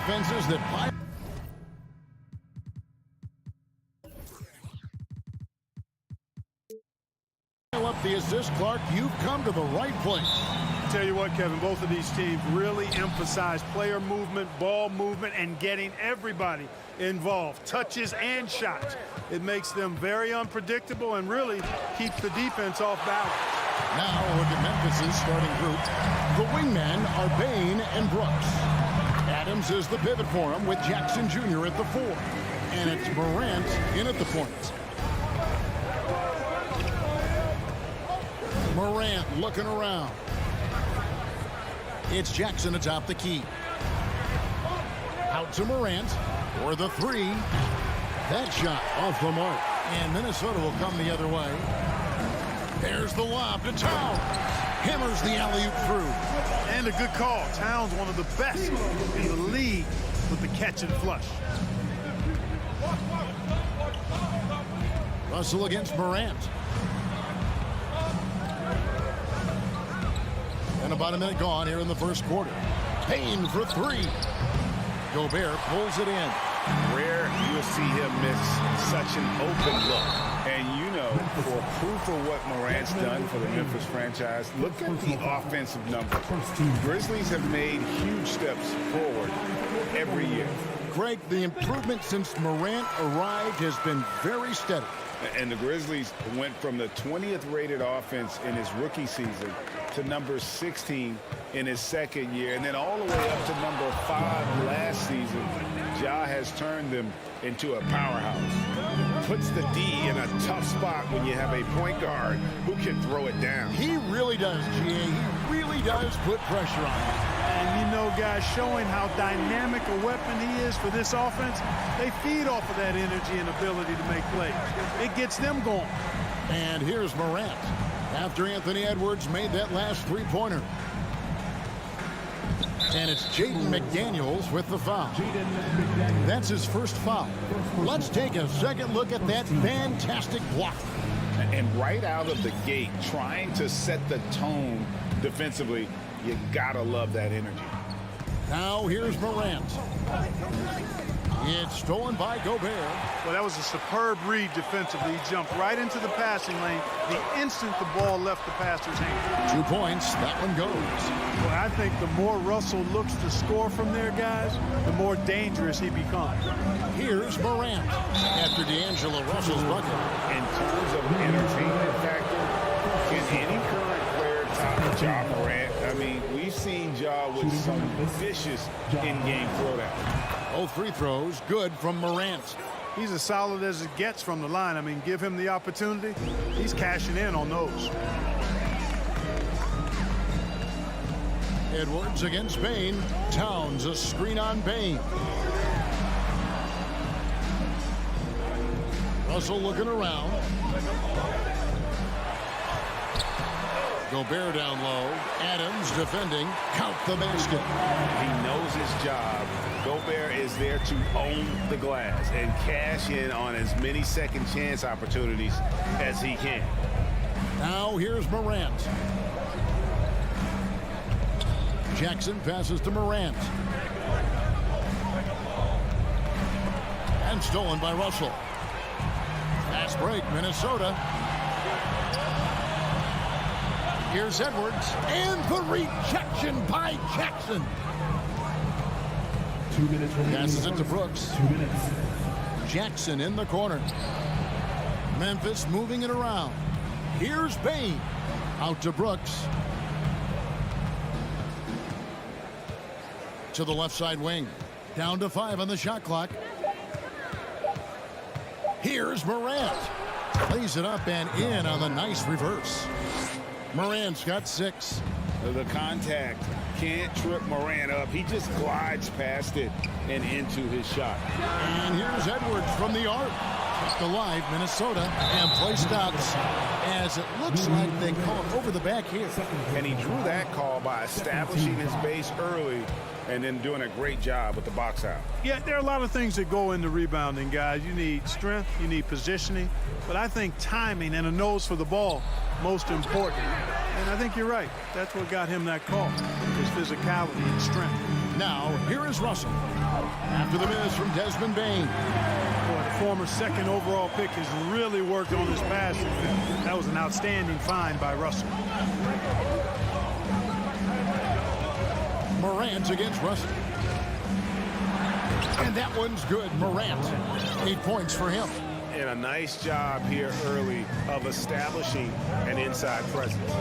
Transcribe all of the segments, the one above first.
defenses that pile up the assist, Clark. You've come to the right place. Tell you what, Kevin, both of these teams really emphasize player movement, ball movement, and getting everybody involved, touches and shots. It makes them very unpredictable and really keeps the defense off balance. Now look at Memphis's starting group. The wingmen are Bain and Brooks. Adams is the pivot for him with Jackson Jr. at the 4. And it's Morant in at the point. Morant looking around. It's Jackson atop the key. Out to Morant for the 3. That shot off the mark. And Minnesota will come the other way. There's the lob to Towns. Hammers the alley-oop through. And a good call. Towns, one of the best in the league with the catch and flush. Russell against Morant. And about a minute gone here in the first quarter. Payne for 3. Gobert pulls it in. Rare you'll see him miss such an open look. And you know, for proof of what Morant's done for the Memphis franchise, look at the offensive numbers. Grizzlies have made huge steps forward every year. Greg, the improvement since Morant arrived has been very steady. And the Grizzlies went from the 20th rated offense in his rookie season to number 16 in his second year, and then all the way up to number 5 last season. Ja has turned them into a powerhouse. Puts the D in a tough spot when you have a point guard who can throw it down. He really does, G.A. He really does put pressure on him. And you know, guys, showing how dynamic a weapon he is for this offense, they feed off of that energy and ability to make plays. It gets them going. And here's Morant after Anthony Edwards made that last 3-pointer. And it's Jaden McDaniels with the foul. That's his first foul. Let's take a second look at that fantastic block. And right out of the gate, trying to set the tone defensively, you gotta love that energy. Now here's Morant. It's stolen by Gobert. Well, that was a superb read defensively. He jumped right into the passing lane the instant the ball left the passer's hand. 2 points. That one goes. Well, I think the more Russell looks to score from there, guys, the more dangerous he becomes. Here's Morant after D'Angelo Russell's bucket. In terms of entertainment factor, can any current player top Ja Morant? I mean, we've seen Ja with some vicious in-game throwdown. Both free throws good from Morant. He's as solid as it gets from the line. I mean, give him the opportunity. He's cashing in on those. Edwards against Bain. Towns a screen on Bain. Russell looking around. Gobert down low. Adams defending. Count the basket. He knows his job. Gobert is there to own the glass and cash in on as many second chance opportunities as he can. Now here's Morant. Jackson passes to Morant. And stolen by Russell. Fast break, Minnesota. Here's Edwards. And the rejection by Jackson. 2 minutes remaining. Passes it to Brooks. 2 minutes. Jackson in the corner. Memphis moving it around. Here's Bain. Out to Brooks. To the left side wing. Down to 5 on the shot clock. Here's Morant. Plays it up and in on the nice reverse. Morant's got 6. The contact can't trip Morant up. He just glides past it and into his shot. And here's Edwards from the arc. Kept alive, Minnesota, and play stops as it looks like they call it over the back here. And he drew that call by establishing his base early and then doing a great job with the box out. Yeah, there are a lot of things that go into rebounding, guys. You need strength, you need positioning, but I think timing and a nose for the ball, most important. And I think you're right. That's what got him that call, his physicality and strength. Now, here is Russell. After the miss from Desmond Bain. Boy, the former second overall pick has really worked on his passing. That was an outstanding find by Russell. Morant against Russell. And that one's good. Morant. 8 points for him. And a nice job here early of establishing an inside presence.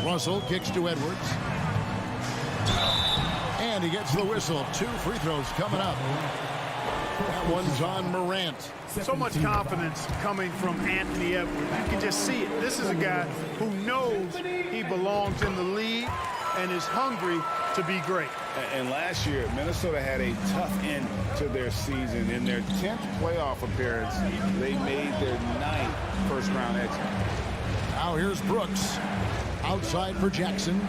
Russell kicks to Edwards. And he gets the whistle. 2 free throws coming up. That one's on Morant. So much confidence coming from Anthony Edwards. You can just see it. This is a guy who knows he belongs in the league and is hungry to be great. And last year, Minnesota had a tough end to their season. In their 10th playoff appearance, they made their 9th first-round exit. Now here's Brooks. Outside for Jackson.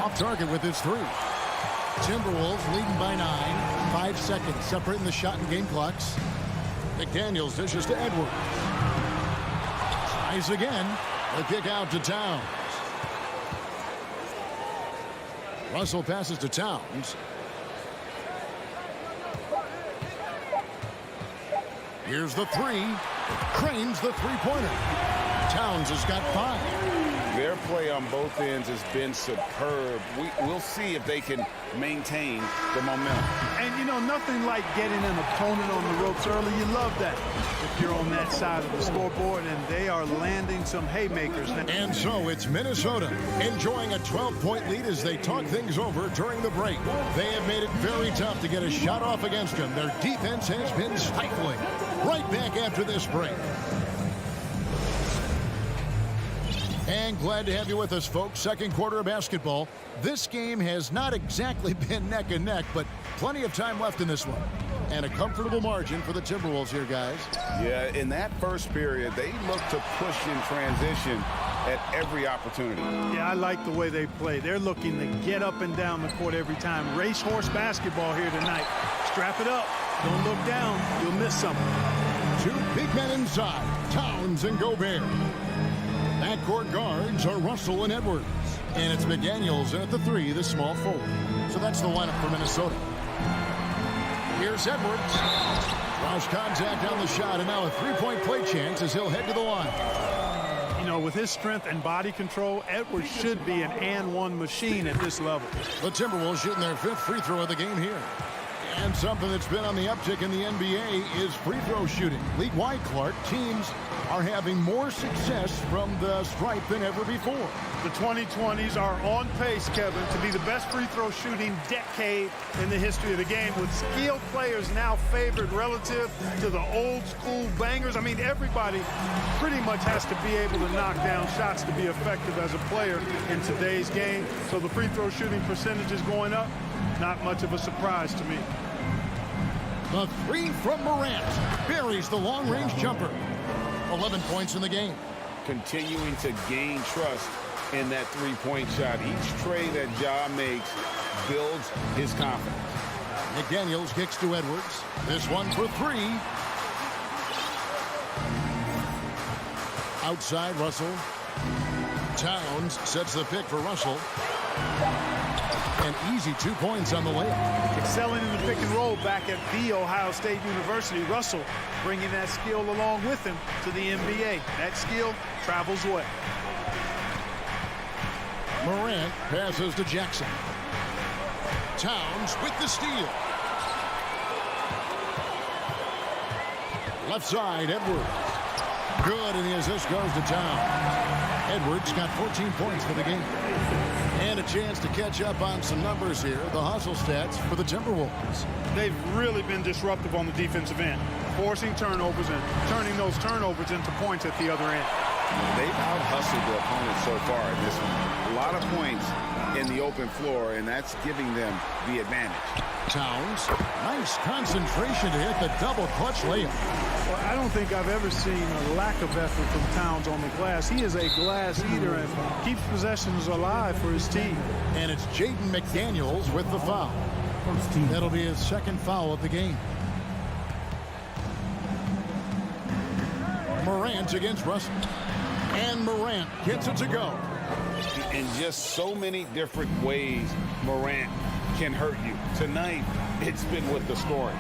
Off target with his 3. Timberwolves leading by 9. 5 seconds separating the shot and game clocks. McDaniels dishes to Edwards. Tries again. The kick out to Towns. Russell passes to Towns. Here's the 3. Cranes the three-pointer. Towns has got 5. Their play on both ends has been superb. We'll see if they can maintain the momentum. And, you know, nothing like getting an opponent on the ropes early. You love that if you're on that side of the scoreboard, and they are landing some haymakers. And so it's Minnesota enjoying a 12-point lead as they talk things over during the break. They have made it very tough to get a shot off against them. Their defense has been stifling. Right back after this break. And glad to have you with us, folks. Second quarter of basketball. This game has not exactly been neck and neck, but plenty of time left in this one. And a comfortable margin for the Timberwolves here, guys. Yeah, in that first period, they looked to push in transition at every opportunity. Yeah, I like the way they play. They're looking to get up and down the court every time. Racehorse basketball here tonight. Strap it up. Don't look down. You'll miss something. 2 big men inside, Towns and Gobert. Backcourt guards are Russell and Edwards. And it's McDaniels in at the 3, the small forward. So that's the lineup for Minnesota. Here's Edwards. Draws contact on the shot, and now a 3-point play chance as he'll head to the line. You know, with his strength and body control, Edwards should be an and-one machine at this level. The Timberwolves shooting their 5th free throw of the game here. And something that's been on the uptick in the NBA is free throw shooting. League-wide, Clark, teams are having more success from the stripe than ever before. The 2020s are on pace, Kevin, to be the best free throw shooting decade in the history of the game, with skilled players now favored relative to the old school bangers. I mean, everybody pretty much has to be able to knock down shots to be effective as a player in today's game. So the free throw shooting percentage is going up. Not much of a surprise to me. The 3 from Morant buries the long-range jumper. 11 points in the game. Continuing to gain trust in that 3-point shot. Each trade that Ja makes builds his confidence. McDaniels kicks to Edwards. This one for 3. Outside, Russell. Towns sets the pick for Russell. An easy 2 points on the layup. Excelling in the pick and roll back at The Ohio State University. Russell bringing that skill along with him to the NBA. That skill travels well. Morant passes to Jackson. Towns with the steal. Left side, Edwards. Good, and the assist goes to Towns. Edwards got 14 points for the game. And a chance to catch up on some numbers here. The hustle stats for the Timberwolves. They've really been disruptive on the defensive end, forcing turnovers and turning those turnovers into points at the other end. They've out-hustled the opponent so far in this one. A lot of points in the open floor, and that's giving them the advantage. Towns, nice concentration to hit the double clutch layup. Well, I don't think I've ever seen a lack of effort from Towns on the glass. He is a glass eater and keeps possessions alive for his team. And it's Jaden McDaniels with the foul. That'll be his 2nd foul of the game. Morant against Russell. And Morant gets it to go. in just so many different ways Morant can hurt you. Tonight, it's been with the scoring.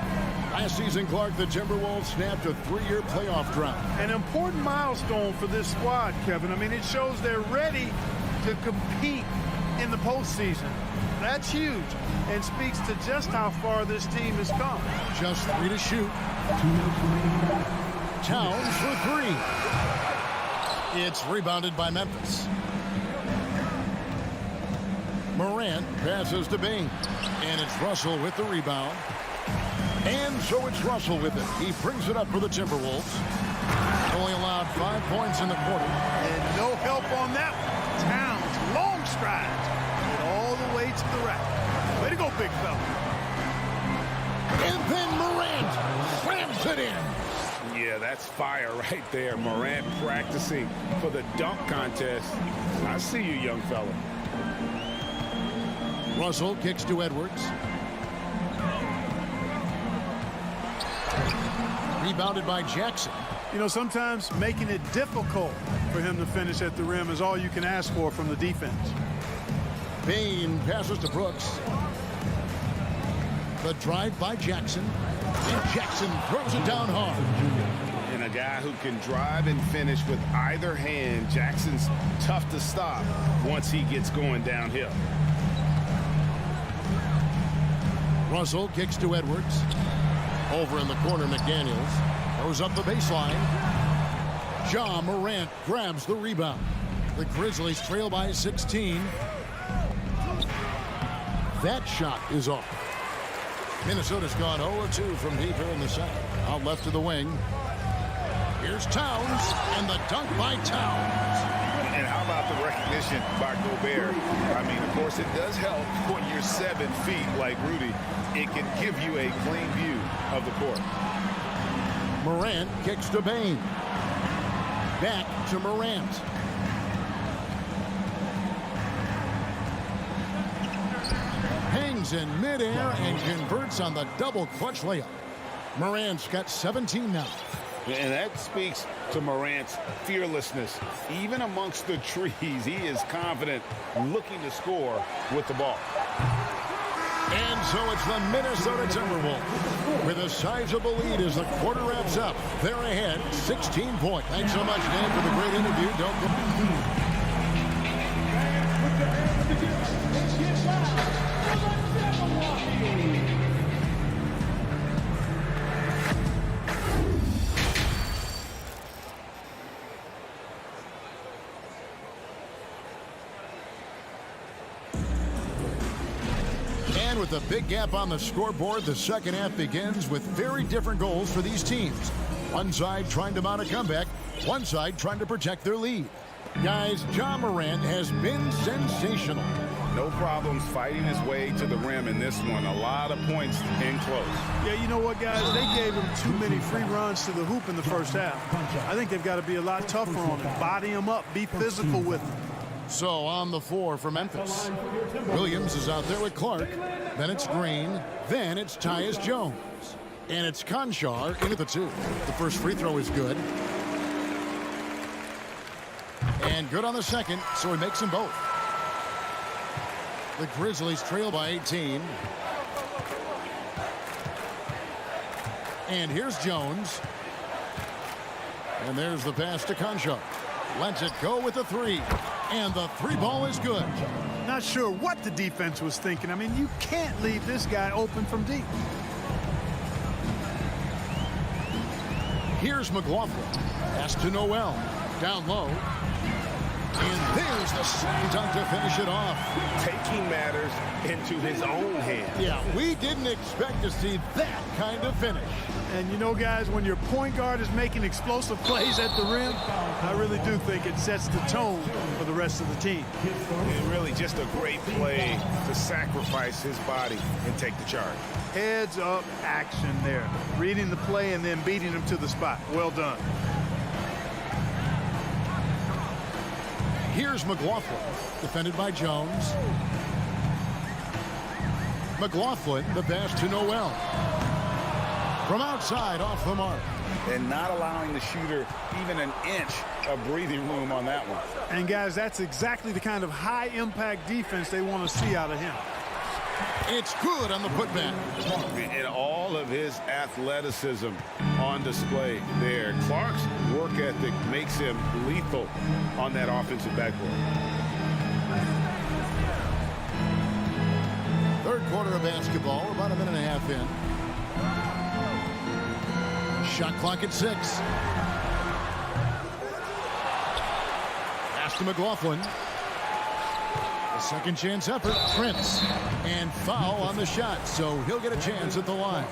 Last season, Clark, the Timberwolves snapped a 3-year playoff drought. An important milestone for this squad, Kevin. I mean, it shows they're ready to compete in the postseason. That's huge and speaks to just how far this team has come. Just 3 to shoot. Towns for 3. It's rebounded by Memphis. Morant passes to Bain. And it's Russell with the rebound. And so it's Russell with it. He brings it up for the Timberwolves. Only allowed 5 points in the quarter. And no help on that one. Towns, long strides. Get all the way to the rack. Way to go, big fella. And then Morant slams it in. Yeah, that's fire right there. Morant practicing for the dunk contest. I see you, young fella. Russell kicks to Edwards. Rebounded by Jackson. You know, sometimes making it difficult for him to finish at the rim is all you can ask for from the defense. Bain passes to Brooks. The drive by Jackson. And Jackson throws it down hard. And a guy who can drive and finish with either hand. Jackson's tough to stop once he gets going downhill. Russell kicks to Edwards. Over in the corner, McDaniels throws up the baseline. Ja Morant grabs the rebound. The Grizzlies trail by 16. That shot is off. Minnesota's gone 0-2 from deep here in the second. Out left to the wing. Here's Towns, and the dunk by Towns. And how about the recognition by Gobert? I mean, of course, it does help when you're 7 feet like Rudy. It can give you a clean view of the court. Morant kicks to Bain. Back to Morant. Hangs in midair and converts on the double clutch layup. Morant's got 17 now. And that speaks to Morant's fearlessness. Even amongst the trees, he is confident, looking to score with the ball. And so it's the Minnesota Timberwolves with a sizable lead as the quarter wraps up. They're ahead, 16 points. Thanks so much, Dan, for the great interview. Don't go. With a big gap on the scoreboard, the second half begins with very different goals for these teams. One side trying to mount a comeback, one side trying to protect their lead. Guys, Ja Morant has been sensational. No problems fighting his way to the rim in this one. A lot of points in close. Yeah, you know what, guys? They gave him too many free runs to the hoop in the first half. I think they've got to be a lot tougher on him. Body him up. Be physical with him. So on the floor for Memphis, Williams is out there with Clark. Then it's Green. Then it's Tyus Jones. And it's Conchar into the 2. The first free throw is good. And good on the second, so he makes them both. The Grizzlies trail by 18. And here's Jones. And there's the pass to Conchar. Lets it go with the 3. And the 3 ball is good. Not sure what the defense was thinking. I mean, you can't leave this guy open from deep. Here's McLaughlin. Pass to Noel. Down low. And there's the slam dunk to finish it off. Taking matters into his own hands. Yeah, we didn't expect to see that kind of finish. And you know, guys, when your point guard is making explosive plays at the rim, I really do think it sets the tone for the rest of the team. And really just a great play to sacrifice his body and take the charge. Heads up action there. Reading the play and then beating him to the spot. Well done. Here's McLaughlin, defended by Jones. McLaughlin, the pass to Noel. From outside, off the mark. and not allowing the shooter even an inch of breathing room on that one. And, guys, that's exactly the kind of high-impact defense they want to see out of him. It's good on the putback. And all of his athleticism on display there. Clark's work ethic makes him lethal on that offensive backboard. Third quarter of basketball, about a minute and a half in. Shot clock at 6. Pass to McLaughlin. A second chance effort. Prince. And foul on the shot, so he'll get a chance at the line.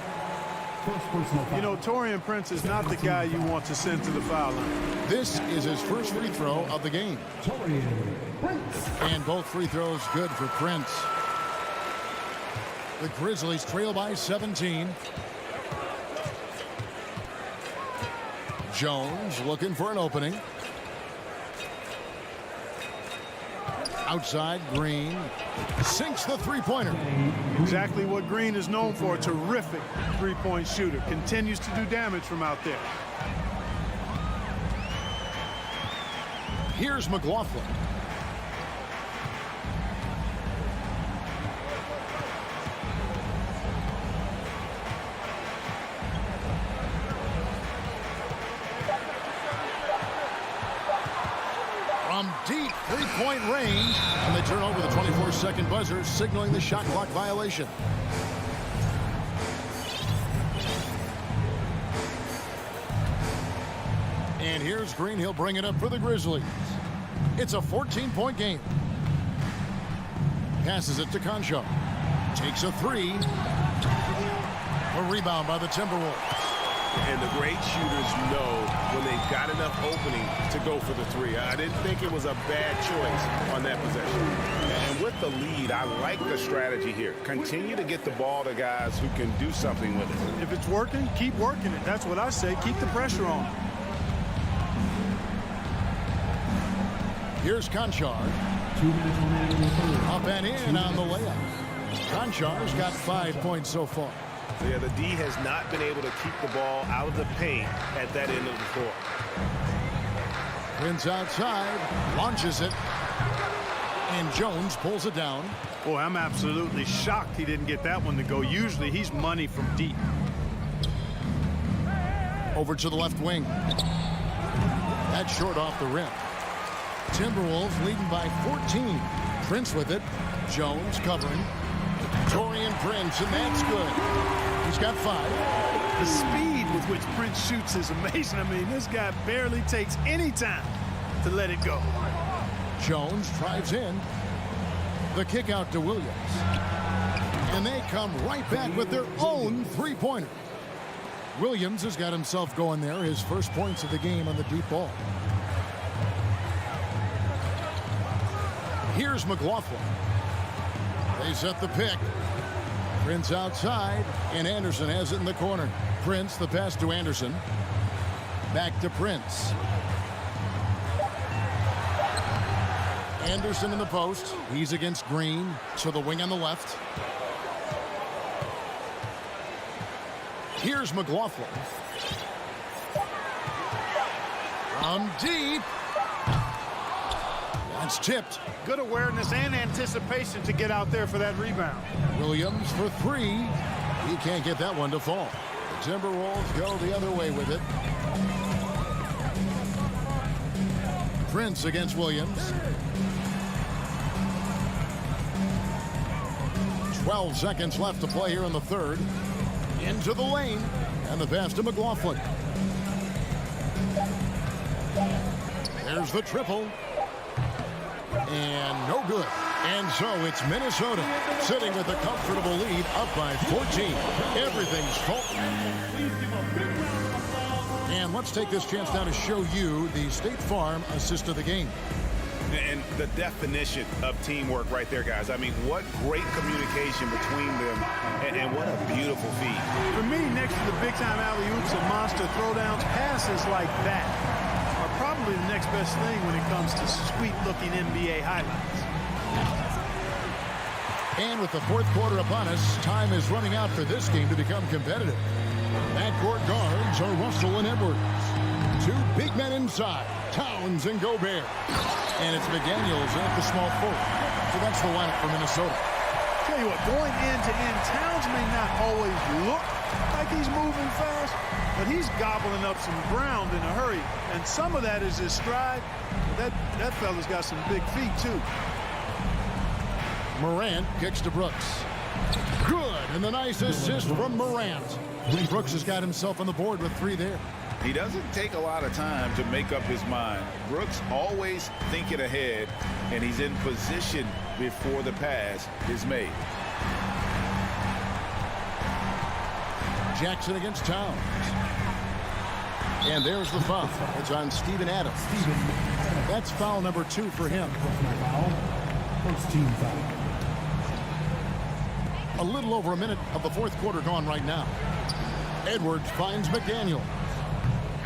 You know, Taurean Prince is not the guy you want to send to the foul line. This is his first free throw of the game. And both free throws good for Prince. The Grizzlies trail by 17. Jones looking for an opening. Outside, Green sinks the three-pointer. Exactly what Green is known for, a terrific three-point shooter. Continues to do damage from out there. Here's McLaughlin. From deep three-point range, and they turn over the 24-second buzzer, signaling the shot clock violation. And here's Green. He'll bring it up for the Grizzlies. It's a 14-point game. Passes it to Concho. Takes a three. A rebound by the Timberwolves. And the great shooters know when they've got enough opening to go for the three. I didn't think it was a bad choice on that possession. And with the lead, I like the strategy here. Continue to get the ball to guys who can do something with it. If it's working, keep working it. That's what I say. Keep the pressure on. Here's Conchar. Up and in on the layup. Conchar's got 5 points so far. Yeah, the D has not been able to keep the ball out of the paint at that end of the court. Prince outside, launches it, and Jones pulls it down. Boy, I'm absolutely shocked he didn't get that one to go. Usually he's money from deep. Over to the left wing. That's short off the rim. Timberwolves leading by 14. Prince with it. Jones covering. Taurean Prince, and that's good. He's got 5. The speed with which Prince shoots is amazing. I mean, this guy barely takes any time to let it go. Jones drives in. The kick out to Williams. And they come right back with their own three-pointer. Williams has got himself going there. His first points of the game on the deep ball. Here's McLaughlin. They set the pick. Prince outside, and Anderson has it in the corner. Prince, the pass to Anderson. Back to Prince. Anderson in the post. He's against Green, so the wing on the left. Here's McLaughlin. From deep. That's tipped. Good awareness and anticipation to get out there for that rebound. Williams for 3. He can't get that one to fall. The Timberwolves go the other way with it. Prince against Williams. 12 seconds left to play here in the third. Into the lane. And the pass to McLaughlin. There's the triple. And no good. And so it's Minnesota sitting with a comfortable lead, up by 14. Everything's full. And let's take this chance now to show you the State Farm assist of the game. And the definition of teamwork right there, guys. I mean, what great communication between them, and what a beautiful feat. For me, next to the big-time alley-oops and monster throwdowns, passes like that are probably the next best thing when it comes to sweet-looking NBA highlights. And with the fourth quarter upon us, time is running out for this game to become competitive. Backcourt guards are Russell and Edwards. Two big men inside, Towns and Gobert. And it's McDaniels at the small forward. So that's the lineup for Minnesota. Tell you what, going end to end, Towns may not always look like he's moving fast, but he's gobbling up some ground in a hurry. And some of that is his stride. That fella's got some big feet, too. Morant kicks to Brooks. Good, and the nice assist from Morant. Brooks has got himself on the board with 3 there. He doesn't take a lot of time to make up his mind. Brooks always thinking ahead, and he's in position before the pass is made. Jackson against Towns. And there's the foul. It's on Steven Adams. That's foul number 2 for him. First team foul. A little over a minute of the fourth quarter gone right now. Edwards finds McDaniel.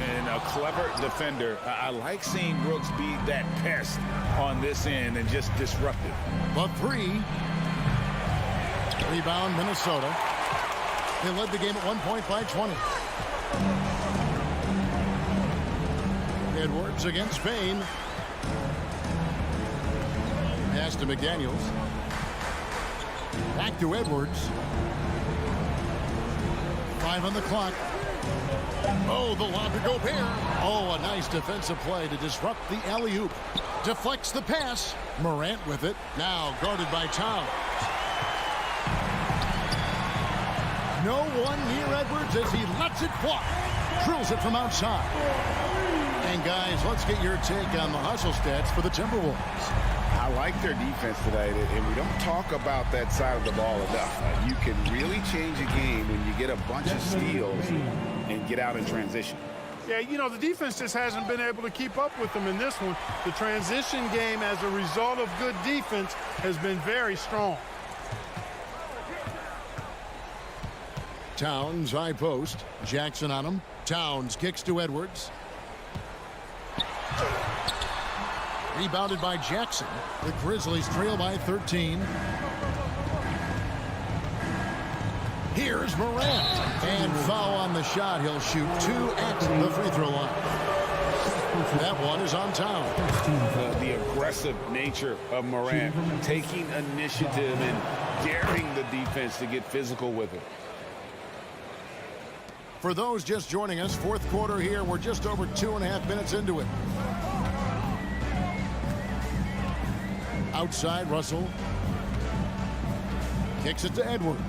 And a clever defender. I like seeing Brooks be that pest on this end and just disruptive. The 3. Rebound Minnesota. They led the game at 1 point by 20. Edwards against Payne. Pass to McDaniels. Back to Edwards. 5 on the clock. Oh, the lob to Gobert. Oh, a nice defensive play to disrupt the alley-oop. Deflects the pass. Morant with it. Now guarded by Towns. No one near Edwards as he lets it fly. Drills it from outside. And guys, let's get your take on the hustle stats for the Timberwolves. I like their defense tonight, and we don't talk about that side of the ball enough. You can really change a game when you get a bunch of steals and get out in transition. Yeah, you know, the defense just hasn't been able to keep up with them in this one. The transition game, as a result of good defense, has been very strong. Towns, high post. Jackson on him. Towns kicks to Edwards. Rebounded by Jackson. The Grizzlies trail by 13. Here's Morant. And foul on the shot. He'll shoot 2 at the free throw line. That one is on Towns. The aggressive nature of Morant, taking initiative and daring the defense to get physical with it. For those just joining us, fourth quarter here. We're just over 2.5 minutes into it. Outside, Russell. Kicks it to Edwards.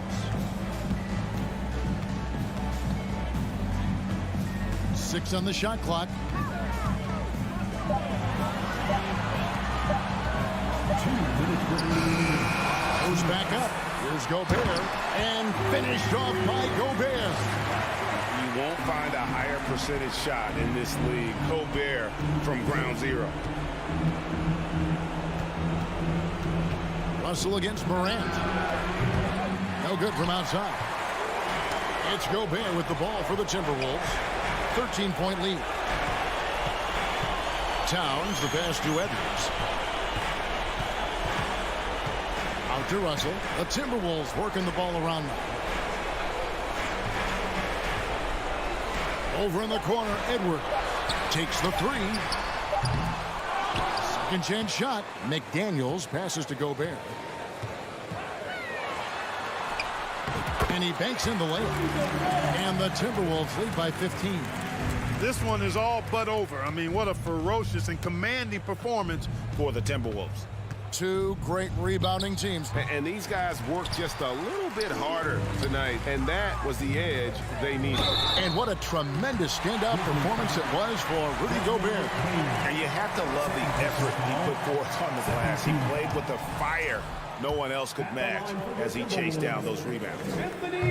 6 on the shot clock. Goes back up. Here's Gobert. And finished off by Gobert. You won't find a higher percentage shot in this league. Gobert from ground zero. Russell against Morant. No good from outside. It's Gobert with the ball for the Timberwolves. 13-point lead. Towns, the pass to Edwards. Out to Russell. The Timberwolves working the ball around now. Over in the corner, Edwards takes the 3. Second chance shot. McDaniels passes to Gobert. And he banks in the layup. And the Timberwolves lead by 15. This one is all but over. I mean, what a ferocious and commanding performance for the Timberwolves. 2 great rebounding teams. And these guys worked just a little bit harder tonight, and that was the edge they needed. And what a tremendous standout performance it was for Rudy Gobert. And you have to love the effort he put forth on the glass. He played with a fire no one else could match as he chased down those rebounds.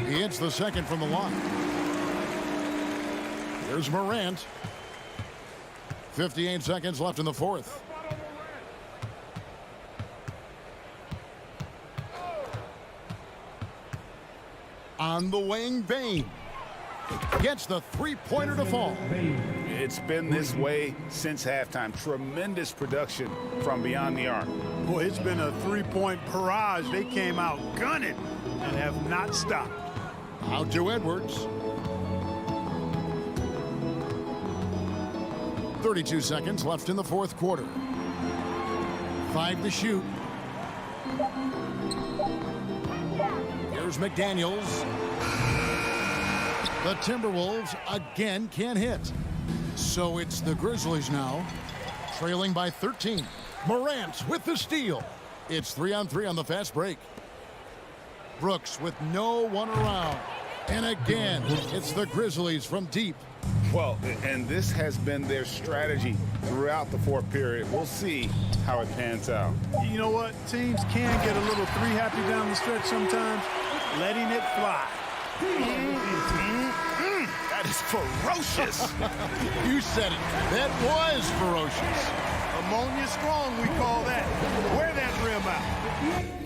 He hits the second from the line. Here's Morant. 58 seconds left in the fourth. On the wing, Bane gets the three-pointer to fall. It's been this way since halftime. Tremendous production from beyond the arc. Boy, it's been a three-point barrage. They came out gunning and have not stopped. Out to Edwards. 32 seconds left in the fourth quarter. 5 to shoot. Here's McDaniels. The Timberwolves again can't hit. So it's the Grizzlies now, trailing by 13. Morant with the steal. It's 3-on-3 on the fast break. Brooks with no one around. And again, it's the Grizzlies from deep. Well, and this has been their strategy throughout the fourth period. We'll see how it pans out. You know what? Teams can get a little three happy down the stretch sometimes, letting it fly. That is ferocious. You said it. That was ferocious. Ammonia strong, we call that. Wear that rim out.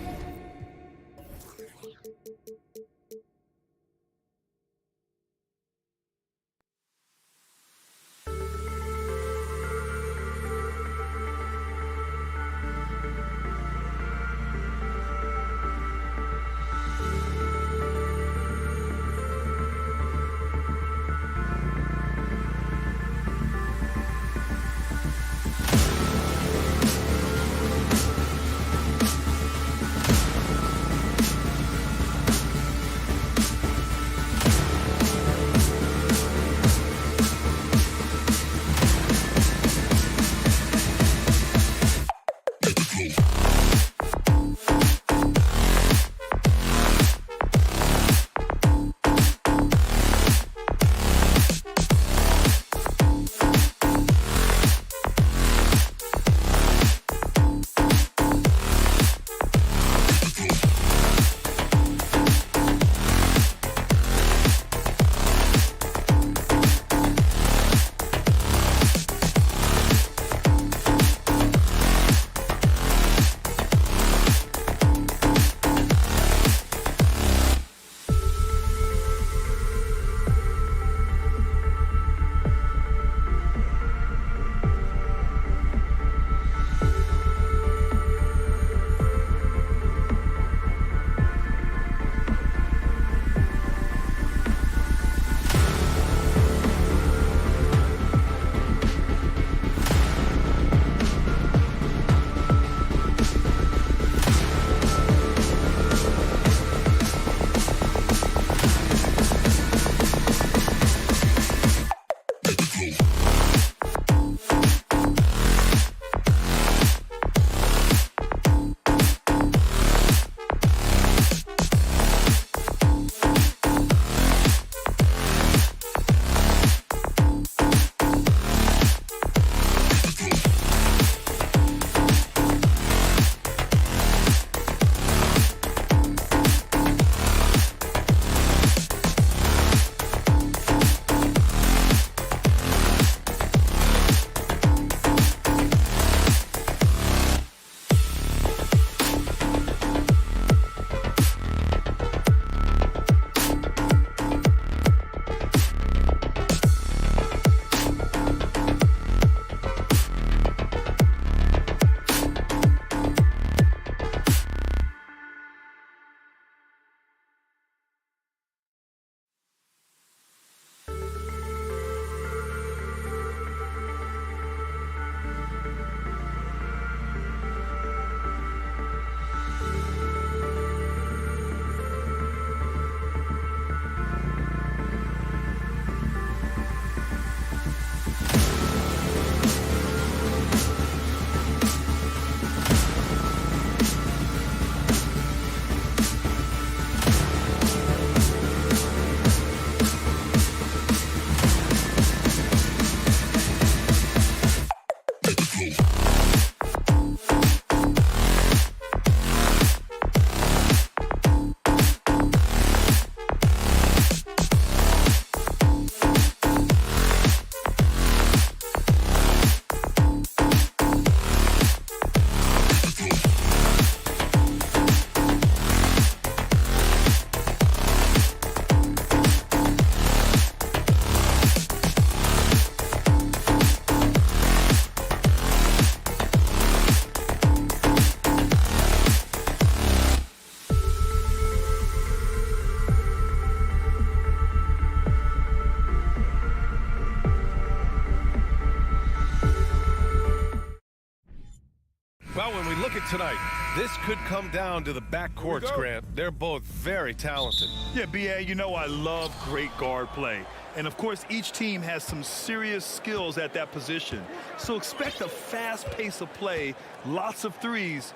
Well, when we look at tonight, this could come down to the backcourts, Grant. They're both very talented. Yeah, B.A., you know I love great guard play. And, of course, each team has some serious skills at that position. So expect a fast pace of play, lots of threes.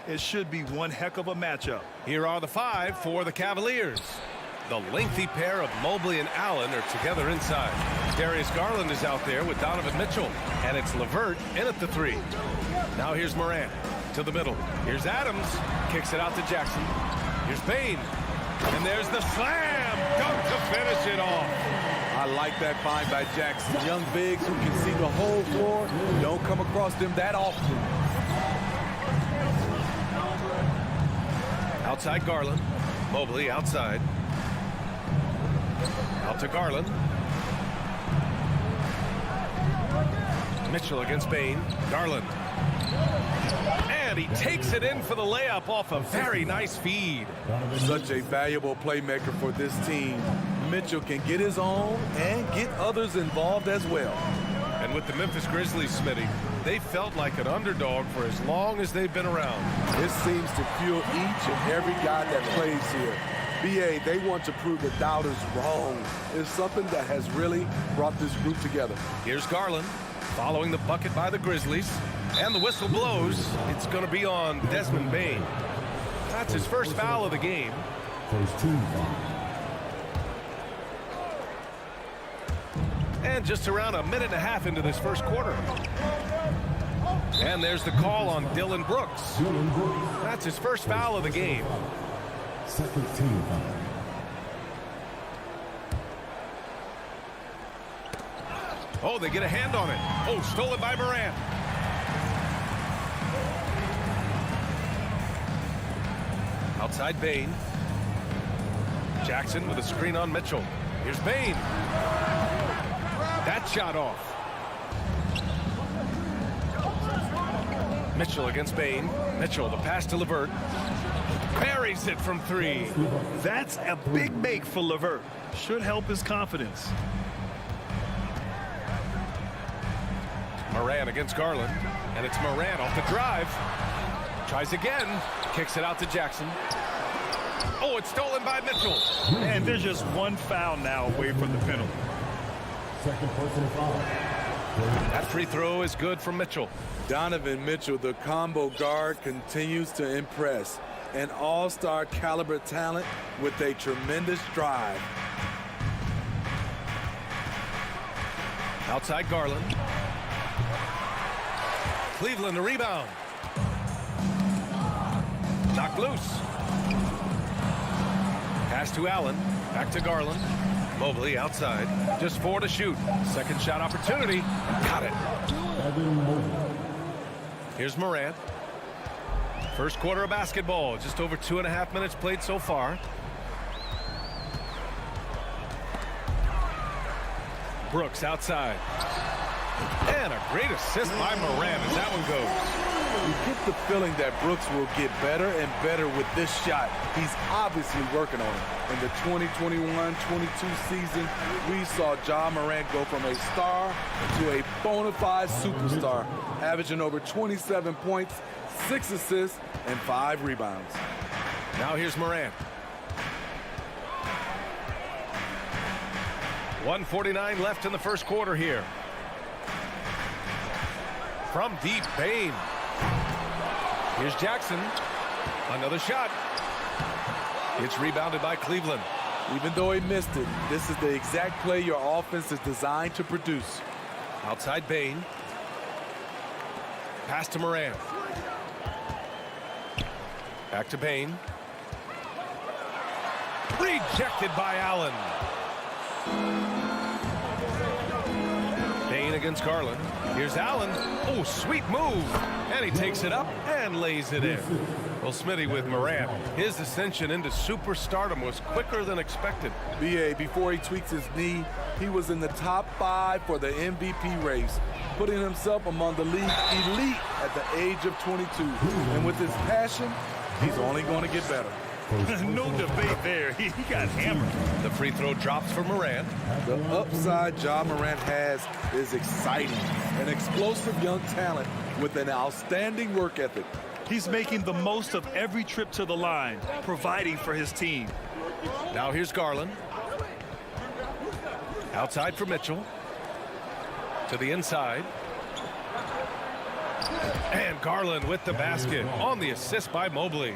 It should be one heck of a matchup. Here are the 5 for the Cavaliers. The lengthy pair of Mobley and Allen are together inside. Darius Garland is out there with Donovan Mitchell. And it's LeVert in at the 3. Now here's Morant to the middle. Here's Adams. Kicks it out to Jackson. Here's Bane. And there's the slam. Dunk to finish it off. I like that find by Jackson. Young bigs who can see the whole floor. Don't come across them that often. Outside Garland. Mobley outside. Out to Garland. Mitchell against Bane. Garland. And he takes it in for the layup off a very nice feed. Such a valuable playmaker for this team. Mitchell can get his own and get others involved as well. And with the Memphis Grizzlies, Smitty, they felt like an underdog for as long as they've been around. This seems to fuel each and every guy that plays here. B.A., they want to prove the doubters wrong. It's something that has really brought this group together. Here's Garland following the bucket by the Grizzlies. And the whistle blows. It's going to be on Desmond Bane. That's his first foul of the game. First team foul. And just around a minute and a half into this first quarter. And there's the call on Dylan Brooks. That's his first foul of the game. Second team foul. Oh, they get a hand on it. Oh, stolen by Morant. Outside Bane. Jackson with a screen on Mitchell. Here's Bane. That shot off. Mitchell against Bane. Mitchell, the pass to LeVert. Buries it from 3. That's a big make for LeVert. Should help his confidence. Morant against Garland. And it's Morant off the drive. Tries again. Kicks it out to Jackson. Oh, it's stolen by Mitchell. And there's just one foul now away from the penalty. Second personal foul. That free throw is good from Mitchell. Donovan Mitchell, the combo guard, continues to impress. An all-star caliber talent with a tremendous drive. Outside Garland. Cleveland the rebound. Knocked loose. Pass to Allen. Back to Garland. Mobley outside. Just 4 to shoot. Second shot opportunity. Got it. Here's Morant. First quarter of basketball. Just over 2.5 minutes played so far. Brooks outside. And a great assist by Morant as that one goes. You get the feeling that Brooks will get better and better with this shot. He's obviously working on it. In the 2021-22 season, we saw Ja Morant go from a star to a bona fide superstar, averaging over 27 points, 6 assists, and 5 rebounds. Now here's Morant. 1:49 left in the first quarter here. From deep, Bane. Here's Jackson. Another shot. It's rebounded by Cleveland. Even though he missed it, this is the exact play your offense is designed to produce. Outside Bane. Pass to Morant. Back to Bane. Rejected by Allen. Bane against Garland. Here's Allen. Oh, sweet move. And he takes it up and lays it in. Well, Smitty, with Morant, his ascension into superstardom was quicker than expected. B.A., before he tweaks his knee, he was in the top 5 for the MVP race, putting himself among the league's elite at the age of 22. And with his passion, he's only going to get better. No debate there. He got hammered. The free throw drops for Morant. The upside Ja Morant has is exciting. An explosive young talent with an outstanding work ethic. He's making the most of every trip to the line, providing for his team. Now here's Garland. Outside for Mitchell. To the inside. And Garland with the basket on the assist by Mobley.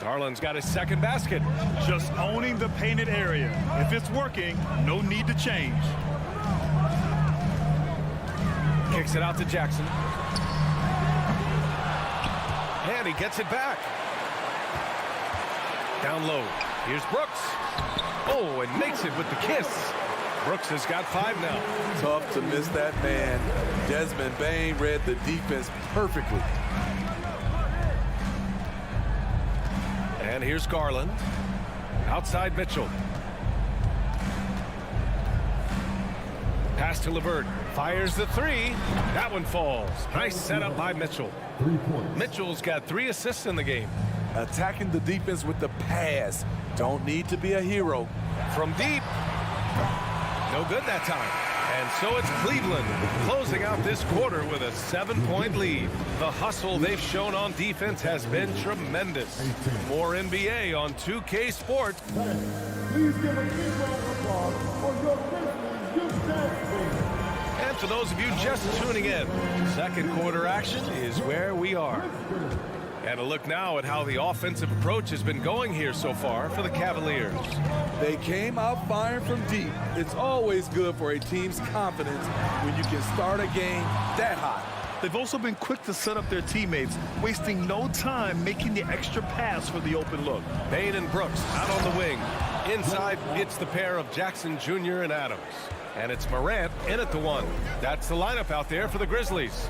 Garland's got his second basket. Just owning the painted area. If it's working, no need to change. Kicks it out to Jackson. And he gets it back. Down low. Here's Brooks. Oh, and makes it with the kiss. Brooks has got 5 now. Tough to miss that man. Desmond Bane read the defense perfectly. And here's Garland. Outside Mitchell. Pass to LeVert. Fires the 3. That one falls. Nice setup by Mitchell. 3 points. Mitchell's got 3 assists in the game. Attacking the defense with the pass. Don't need to be a hero. From deep. No good that time. And so it's Cleveland closing out this quarter with a 7-point lead. The hustle they've shown on defense has been tremendous. More NBA on 2K Sports. Please give a big round of applause for your Grizzlies youth dance team. And for those of you just tuning in, second quarter action is where we are. And a look now at how the offensive approach has been going here so far for the Cavaliers. They came out firing from deep. It's always good for a team's confidence when you can start a game that hot. They've also been quick to set up their teammates, wasting no time making the extra pass for the open look. Bane and Brooks out on the wing. Inside, it's the pair of Jackson Jr. and Adams. And it's Morant in at the 1. That's the lineup out there for the Grizzlies.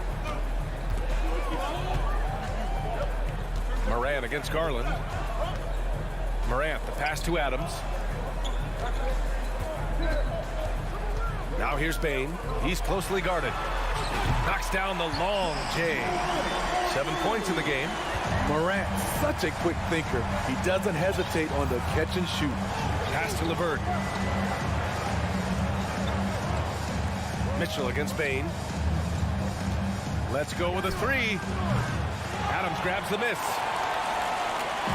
Morant against Garland. Morant, the pass to Adams. Now here's Bane. He's closely guarded. Knocks down the long J. 7 points in the game. Morant, such a quick thinker. He doesn't hesitate on the catch and shoot. Pass to LeVert. Mitchell against Bane. Let's go with a 3. Adams grabs the miss.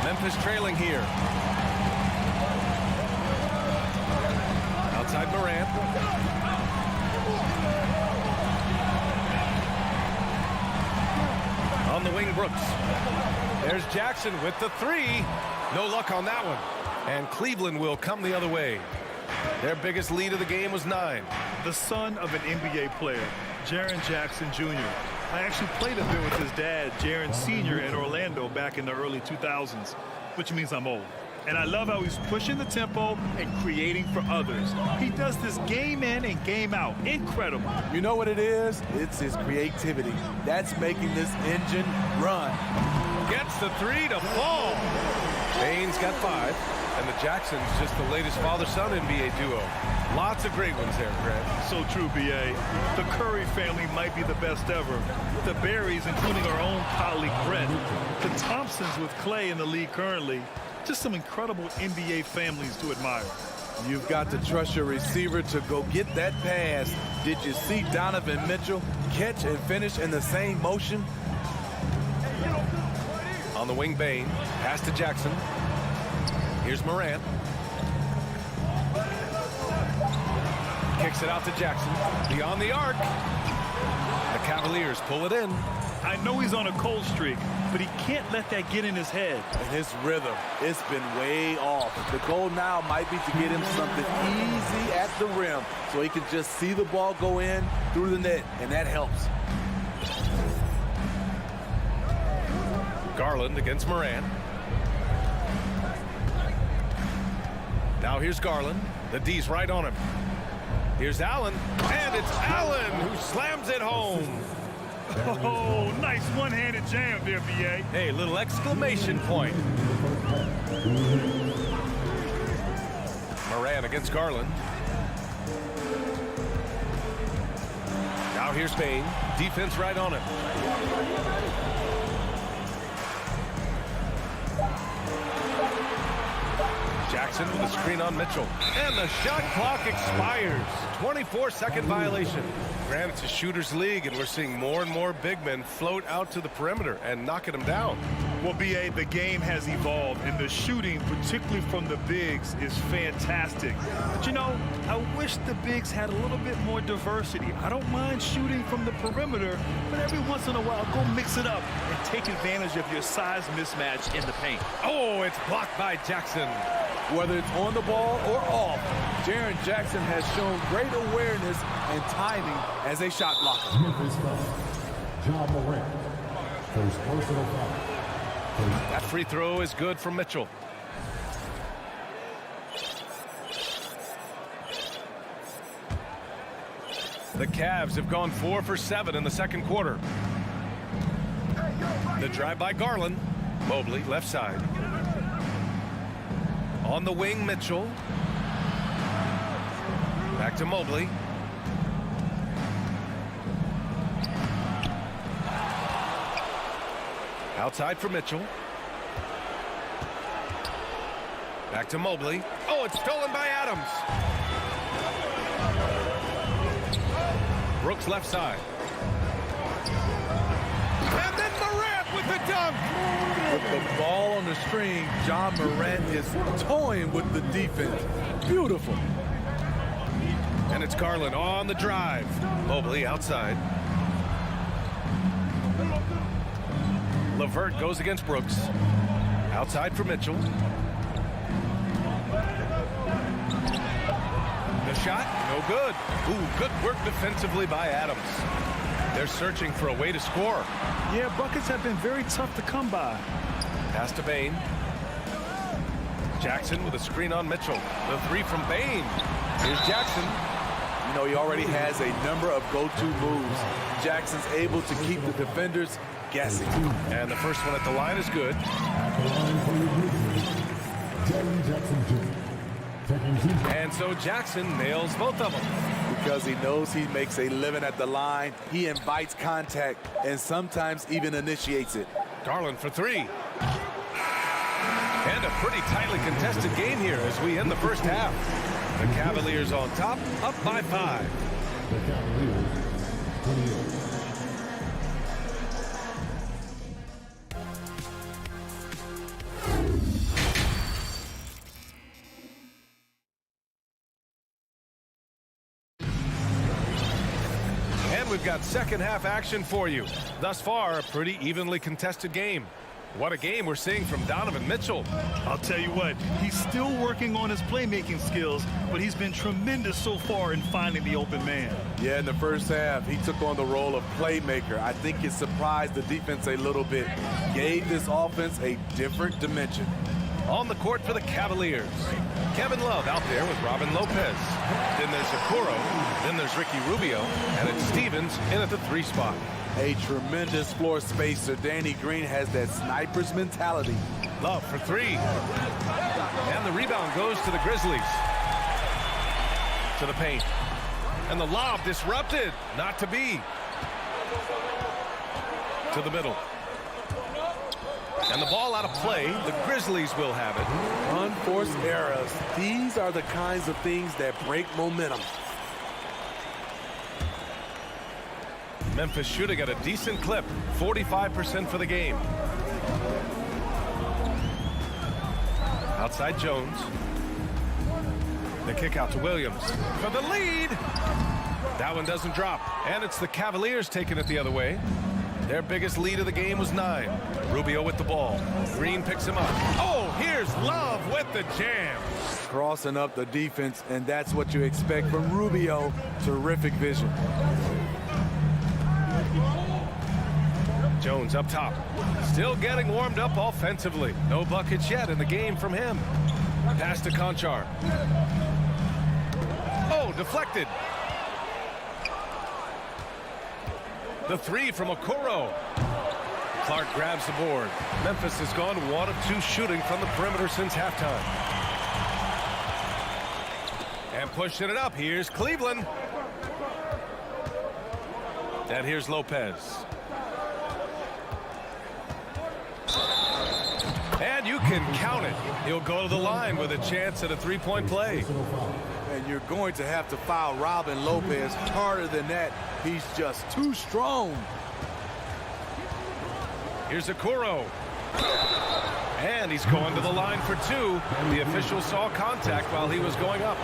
Memphis trailing here. Outside Morant. On the wing, Brooks. There's Jackson with the 3. No luck on that one. And Cleveland will come the other way. Their biggest lead of the game was 9. The son of an NBA player, Jaren Jackson Jr. I actually played a bit with his dad, Jaren Sr. in Orlando back in the early 2000s, which means I'm old. And I love how he's pushing the tempo and creating for others. He does this game in and game out. Incredible. You know what it is? It's his creativity. That's making this engine run. Gets the 3 to fall. Bane's got 5. And the Jacksons just the latest father-son NBA duo. Lots of great ones there, Grant. So true, B.A. The Curry family might be the best ever. The Berries, including our own colleague Brett. The Thompsons with Clay in the league currently. Just some incredible NBA families to admire. You've got to trust your receiver to go get that pass. Did you see Donovan Mitchell catch and finish in the same motion? On the wing, Bane. Pass to Jackson. Here's Morant. Kicks it out to Jackson. Beyond the arc. The Cavaliers pull it in. I know he's on a cold streak, but he can't let that get in his head. And his rhythm, it's been way off. The goal now might be to get him something easy at the rim so he can just see the ball go in through the net, and that helps. Garland against Morant. Now here's Garland. The D's right on him. Here's Allen. And it's Allen who slams it home. Oh, nice one-handed jam there, B.A. Hey, little exclamation point. Morant against Garland. Now here's Bane. Defense right on him. Jackson with a screen on Mitchell. And the shot clock expires. 24-second violation. Granted, it's a shooter's league, and we're seeing more and more big men float out to the perimeter and knocking them down. Well, B.A., the game has evolved, and the shooting, particularly from the bigs, is fantastic. But, you know, I wish the bigs had a little bit more diversity. I don't mind shooting from the perimeter, but every once in a while, go mix it up and take advantage of your size mismatch in the paint. Oh, it's blocked by Jackson. Whether it's on the ball or off, Jaren Jackson has shown great awareness and timing as a shot blocker. Memphis foul. Ja Morant. First personal foul. That free throw is good for Mitchell. The Cavs have gone 4 for 7 in the second quarter. The drive by Garland. Mobley, left side. On the wing, Mitchell. Back to Mobley. Outside for Mitchell. Back to Mobley. Oh, it's stolen by Adams. Brooks left side. And then Morant with the dunk. With the ball on the string, Ja Morant is toying with the defense. Beautiful. And it's Garland on the drive. Mobley outside. LeVert goes against Brooks. Outside for Mitchell. The shot, no good. Ooh, good work defensively by Adams. They're searching for a way to score. Yeah, buckets have been very tough to come by. Pass to Bain. Jackson with a screen on Mitchell. The three from Bain. Here's Jackson. You know, he already has a number of go-to moves. Jackson's able to keep the defenders guessing. And the first one at the line is good. And so Jackson nails both of them. Because he knows he makes a living at the line, he invites contact and sometimes even initiates it. Garland for three. And a pretty tightly contested game here as we end the first half. The Cavaliers on top, up by 5. The Cavaliers, 28. We've got second half action for you. Thus far, a pretty evenly contested game. What a game we're seeing from Donovan Mitchell. I'll tell you what, he's still working on his playmaking skills, but he's been tremendous so far in finding the open man. Yeah, in the first half, he took on the role of playmaker. I think it surprised the defense a little bit. Gave this offense a different dimension. On the court for the Cavaliers. Kevin Love out there with Robin Lopez. Then there's Okoro. Then there's Ricky Rubio. And it's Stevens in at the 3 spot. A tremendous floor spacer. Danny Green has that sniper's mentality. Love for 3. And the rebound goes to the Grizzlies. To the paint. And the lob disrupted. Not to be. To the middle. And the ball out of play. The Grizzlies will have it. Unforced errors. These are the kinds of things that break momentum. Memphis shooting at a decent clip. 45% for the game. Outside Jones. The kick out to Williams. For the lead. That one doesn't drop. And it's the Cavaliers taking it the other way. Their biggest lead of the game was 9. Rubio with the ball. Green picks him up. Oh, here's Love with the jam. Crossing up the defense, and that's what you expect from Rubio. Terrific vision. Jones up top. Still getting warmed up offensively. No buckets yet in the game from him. Pass to Conchar. Oh, deflected. The 3 from Okoro. Clark grabs the board. Memphis has gone 1 of 2 shooting from the perimeter since halftime. And pushing it up. Here's Cleveland. And here's Lopez. And you can count it. He'll go to the line with a chance at a three-point play. And you're going to have to foul Robin Lopez harder than that. He's just too strong. Here's Okoro. And he's going to the line for two. The official saw contact while he was going up.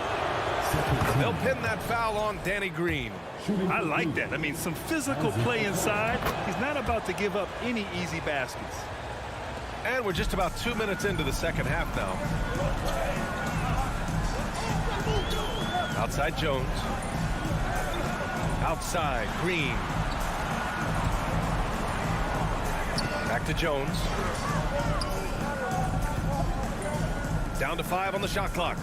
They'll pin that foul on Danny Green. I like that. I mean, some physical play inside. He's not about to give up any easy baskets. And we're just about 2 minutes into the second half now. Outside Jones. Outside Green. Back to Jones. Down to 5 on the shot clock.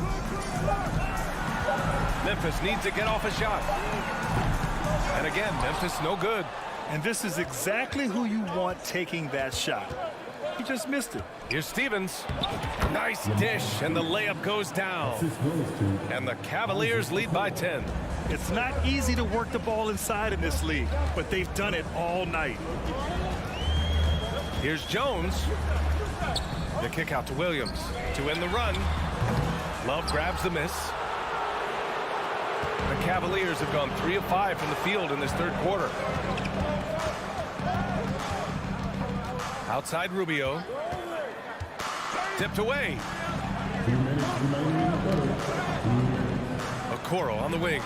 Memphis needs to get off a shot. And again, Memphis no good. And this is exactly who you want taking that shot. He just missed it. Here's Stevens. Nice dish, and the layup goes down. And the Cavaliers lead by 10. It's not easy to work the ball inside in this league, but they've done it all night. Here's Jones. The kick out to Williams to end the run. Love grabs the miss. The Cavaliers have gone 3 of 5 from the field in this third quarter. Outside Rubio. Tipped away. Okoro on the wing.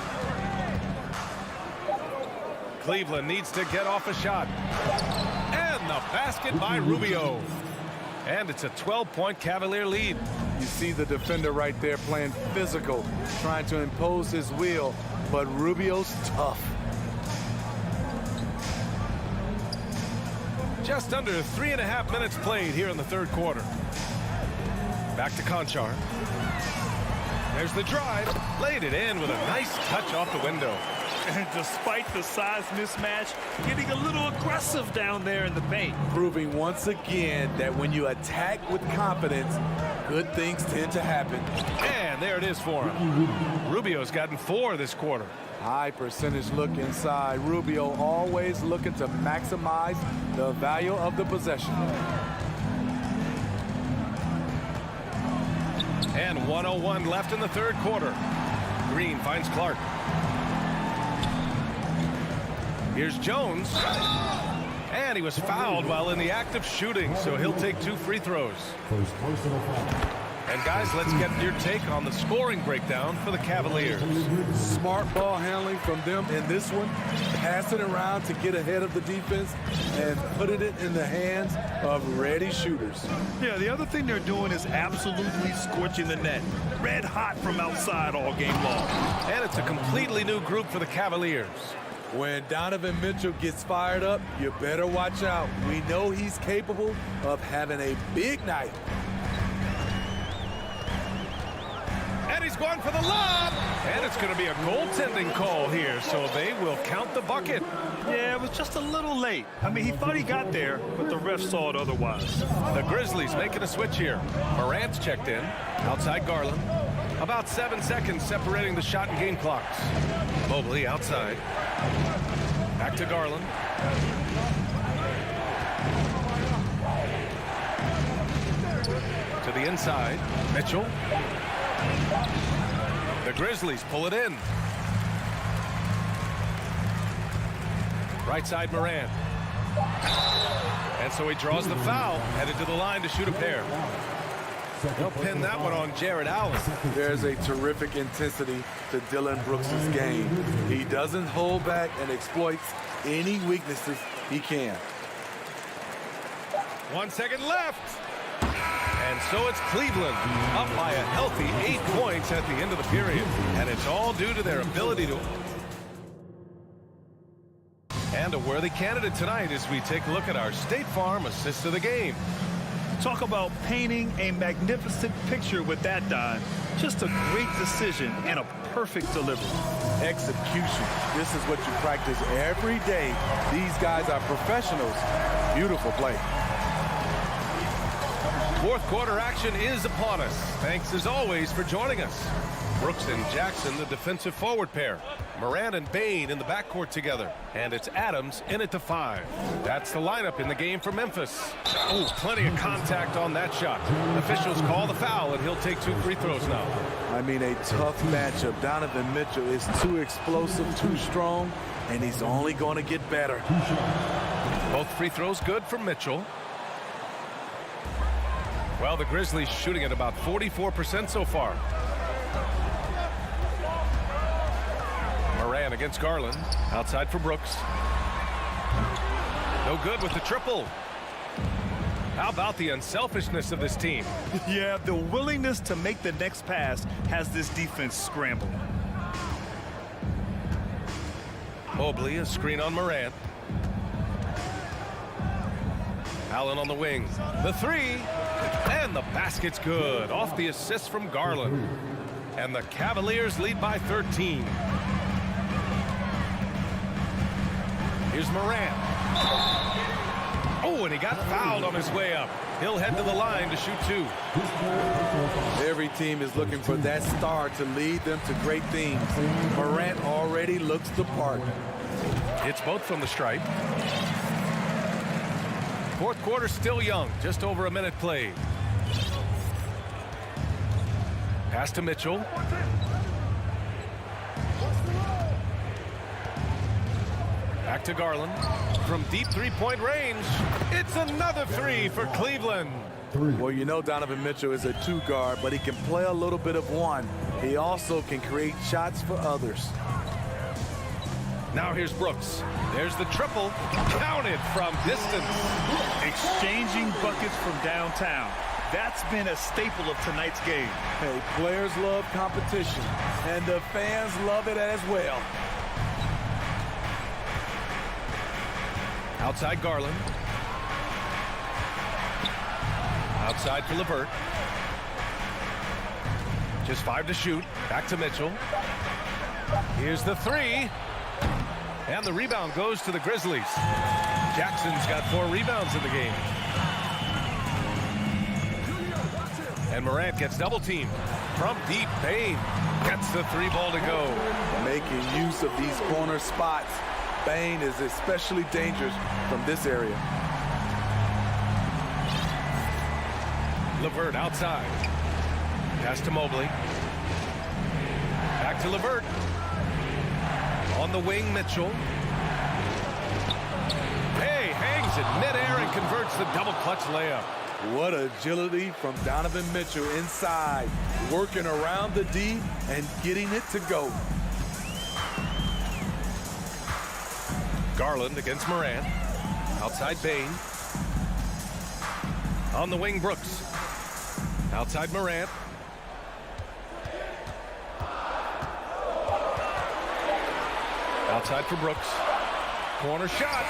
Cleveland needs to get off a shot. And the basket by Rubio. And it's a 12-point Cavalier lead. You see the defender right there playing physical, trying to impose his will, but Rubio's tough. Just under 3.5 minutes played here in the third quarter. Back to Conchar. There's the drive. Laid it in with a nice touch off the window. And despite the size mismatch, getting a little aggressive down there in the paint. Proving once again that when you attack with confidence, good things tend to happen. And there it is for him. Rubio's gotten 4 this quarter. High percentage look inside. Rubio always looking to maximize the value of the possession. And 1:01 left in the third quarter. Green finds Clark. Here's Jones. And he was fouled while in the act of shooting, so he'll take 2 free throws. And guys, let's get your take on the scoring breakdown for the Cavaliers. Smart ball handling from them in this one. Pass it around to get ahead of the defense and putting it in the hands of ready shooters. Yeah, the other thing they're doing is absolutely scorching the net. Red hot from outside all game long. And it's a completely new group for the Cavaliers. When Donovan Mitchell gets fired up, you better watch out. We know he's capable of having a big night. And he's going for the lob. And it's going to be a goaltending call here, so they will count the bucket. Yeah, it was just a little late. I mean, he thought he got there, but the ref saw it otherwise. The Grizzlies making a switch here. Morant's checked in. Outside Garland. About 7 seconds separating the shot and game clocks. Mobley outside. Back to Garland. To the inside. Mitchell. The Grizzlies pull it in. Right side Morant. And so he draws the foul. Headed to the line to shoot a pair. They'll pin that one on Jared Allen. There's a terrific intensity to Dillon Brooks' game. He doesn't hold back and exploits any weaknesses he can. 1 second left. And so it's Cleveland up by a healthy 8 points at the end of the period. And it's all due to their ability to... And a worthy candidate tonight as we take a look at our State Farm assist of the game. Talk about painting a magnificent picture with that dive. Just a great decision and a perfect delivery. Execution. This is what you practice every day. These guys are professionals. Beautiful play. Fourth quarter action is upon us. Thanks as always for joining us. Brooks and Jackson, the defensive forward pair. Morant and Bane in the backcourt together. And it's Adams in at the 5. That's the lineup in the game for Memphis. Oh, plenty of contact on that shot. Officials call the foul, and he'll take 2 free throws now. I mean, a tough matchup. Donovan Mitchell is too explosive, too strong, and he's only going to get better. Both free throws good for Mitchell. Well, the Grizzlies shooting at about 44% so far. Morant against Garland. Outside for Brooks. No good with the triple. How about the unselfishness of this team? Yeah, the willingness to make the next pass has this defense scrambled. Mobley, a screen on Morant. Allen on the wing. The 3. And the basket's good. Off the assist from Garland. And the Cavaliers lead by 13. Here's Morant. Oh, and he got fouled on his way up. He'll head to the line to shoot 2. Every team is looking for that star to lead them to great things. Morant already looks the part. It's both from the stripe. Fourth quarter still young. Just over a minute played. Pass to Mitchell. Back to Garland. From deep three-point range, it's another 3 for Cleveland. Well, you know Donovan Mitchell is a 2 guard, but he can play a little bit of 1. He also can create shots for others. Now here's Brooks. There's the triple. Counted from distance. Exchanging buckets from downtown. That's been a staple of tonight's game. Hey, players love competition, and the fans love it as well. Outside Garland. Outside for LeVert. Just 5 to shoot. Back to Mitchell. Here's the 3. And the rebound goes to the Grizzlies. Jackson's got 4 rebounds in the game. And Morant gets double teamed. From deep, Bane gets the 3 ball to go. Making use of these corner spots. Bane is especially dangerous from this area. LeVert outside. Pass to Mobley. Back to LeVert. On the wing, Mitchell. Hey, hangs it midair and converts the double clutch layup. What agility from Donovan Mitchell inside, working around the D and getting it to go. Garland against Morant. Outside Bane. On the wing, Brooks. Outside Morant. Outside for Brooks. Corner shot.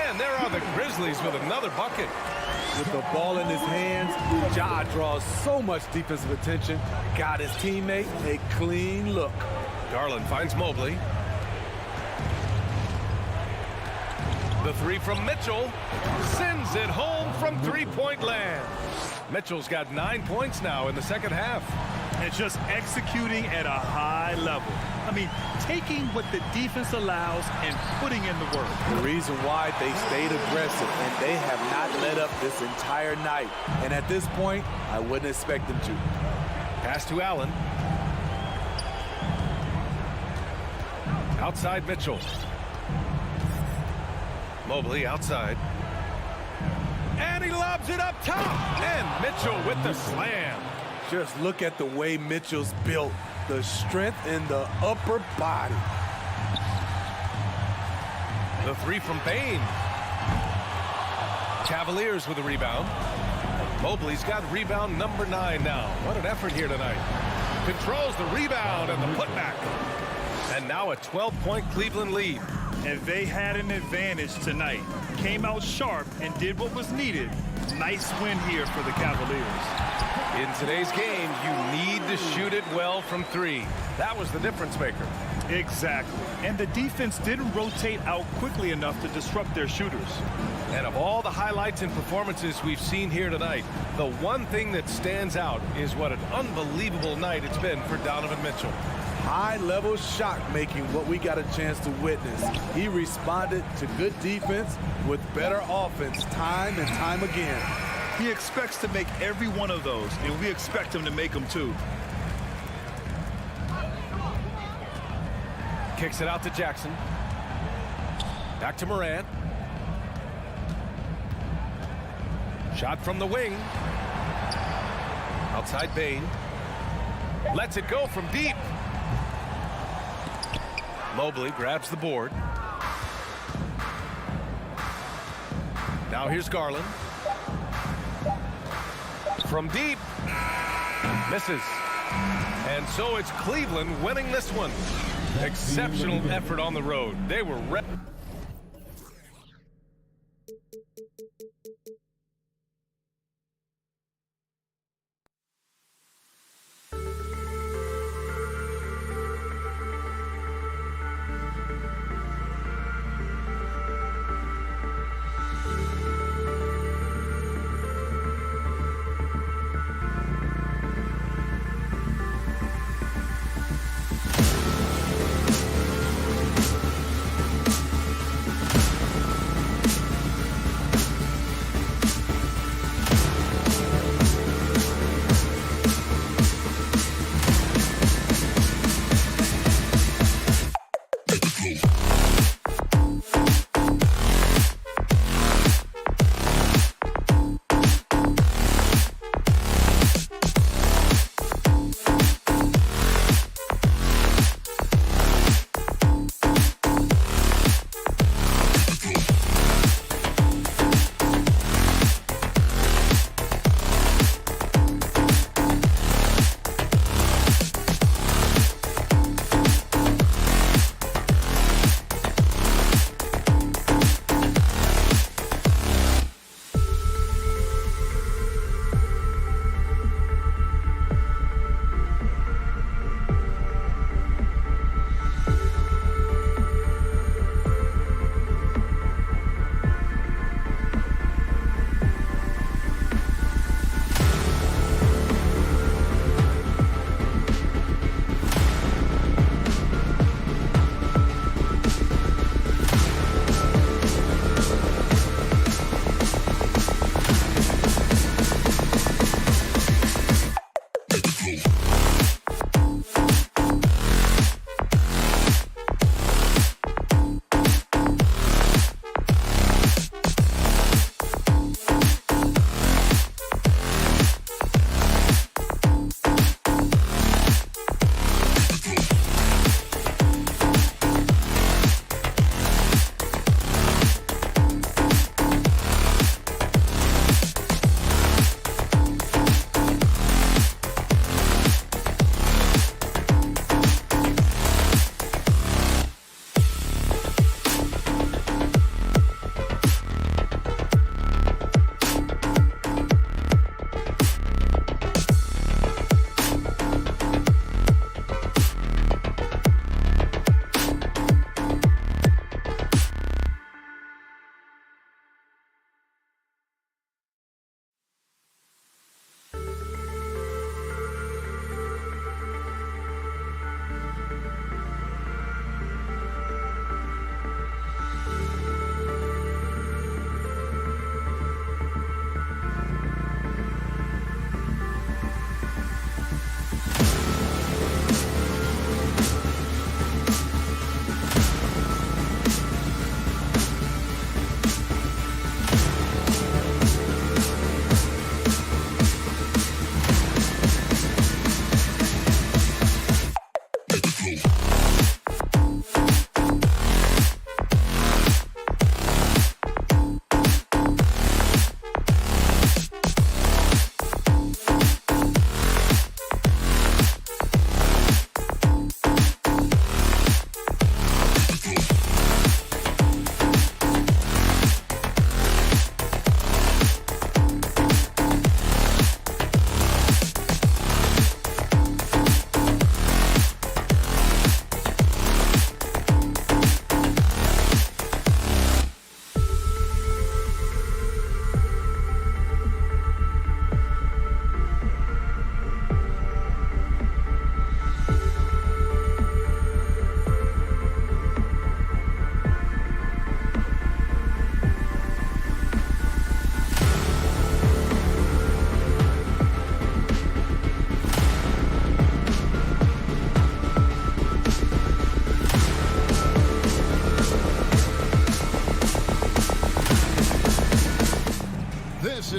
And there are the Grizzlies with another bucket. With the ball in his hands, Ja draws so much defensive attention. Got his teammate a clean look. Garland finds Mobley. The 3 from Mitchell sends it home from three-point land. Mitchell's got 9 points now in the second half. And just executing at a high level. I mean, taking what the defense allows and putting in the work. The reason why they stayed aggressive, and they have not let up this entire night. And at this point, I wouldn't expect them to. Pass to Allen. Outside Mitchell. Mobley outside. And he lobs it up top. And Mitchell with the slam. Just look at the way Mitchell's built. The strength in the upper body. The 3 from Bane. Cavaliers with a rebound. Mobley's got rebound number 9 now. What an effort here tonight. Controls the rebound and the putback. And now a 12-point Cleveland lead. And they had an advantage tonight. Came out sharp and did what was needed. Nice win here for the Cavaliers. In today's game, you need to shoot it well from 3. That was the difference maker. Exactly. And the defense didn't rotate out quickly enough to disrupt their shooters. And of all the highlights and performances we've seen here tonight, the one thing that stands out is what an unbelievable night it's been for Donovan Mitchell. high-level shot making, what we got a chance to witness. He responded to good defense with better offense time and time again. He expects to make every one of those, and we expect him to make them too. Kicks it out to Jackson. Back to Morant. Shot from the wing. Outside Bane. Lets it go from deep. Mobley grabs the board. Now here's Garland. From deep. Misses. And so it's Cleveland winning this one. Exceptional effort on the road. They were ready.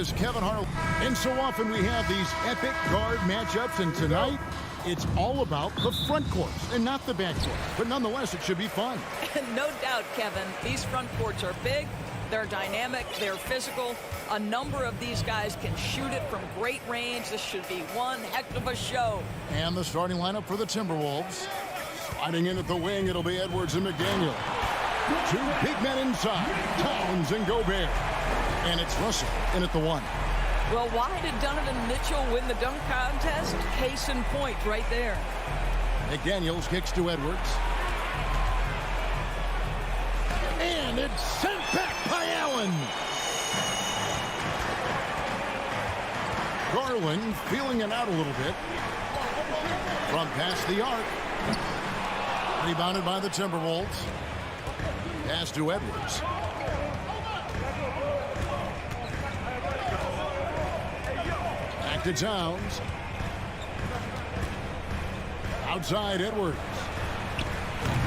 is Kevin Harlan. And so often we have these epic guard matchups, and tonight it's all about the front courts and not the back court. But nonetheless, it should be fun. No doubt, Kevin. These front courts are big, they're dynamic, they're physical. A number of these guys can shoot it from great range. This should be one heck of a show. And the starting lineup for the Timberwolves. Sliding in at the wing, it'll be Edwards and McDaniel. Two big men inside, Towns and Gobert. And it's Russell in at the 1. Well, why did Donovan Mitchell win the dunk contest? Case in point right there. McDaniels kicks to Edwards. And it's sent back by Allen. Garland feeling it out a little bit. From past the arc. Rebounded by the Timberwolves. Pass to Edwards. Back to Towns. Outside Edwards.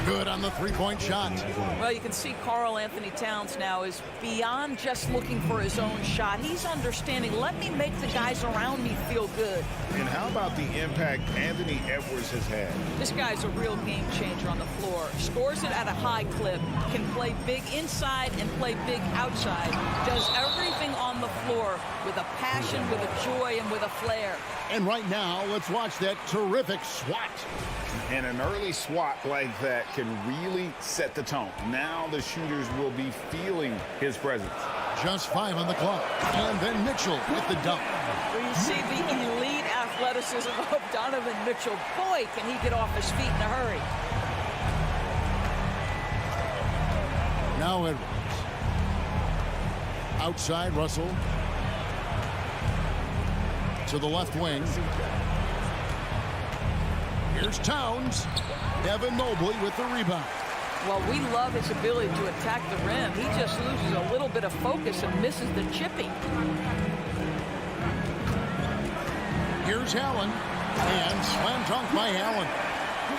Good on the three-point shot. Well, you can see Karl Anthony Towns now is beyond just looking for his own shot. He's understanding, let me make the guys around me feel good. And how about the impact Anthony Edwards has had? This guy's a real game changer on the floor. Scores it at a high clip, can play big inside and play big outside. Does everything on the floor with a passion, with a joy, and with a flair. And right now, let's watch that terrific swat. And an early swat like that can really set the tone. Now the shooters will be feeling his presence. Just 5 on the clock. And then Mitchell with the dunk. Well, you see the elite athleticism of Donovan Mitchell. Boy, can he get off his feet in a hurry. Now Edwards. Outside Russell. To the left wing. Here's Towns. Evan Mobley with the rebound. Well, we love his ability to attack the rim. He just loses a little bit of focus and misses the chipping. Here's Allen. And slam dunk by Allen.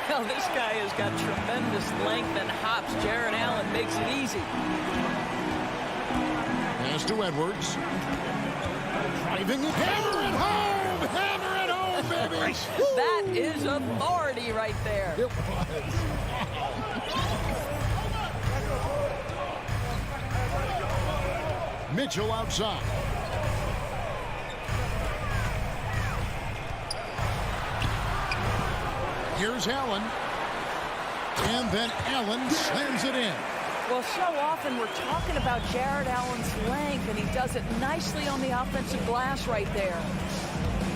Well, this guy has got tremendous length and hops. Jared Allen makes it easy. Pass to Edwards. Driving it. Hammer it home! Hammer it home, baby! That is authority right there. It was. Mitchell outside. Here's Allen. And then Allen slams it in. Well, so often we're talking about Jared Allen's length, and he does it nicely on the offensive glass right there.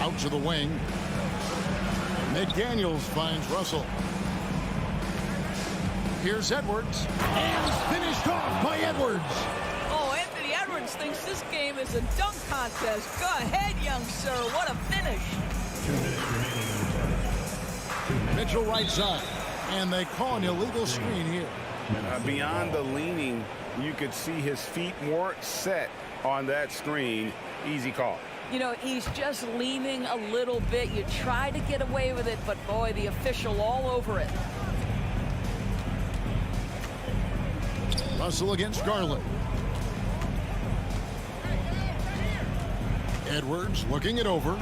Out to the wing. McDaniels finds Russell. Here's Edwards. And finished off by Edwards. Oh, Anthony Edwards thinks this game is a dunk contest. Go ahead, young sir. What a finish. 2 minutes remaining. Mitchell right side. And they call an illegal screen here. Beyond the leaning, you could see his feet more set on that screen. Easy call. You know, he's just leaning a little bit. You try to get away with it, but boy, the official all over it. Russell against Garland. Edwards looking it over.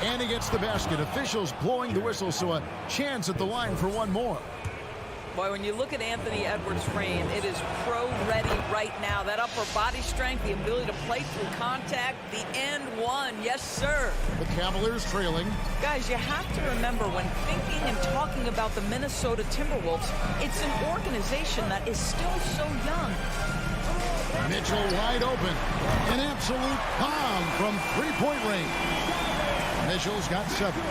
And he gets the basket. Officials blowing the whistle, so a chance at the line for one more. Boy, when you look at Anthony Edwards' frame, it is pro-ready right now. That upper body strength, the ability to play through contact, the end one. Yes, sir. The Cavaliers trailing. Guys, you have to remember when thinking and talking about the Minnesota Timberwolves, it's an organization that is still so young. Mitchell wide open. An absolute bomb from three-point range. Mitchell's got 7.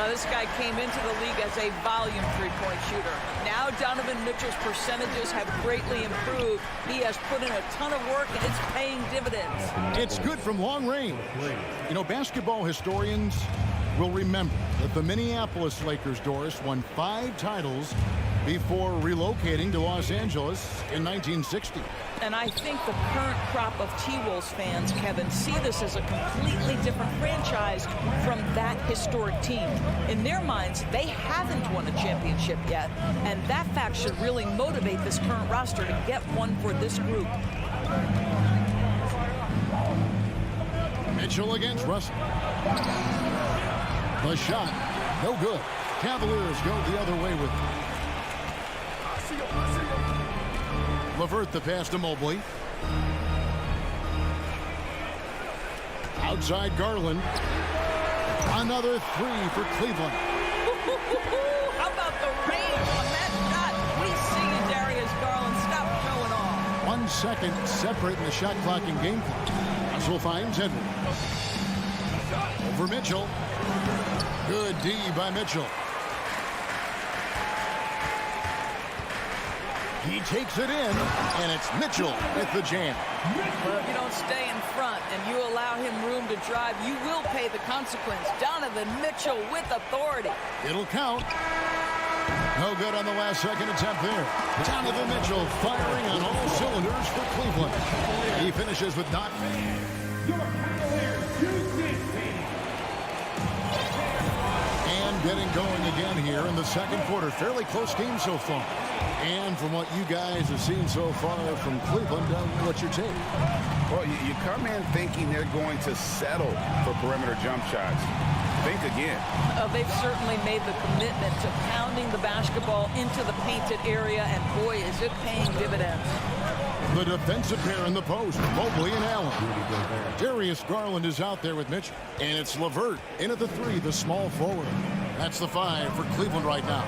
This guy came into the league as a volume three-point shooter. Now Donovan Mitchell's percentages have greatly improved. He has put in a ton of work, and it's paying dividends. It's good from long range. You know, basketball historians will remember that the Minneapolis Lakers, Doris, won 5 titles before relocating to Los Angeles in 1960. And I think the current crop of T-Wolves fans, Kevin, see this as a completely different franchise from that historic team. In their minds, they haven't won a championship yet, and that fact should really motivate this current roster to get one for this group. Mitchell against Russell. The shot, no good. Cavaliers go the other way with it. LeVert the pass to Mobley. Outside Garland. Another three for Cleveland. How about the range on that shot? We see you, Darius Garland. Stop showing off. 1 second separating the shot clock and game clock. Russell finds Edwards. Over Mitchell. Good D by Mitchell. He takes it in, and it's Mitchell with the jam. Well, if you don't stay in front and you allow him room to drive, you will pay the consequence. Donovan Mitchell with authority. It'll count. No good on the last second attempt there. Donovan Mitchell firing on all cylinders for Cleveland. He finishes with 9. And getting going again here in the second quarter. Fairly close game so far. And from what you guys have seen so far from Cleveland, what's your take? Well, you come in thinking they're going to settle for perimeter jump shots. Think again. They've certainly made the commitment to pounding the basketball into the painted area, and boy, is it paying dividends. The defensive pair in the post, Mobley and Allen. Darius Garland is out there with Mitchell. And it's LeVert in at the 3, the small forward. That's the 5 for Cleveland right now.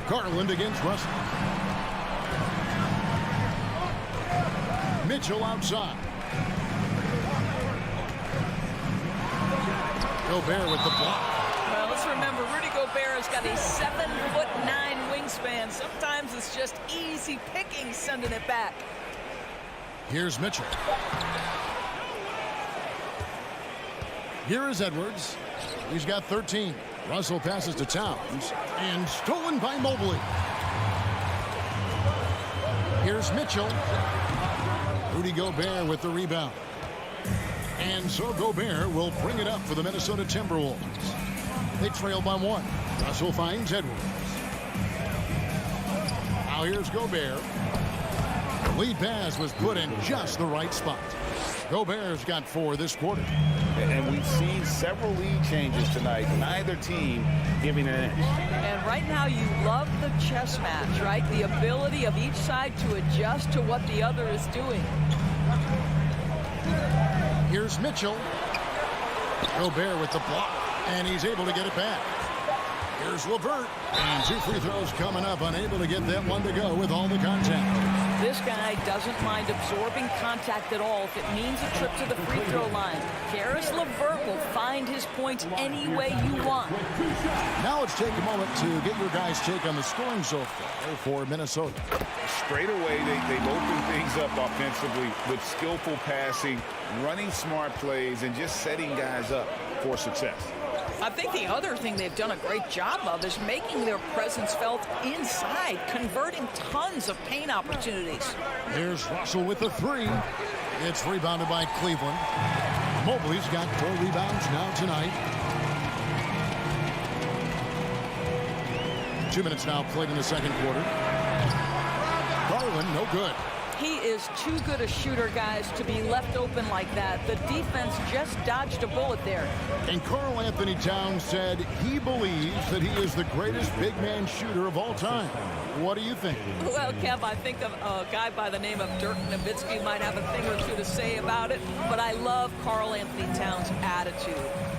Garland against Russell. Mitchell outside. Gobert with the block. Well, let's remember, Rudy Gobert has got a 7'9" wingspan. Sometimes it's just easy picking sending it back. Here's Mitchell. Here is Edwards. He's got 13. Russell passes to Towns. And stolen by Mobley. Here's Mitchell. Rudy Gobert with the rebound. And so Gobert will bring it up for the Minnesota Timberwolves. They trail by 1. Russell finds Edwards. Now here's Gobert. The lead pass was put in just the right spot. Gobert's got 4 this quarter. And we've seen several lead changes tonight. Neither team giving an inch. And right now you love the chess match, right? The ability of each side to adjust to what the other is doing. Here's Mitchell. Gobert with the block. And he's able to get it back. Here's LeVert. And 2 free throws coming up. Unable to get that one to go with all the contact. This guy doesn't mind absorbing contact at all if it means a trip to the free throw line. Caris LeVert will find his points any way you want. Now let's take a moment to get your guys' take on the scoring so far for Minnesota. Straight away, they've opened things up offensively with skillful passing, running smart plays, and just setting guys up for success. I think the other thing they've done a great job of is making their presence felt inside, converting tons of paint opportunities. Here's Russell with the 3. It's rebounded by Cleveland. Mobley's got 4 rebounds now tonight. 2 minutes now played in the second quarter. Garland, no good. He is too good a shooter, guys, to be left open like that. The defense just dodged a bullet there. And Karl Anthony Towns said he believes that he is the greatest big man shooter of all time. What do you think? Well, Kev, I think a guy by the name of Dirk Nowitzki might have a thing or two to say about it, but I love Karl Anthony Towns' attitude.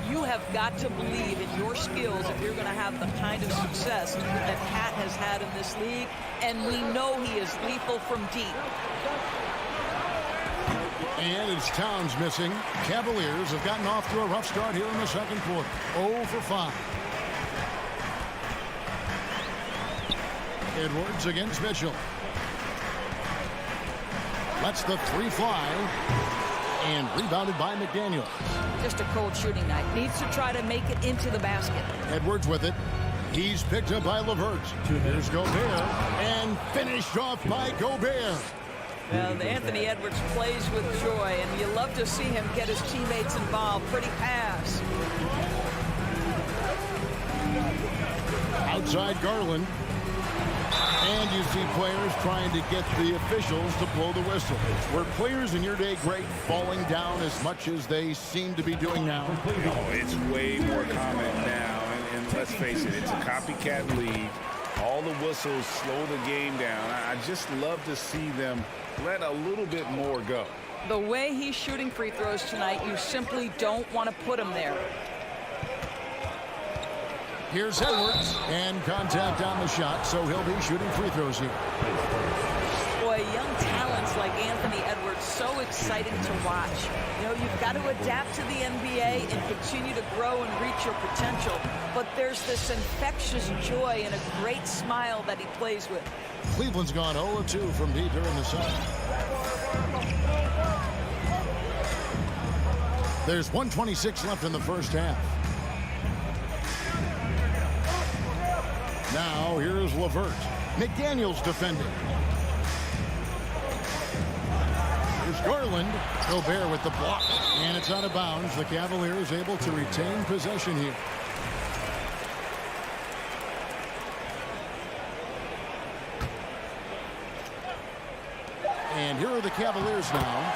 You have got to believe in your skills if you're going to have the kind of success that Cat has had in this league, and we know he is lethal from deep. And it's Towns missing. Cavaliers have gotten off to a rough start here in the second quarter. 0 for 5. Edwards against Mitchell. Lets the 3 fly. And rebounded by McDaniel. Just a cold shooting night. Needs to try to make it into the basket. Edwards with it. He's picked up by LeVert. Here's Gobert. And finished off by Gobert. Well, Anthony Edwards plays with joy, and you love to see him get his teammates involved. Pretty pass. Outside Garland. And you see players trying to get the officials to blow the whistle? Were players in your day great falling down as much as they seem to be doing now? Oh, it's way more common now. And let's face it, it's a copycat league. All the whistles slow the game down. I just love to see them let a little bit more go. The way he's shooting free throws tonight, you simply don't want to put him there. Here's Edwards, and contact on the shot, so he'll be shooting free throws here. Boy, young talents like Anthony Edwards, so exciting to watch. You know, you've got to adapt to the NBA and continue to grow and reach your potential. But there's this infectious joy and a great smile that he plays with. Cleveland's gone 0-2 from deep here in the second. There's 1:26 left in the first half. Now here's LeVert. McDaniels defending. Here's Garland. Gobert with the block. And it's out of bounds. The Cavaliers able to retain possession here. And here are the Cavaliers now,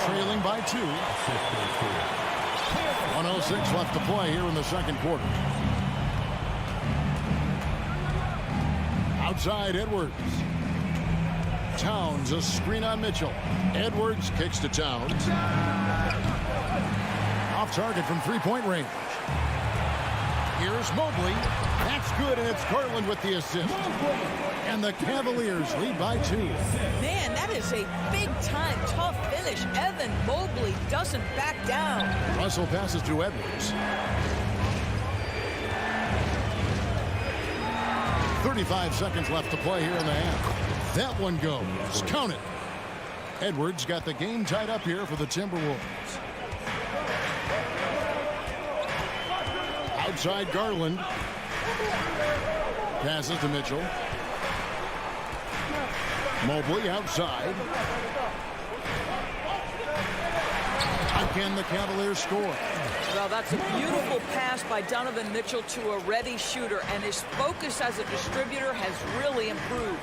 trailing by 2. 1:06 left to play here in the second quarter. Outside Edwards. Towns, a screen on Mitchell. Edwards kicks to Towns. Off target from three-point range. Here's Mobley. That's good, and it's Garland with the assist. And the Cavaliers lead by 2. Man, that is a big-time, tough finish. Evan Mobley doesn't back down. Russell passes to Edwards. 35 seconds left to play here in the half. That one goes. Count it. Edwards got the game tied up here for the Timberwolves. Outside Garland. Passes to Mitchell. Mobley outside. Can the Cavaliers score? Well, that's a beautiful pass by Donovan Mitchell to a ready shooter, and his focus as a distributor has really improved.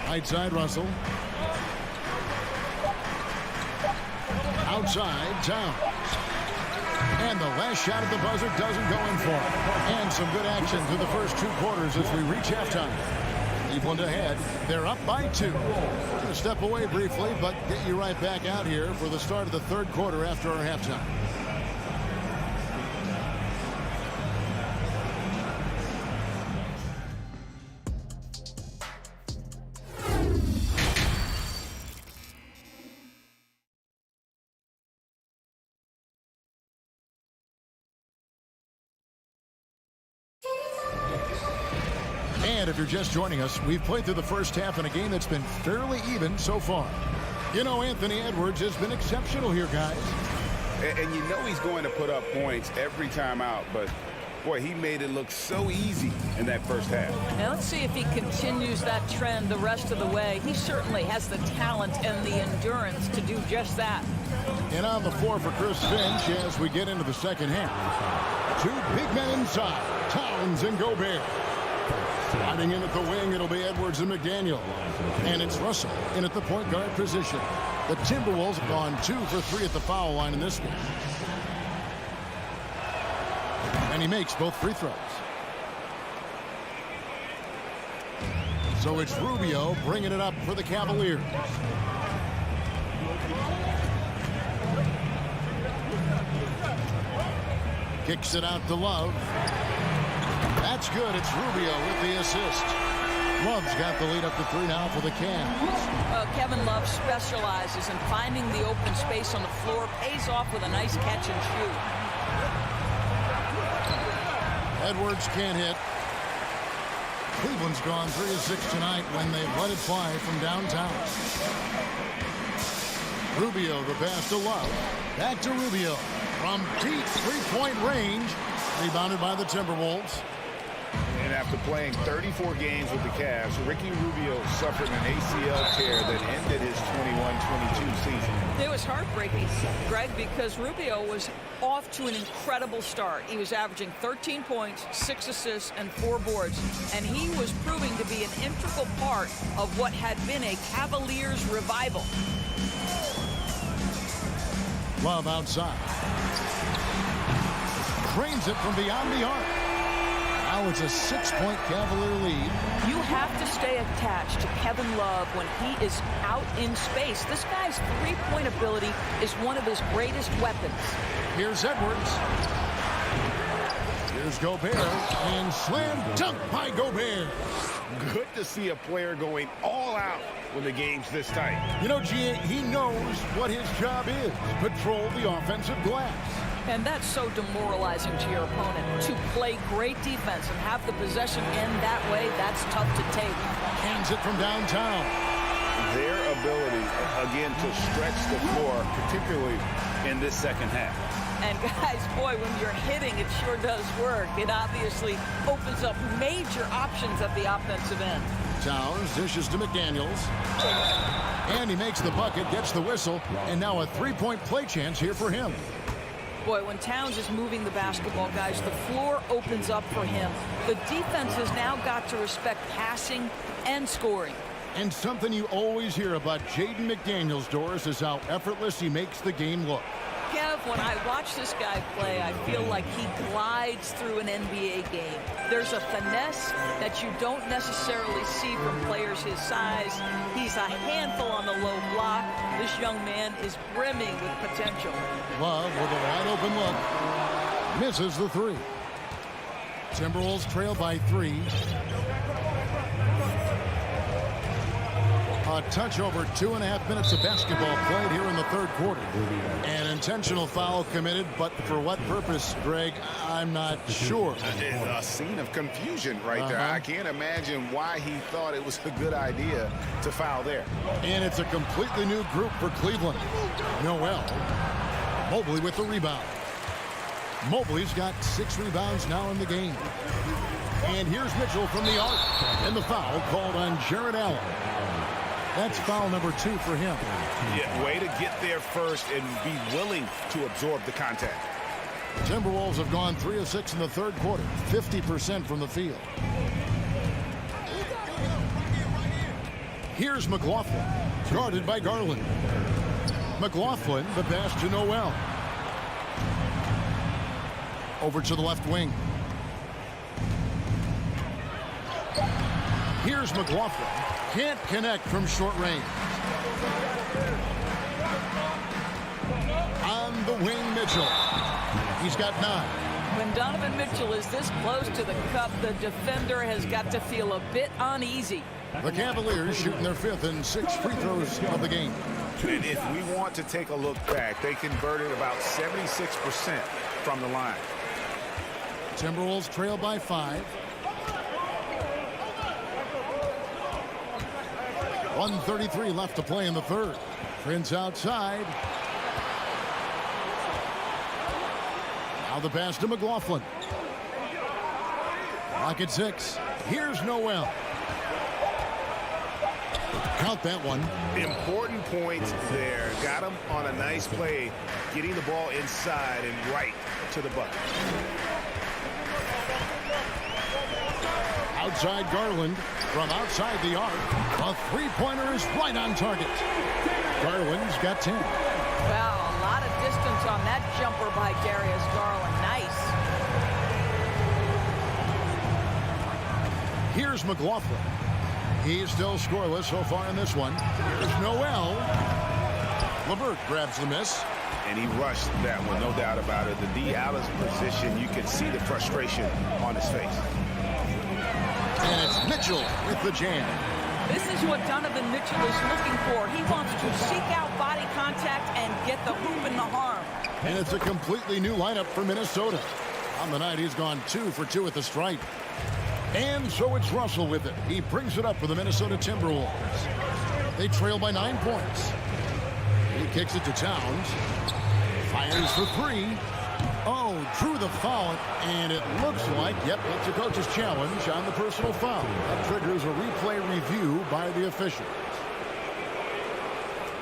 Right side, Russell. Outside, Towns. And the last shot at the buzzer doesn't go in for it. And some good action through the first 2 quarters as we reach halftime. Cleveland ahead. They're up by 2. We're going to step away briefly, but get you right back out here for the start of the third quarter after our halftime. And if you're just joining us, we've played through the first half in a game that's been fairly even so far. You know, Anthony Edwards has been exceptional here, guys. And you know he's going to put up points every time out, but boy, he made it look so easy in that first half. Now let's see if he continues that trend the rest of the way. He certainly has the talent and the endurance to do just that. And on the floor for Chris Finch as we get into the second half. 2 big men inside, Towns and Gobert. Sliding in at the wing, it'll be Edwards and McDaniel. And it's Russell in at the point guard position. The Timberwolves have gone 2 for 3 at the foul line in this one. And he makes both free throws. So it's Rubio bringing it up for the Cavaliers. Kicks it out to Love. That's good. It's Rubio with the assist. Love's got the lead up to 3 now for the Cavs. Well, Kevin Love specializes in finding the open space on the floor, pays off with a nice catch and shoot. Edwards can't hit. Cleveland's gone 3 of 6 tonight when they've let it fly from downtown. Rubio, the pass to Love. Back to Rubio from deep 3-point range. Rebounded by the Timberwolves. And And after playing 34 games with the Cavs, Ricky Rubio suffered an ACL tear that ended his 21-22 season. It was heartbreaking, Greg, because Rubio was off to an incredible start. He was averaging 13 points, 6 assists, and 4 boards. And he was proving to be an integral part of what had been a Cavaliers revival. Love outside. Drains it from beyond the arc. Now it's a 6-point Cavalier lead. You have to stay attached to Kevin Love when he is out in space. This guy's three-point ability is one of his greatest weapons. Here's Edwards. Here's Gobert. And slam dunk by Gobert. Good to see a player going all out when the game's this tight. You know, G.A., he knows what his job is. Patrol the offensive glass. And that's so demoralizing to your opponent. To play great defense and have the possession end that way, that's tough to take. Hands it from downtown. Their ability, again, to stretch the floor, particularly in this second half. And guys, boy, when you're hitting, it sure does work. It obviously opens up major options at the offensive end. Towns dishes to McDaniels. And he makes the bucket, gets the whistle, and now a three-point play chance here for him. Boy, when Towns is moving the basketball, guys, the floor opens up for him. The defense has now got to respect passing and scoring. And something you always hear about Jaden McDaniels, Doris, is how effortless he makes the game look. Kev, when I watch this guy play, I feel like he glides through an NBA game. There's a finesse that you don't necessarily see from players his size. He's a handful on the low block. This young man is brimming with potential. Love with a wide open look. Misses the three. Timberwolves trail by 3. A touch over 2.5 minutes of basketball played here in the third quarter. An intentional foul committed, but for what purpose, Greg, I'm not sure. A scene of confusion right there. I can't imagine why he thought it was a good idea to foul there. And it's a completely new group for Cleveland. Noel. Mobley with the rebound. Mobley's got 6 rebounds now in the game. And here's Mitchell from the arc. And the foul called on Jared Allen. That's foul number 2 for him. Yeah, way to get there first and be willing to absorb the contact. Timberwolves have gone 3 of 6 in the third quarter, 50% from the field. Here's McLaughlin, guarded by Garland. McLaughlin, the pass to Noel. Over to the left wing. Here's McLaughlin. Can't connect from short range. On the wing, Mitchell. He's got 9. When Donovan Mitchell is this close to the cup, the defender has got to feel a bit uneasy. The Cavaliers shooting their 5th and 6th free throws of the game. And if we want to take a look back, they converted about 76% from the line. Timberwolves trail by 5. 1:33 left to play in the third. Prince outside. Now the pass to McLaughlin. Clock at 6. Here's Noel. Count that one. Important points there. Got him on a nice play, getting the ball inside and right to the bucket. Outside Garland from outside the arc. A three-pointer is right on target. Garland's got 10. Wow, a lot of distance on that jumper by Darius Garland. Nice. Here's McLaughlin. He's still scoreless so far in this one. Here's Noel. LeVert grabs the miss. And he rushed that one, no doubt about it. The D out of position, you can see the frustration on his face. And it's Mitchell with the jam. This is what Donovan Mitchell is looking for. He wants to seek out body contact and get the hoop in the harm. And it's a completely new lineup for Minnesota. On the night, he's gone 2 for 2 at the stripe. And so it's Russell with it. He brings it up for the Minnesota Timberwolves. They trail by 9 points. He kicks it to Towns. Fires for 3. Oh, drew the foul, and it looks like, yep, it's a coach's challenge on the personal foul. That triggers a replay review by the official.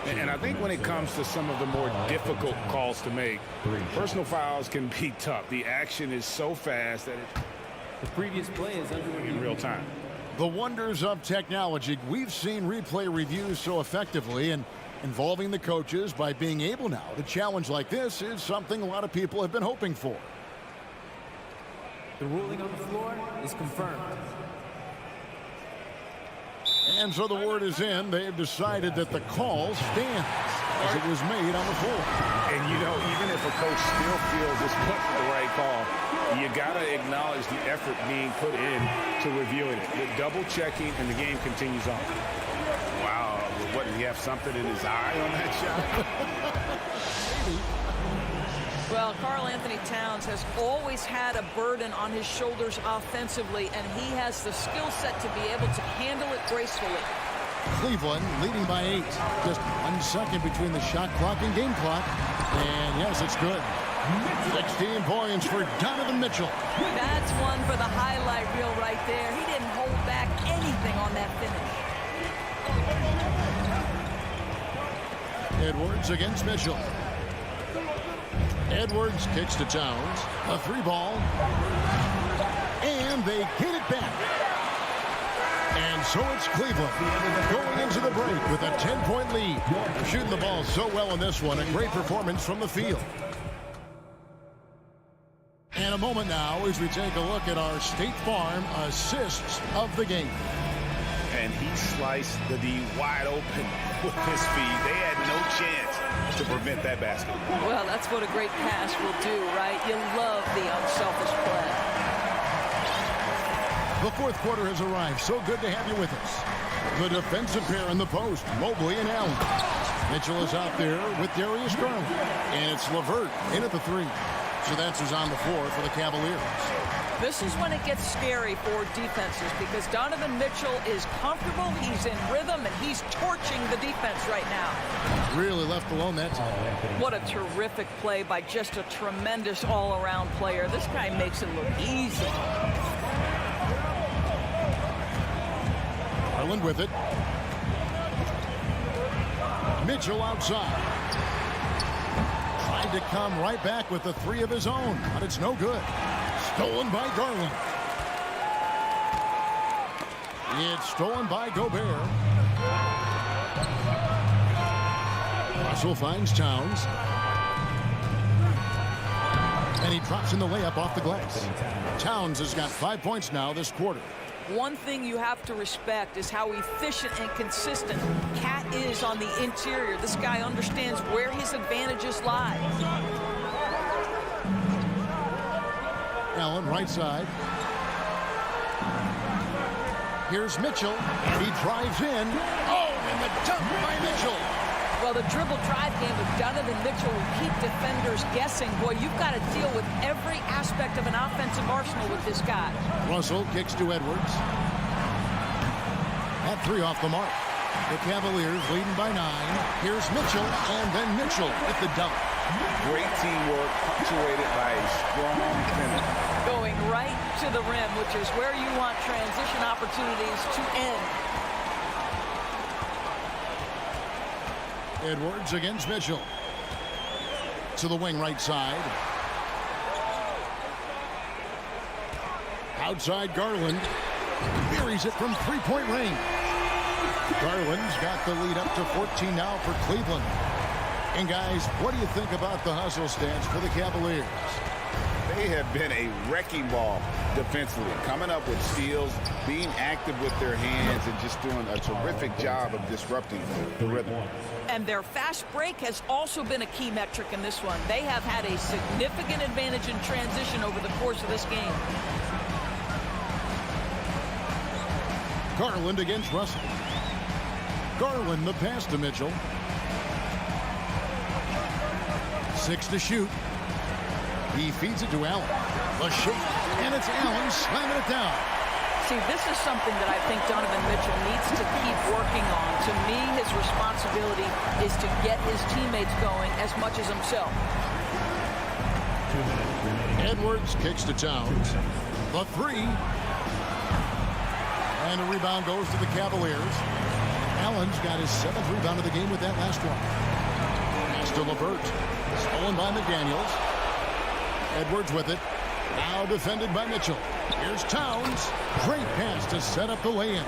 And I think when it comes to some of the more difficult calls to make, personal fouls can be tough. The action is so fast that the previous play is under in real time. The wonders of technology. We've seen replay reviews so effectively, and involving the coaches by being able now to challenge like this is something a lot of people have been hoping for. The ruling on the floor is confirmed. And so the word is in. They've decided that the call stands as it was made on the floor. And, you know, even if a coach still feels this wasn't the right call, you got to acknowledge the effort being put in to reviewing it. The double checking, and the game continues on. Wow. What, did he have something in his eye on that shot? Well, Karl Anthony Towns has always had a burden on his shoulders offensively, and he has the skill set to be able to handle it gracefully. Cleveland leading by 8. Just 1 second between the shot clock and game clock. And yes, it's good. 16 points for Donovan Mitchell. That's one for the highlight reel right there. He didn't hold back anything on that finish. Edwards against Mitchell. Edwards kicks to Towns. A 3-ball. And they get it back. And so it's Cleveland going into the break with a 10-point lead. They're shooting the ball so well in this one. A great performance from the field. And a moment now as we take a look at our State Farm assists of the game. And he sliced the D wide open with his feet. They had no chance to prevent that basket. Well, that's what a great pass will do, right? You love the unselfish play. The fourth quarter has arrived. So good to have you with us. The defensive pair in the post, Mobley and Allen. Mitchell is out there with Darius Garland. And it's LeVert in at the 3. So that's who's on the floor for the Cavaliers. This is when it gets scary for defenses because Donovan Mitchell is comfortable, he's in rhythm, and he's torching the defense right now. Really left alone that time. What a terrific play by just a tremendous all-around player. This guy makes it look easy. Garland with it. Mitchell outside. Tried to come right back with the 3 of his own, but it's no good. Stolen by Garland. It's stolen by Gobert. Russell finds Towns. And he drops in the layup off the glass. Towns has got 5 points now this quarter. One thing you have to respect is how efficient and consistent Cat is on the interior. This guy understands where his advantages lie. Allen right side. Here's Mitchell, and he drives in. Oh, and the dunk by Mitchell. Well, the dribble drive game with Donovan Mitchell will keep defenders guessing. Boy, you've got to deal with every aspect of an offensive arsenal with this guy. Russell kicks to Edwards. That 3 off the mark. The Cavaliers leading by 9. Here's Mitchell, and then Mitchell with the dunk. Great teamwork, punctuated by a strong finish. Going right to the rim, which is where you want transition opportunities to end. Edwards against Mitchell. To the wing right side. Outside Garland. Buries it from 3-point range. Garland's got the lead up to 14 now for Cleveland. And guys, what do you think about the hustle stance for the Cavaliers? They have been a wrecking ball defensively, coming up with steals, being active with their hands, and just doing a terrific job of disrupting the rhythm. And their fast break has also been a key metric in this one. They have had a significant advantage in transition over the course of this game. Garland against Russell. Garland the pass to Mitchell. 6 to shoot. He feeds it to Allen. The shake, and it's Allen slamming it down. See, this is something that I think Donovan Mitchell needs to keep working on. To me, his responsibility is to get his teammates going as much as himself. Edwards kicks to Towns. The three. And the rebound goes to the Cavaliers. Allen's got his 7th rebound of the game with that last one. Pass to LeVert. Stolen by McDaniels. Edwards with it. Now defended by Mitchell. Here's Towns. Great pass to set up the lay-in.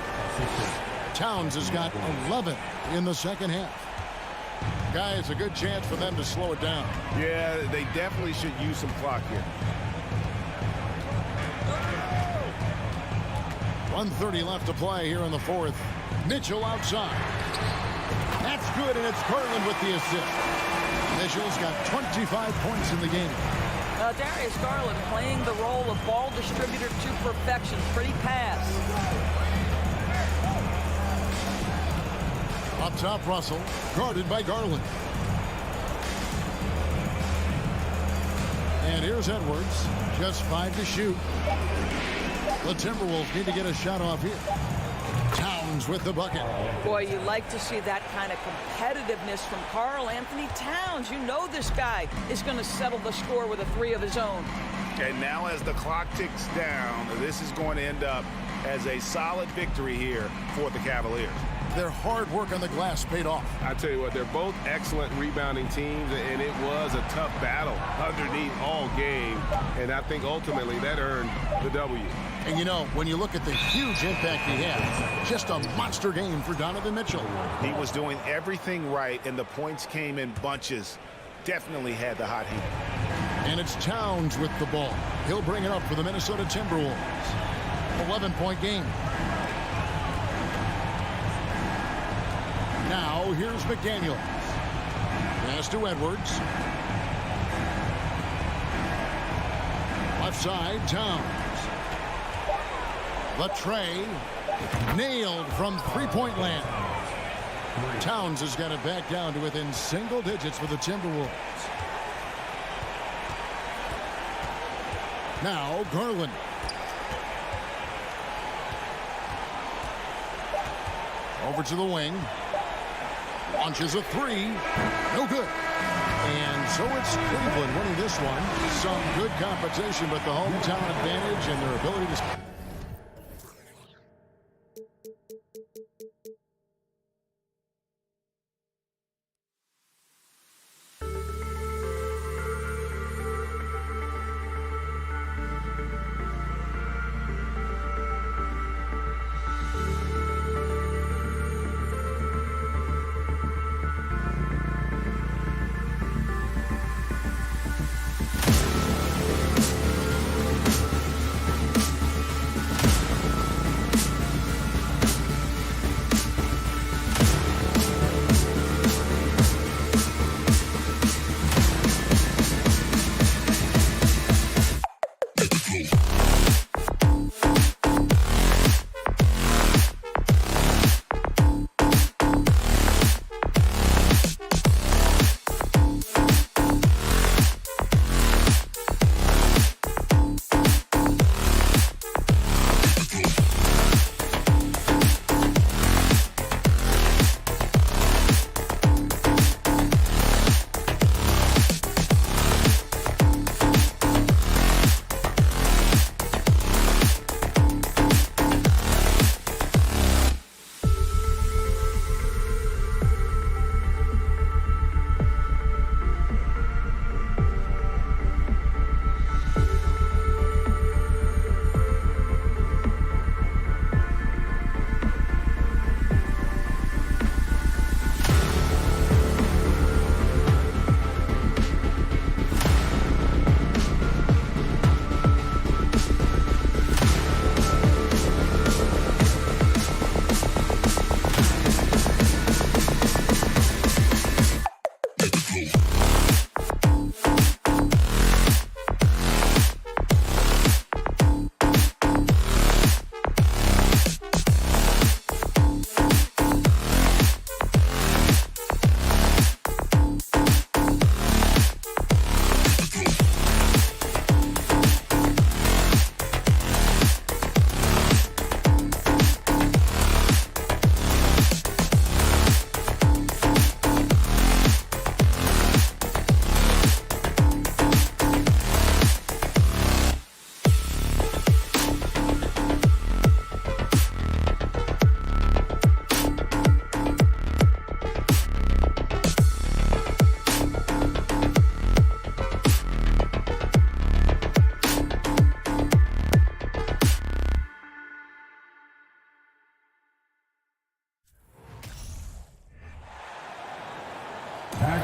Towns has got 11 in the second half. Guys, a good chance for them to slow it down. Yeah, they definitely should use some clock here. 1:30 left to play here in the fourth. Mitchell outside. That's good, and it's Garland with the assist. Mitchell's got 25 points in the game. Darius Garland playing the role of ball distributor to perfection. Pretty pass. Up top, Russell, guarded by Garland. And here's Edwards, just 5 to shoot. The Timberwolves need to get a shot off here. Towns with the bucket. Boy, you like to see that kind of competitiveness from Karl Anthony Towns. You know this guy is going to settle the score with a 3 of his own. And now as the clock ticks down, this is going to end up as a solid victory here for the Cavaliers. Their hard work on the glass paid off. I tell you what, they're both excellent rebounding teams, and it was a tough battle underneath all game. And I think ultimately that earned the W. And you know, when you look at the huge impact he had, just a monster game for Donovan Mitchell. He was doing everything right, and the points came in bunches. Definitely had the hot hand. And it's Towns with the ball. He'll bring it up for the Minnesota Timberwolves. 11-point game. Now, here's McDaniels. Pass to Edwards. Left side, Towns. The tray. Nailed from three-point land. Towns has got it back down to within single digits for the Timberwolves. Now, Garland. Over to the wing. Launches a 3. No good. And so it's Cleveland winning this one. Some good competition, but the hometown advantage and their ability to...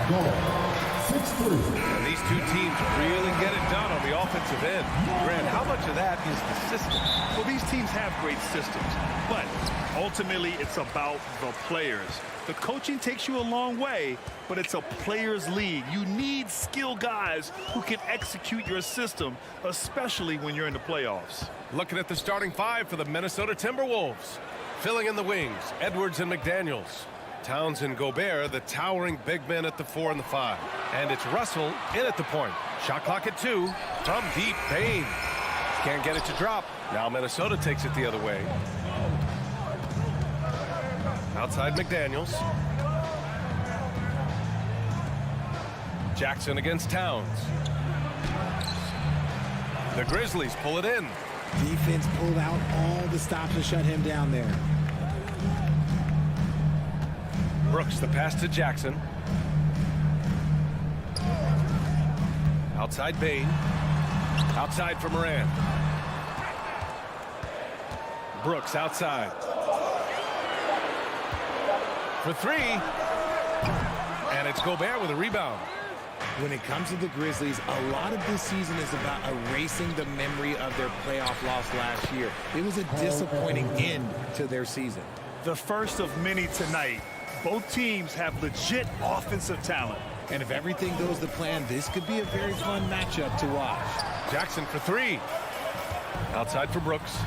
Guard, 6'3". And these two teams really get it done on the offensive end. Grant, how much of that is the system? Well, these teams have great systems, but ultimately it's about the players. The coaching takes you a long way, but it's a players' league. You need skilled guys who can execute your system, especially when you're in the playoffs. Looking at the starting five for the Minnesota Timberwolves. Filling in the wings, Edwards and McDaniels. Towns and Gobert, the towering big men at the 4 and the 5. And it's Russell in at the point. Shot clock at 2. From deep, Payne. Can't get it to drop. Now Minnesota takes it the other way. Outside McDaniels. Jackson against Towns. The Grizzlies pull it in. Defense pulled out all the stops to shut him down there. Brooks, the pass to Jackson. Outside Bain. Outside for Moran. Brooks outside. For 3. And it's Gobert with a rebound. When it comes to the Grizzlies, a lot of this season is about erasing the memory of their playoff loss last year. It was a disappointing end to their season. The first of many tonight. Both teams have legit offensive talent. And if everything goes to plan, this could be a very fun matchup to watch. Jackson for 3. Outside for Brooks.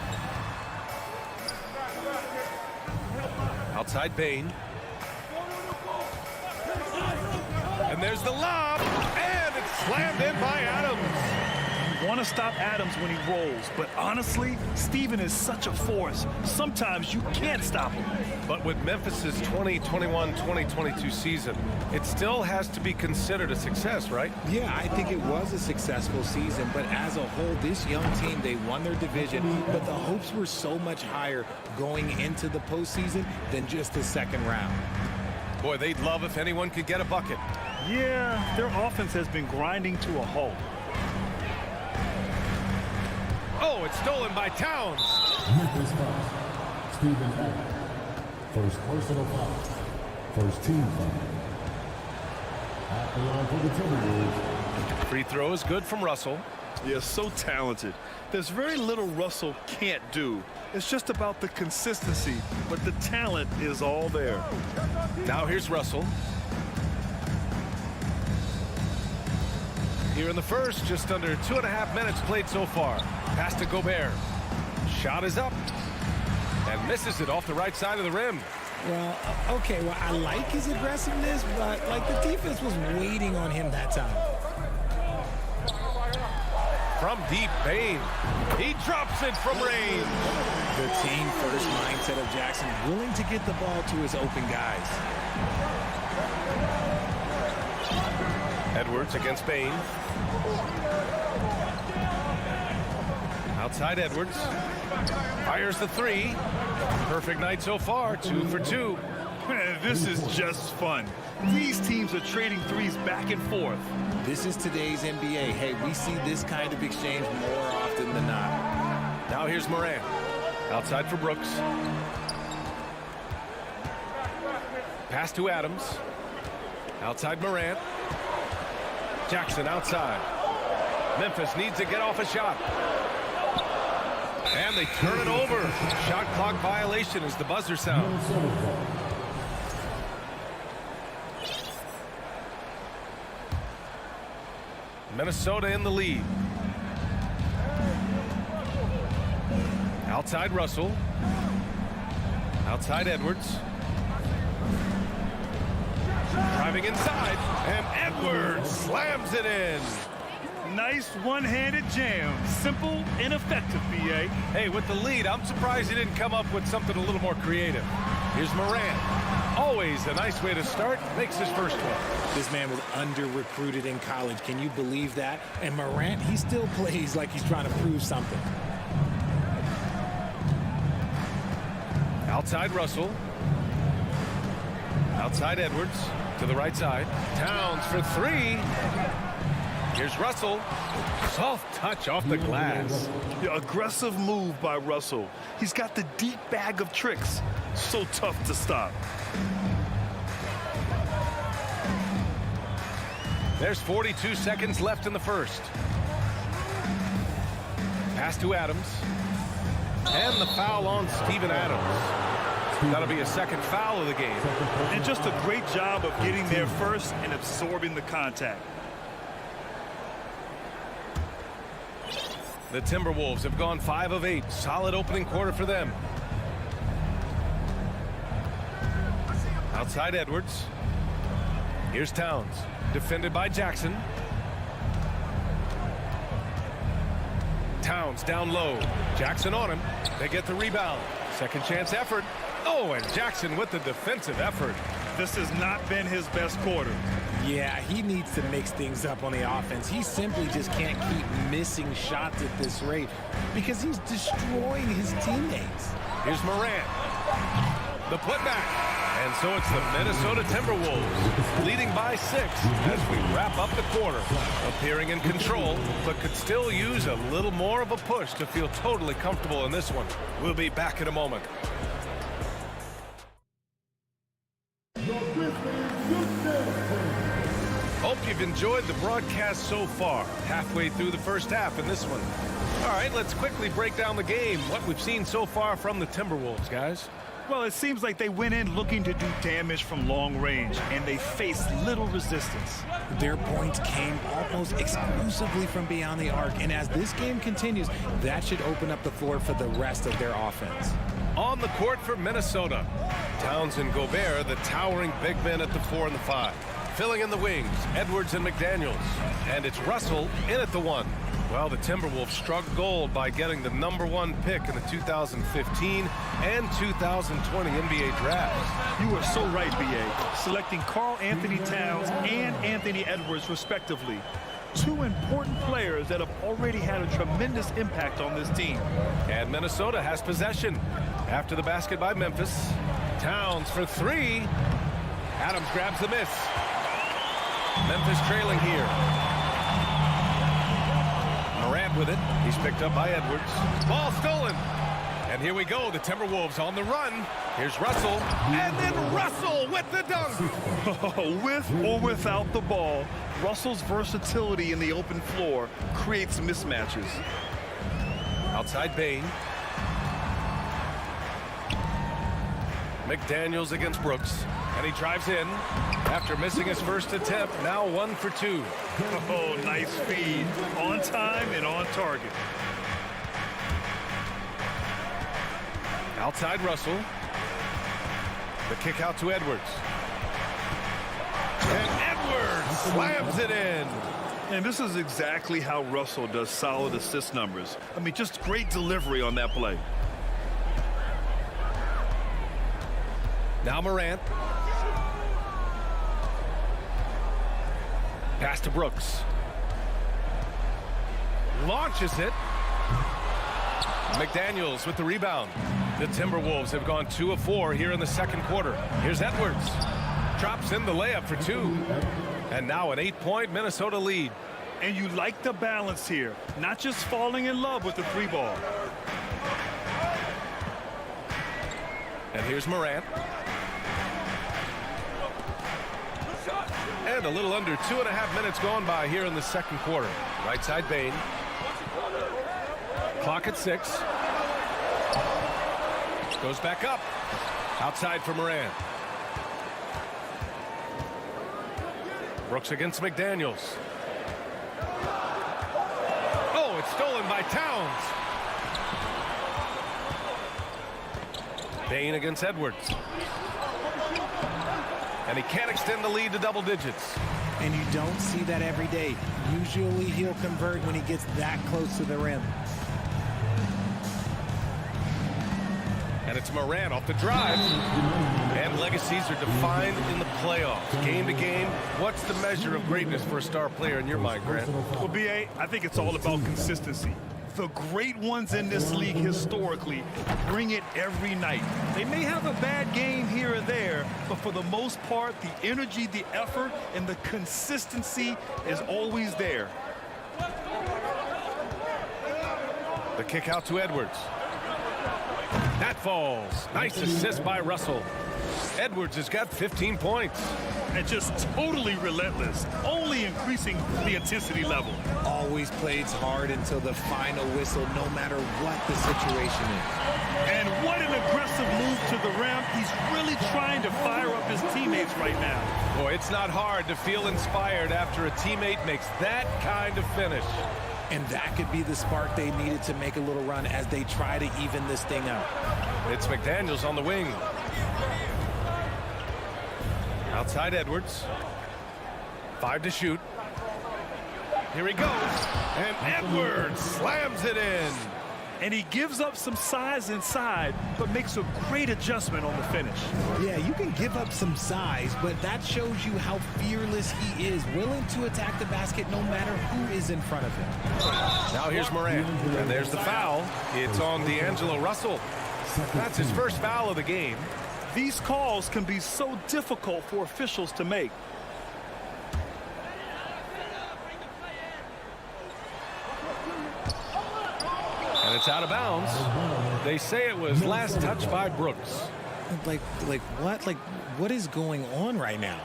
Outside Bain. And there's the lob. And it's slammed in by Adams. You want to stop Adams when he rolls, but honestly, Steven is such a force. Sometimes you can't stop him. But with Memphis's 2021-2022 season, it still has to be considered a success, right? Yeah, I think it was a successful season, but as a whole, this young team, they won their division, but the hopes were so much higher going into the postseason than just the second round. Boy, they'd love if anyone could get a bucket. Yeah, their offense has been grinding to a halt. Oh, it's stolen by Towns. Memphis foul. Steven Adams. First personal foul. First team foul. At the line for the Timberwolves. Free throw is good from Russell. Yeah, so talented. There's very little Russell can't do. It's just about the consistency, but the talent is all there. Now here's Russell. Here in the first, just under 2.5 minutes played so far. Pass to Gobert. Shot is up. And misses it off the right side of the rim. Well, okay, well, I like his aggressiveness, but like the defense was waiting on him that time. From deep, Bain. He drops it from range. The team first mindset of Jackson, willing to get the ball to his open guys. Edwards against Bain. Outside Edwards. Fires the 3. Perfect night so far, 2 for 2. Man, this is just fun. These teams are trading threes back and forth. This is today's NBA. Hey, we see this kind of exchange more often than not. Now here's Moran. Outside for Brooks. Pass to Adams. Outside Moran. Jackson outside. Memphis needs to get off a shot. And they turn it over. Shot clock violation as the buzzer sounds. Minnesota in the lead. Outside Russell. Outside Edwards. Driving inside. And Edwards slams it in. Nice one-handed jam. Simple and effective, B.A. Hey, with the lead, I'm surprised he didn't come up with something a little more creative. Here's Moran. Always a nice way to start. Makes his first one. This man was under-recruited in college. Can you believe that? And Morant, he still plays like he's trying to prove something. Outside Russell. Outside Edwards. To the right side. Towns for 3. Here's Russell. Soft touch off the glass. Yeah, aggressive move by Russell. He's got the deep bag of tricks. So tough to stop. There's 42 seconds left in the first. Pass to Adams. And the foul on Steven Adams. That'll be a second foul of the game. And just a great job of getting there first and absorbing the contact. The Timberwolves have gone 5 of 8. Solid opening quarter for them. Outside Edwards. Here's Towns. Defended by Jackson. Towns down low. Jackson on him. They get the rebound. Second chance effort. Oh, and Jackson with the defensive effort. This has not been his best quarter. Yeah, he needs to mix things up on the offense. He simply just can't keep missing shots at this rate because he's destroying his teammates. Here's Morant. The putback. And so it's the Minnesota Timberwolves leading by 6 as we wrap up the quarter. Appearing in control, but could still use a little more of a push to feel totally comfortable in this one. We'll be back in a moment. Hope you've enjoyed the broadcast so far. Halfway through the first half in this one. All right, let's quickly break down the game. What we've seen so far from the Timberwolves, guys. Well, it seems like they went in looking to do damage from long range, and they faced little resistance. Their points came almost exclusively from beyond the arc, and as this game continues, that should open up the floor for the rest of their offense. On the court for Minnesota, Towns and Gobert, the towering big men at the 4 and the 5. Filling in the wings, Edwards and McDaniels. And it's Russell in at the 1. Well, the Timberwolves struck gold by getting the #1 pick in the 2015 and 2020 NBA drafts. You are so right, B.A. Selecting Karl Anthony Towns and Anthony Edwards, respectively. 2 important players that have already had a tremendous impact on this team. And Minnesota has possession. After the basket by Memphis. Towns for 3. Adams grabs the miss. Memphis trailing here. Morant with it. He's picked up by Edwards. Ball stolen. And here we go. The Timberwolves on the run. Here's Russell. And then Russell with the dunk. With or without the ball, Russell's versatility in the open floor creates mismatches. Outside Bane. McDaniels against Brooks. And he drives in after missing his first attempt. Now 1 for 2. Oh, nice feed. On time and on target. Outside Russell. The kick out to Edwards. And Edwards slams it in. And this is exactly how Russell does solid assist numbers. I mean, just great delivery on that play. Now Morant. Pass to Brooks. Launches it. McDaniels with the rebound. The Timberwolves have gone 2 of 4 here in the second quarter. Here's Edwards. Drops in the layup for 2. And now an 8-point Minnesota lead. And you like the balance here. Not just falling in love with the 3 ball. And here's Morant. And a little under 2.5 minutes gone by here in the second quarter. Right side Bane. Clock at 6. Goes back up. Outside for Morant. Brooks against McDaniels. Oh, it's stolen by Towns. Bane against Edwards. And he can't extend the lead to double digits. And you don't see that every day. Usually he'll convert when he gets that close to the rim. And it's Morant off the drive. And legacies are defined in the playoffs. Game to game, what's the measure of greatness for a star player in your mind, Grant? Well, B.A., I think it's all about consistency. The great ones in this league historically bring it every night. They may have a bad game here or there, but for the most part, the energy, the effort, and the consistency is always there. The kick out to Edwards. That falls. Nice assist by Russell. Edwards has got 15 points. and just totally relentless, only increasing the intensity level. Always plays hard until the final whistle, no matter what the situation is. And what an aggressive move to the rim. He's really trying to fire up his teammates right now. Boy, it's not hard to feel inspired after a teammate makes that kind of finish. And that could be the spark they needed to make a little run as they try to even this thing out. It's McDaniels on the wing. Outside Edwards. 5 to shoot. Here he goes. And Edwards slams it in. And he gives up some size inside, but makes a great adjustment on the finish. Yeah, you can give up some size, but that shows you how fearless he is, willing to attack the basket no matter who is in front of him. Now here's Morant, and there's the foul. It's on D'Angelo Russell. That's his first foul of the game. These calls can be so difficult for officials to make. And it's out of bounds. They say it was last touched by Brooks. Like what? Like, what is going on right now?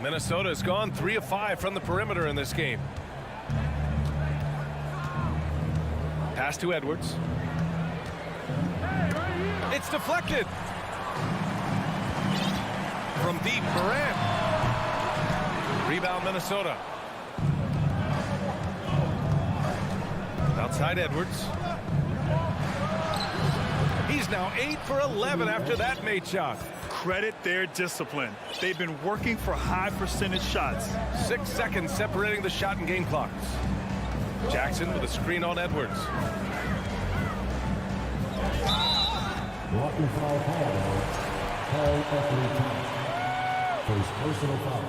Minnesota has gone 3 of 5 from the perimeter in this game. Pass to Edwards. It's deflected. From deep, Morant. Rebound, Minnesota. Outside Edwards. He's now 8 for 11 after that made shot. Credit their discipline. They've been working for high percentage shots. 6 seconds separating the shot and game clocks. Jackson with a screen on Edwards. Blocking foul call Anthony Thomas. First personal foul.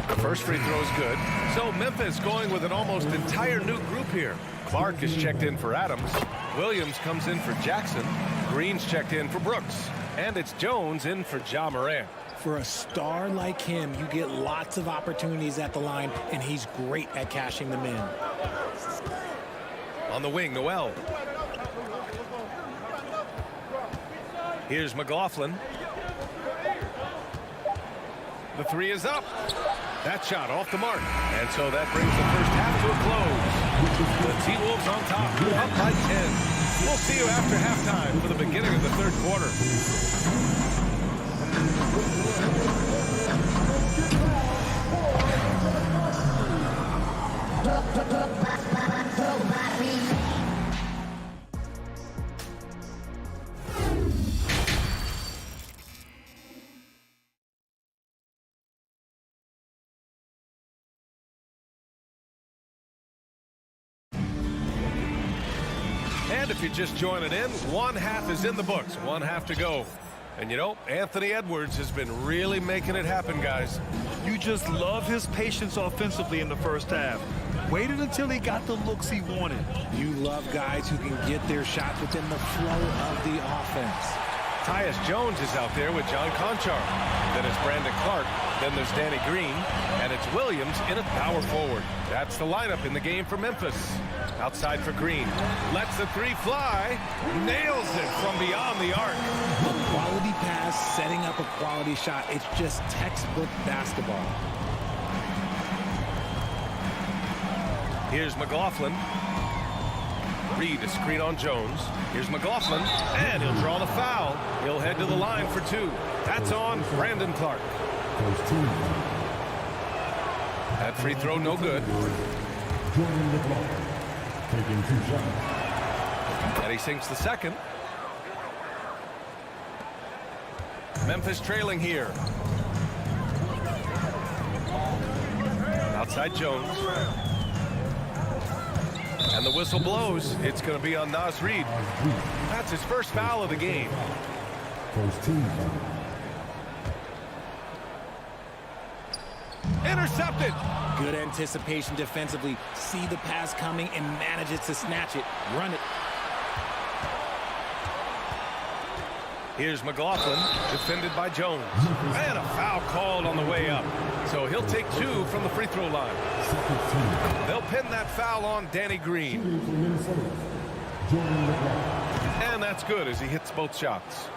The first free throw is good. So Memphis going with an almost entire new group here. Clark is checked in for Adams. Williams comes in for Jackson. Green's checked in for Brooks. And it's Jones in for Ja Morant. For a star like him, you get lots of opportunities at the line, and he's great at cashing them in. On the wing, Noel. Here's McLaughlin. The 3 is up. That shot off the mark. And so that brings the first half to a close. The T-Wolves on top, up by 10. We'll see you after halftime for the beginning of the third quarter. And if you're just joining in, one half is in the books, one half to go. And you know, Anthony Edwards has been really making it happen, guys. You just love his patience offensively in the first half. Waited until he got the looks he wanted. You love guys who can get their shots within the flow of the offense. Tyus Jones is out there with John Conchar. Then it's Brandon Clark. Then there's Danny Green. And it's Williams in at power forward. That's the lineup in the game for Memphis. Outside for Green. Lets the 3 fly. Nails it from beyond the arc. A quality pass, setting up a quality shot. It's just textbook basketball. Here's McLaughlin. Reed, a screen on Jones. Here's McLaughlin, and he'll draw the foul. He'll head to the line for 2. That's on Brandon Clark. That free throw no good. Jordan McLaughlin taking 2 shots. And he sinks the second. Memphis trailing here. Outside Jones. And the whistle blows. It's going to be on Naz Reid. That's his first foul of the game. First team foul. Intercepted. Good anticipation defensively. See the pass coming and manages to snatch it. Run it. Here's McLaughlin, defended by Jones. And a foul called on the way up. So he'll take 2 from the free throw line. They'll pin that foul on Danny Green. And that's good as he hits both shots.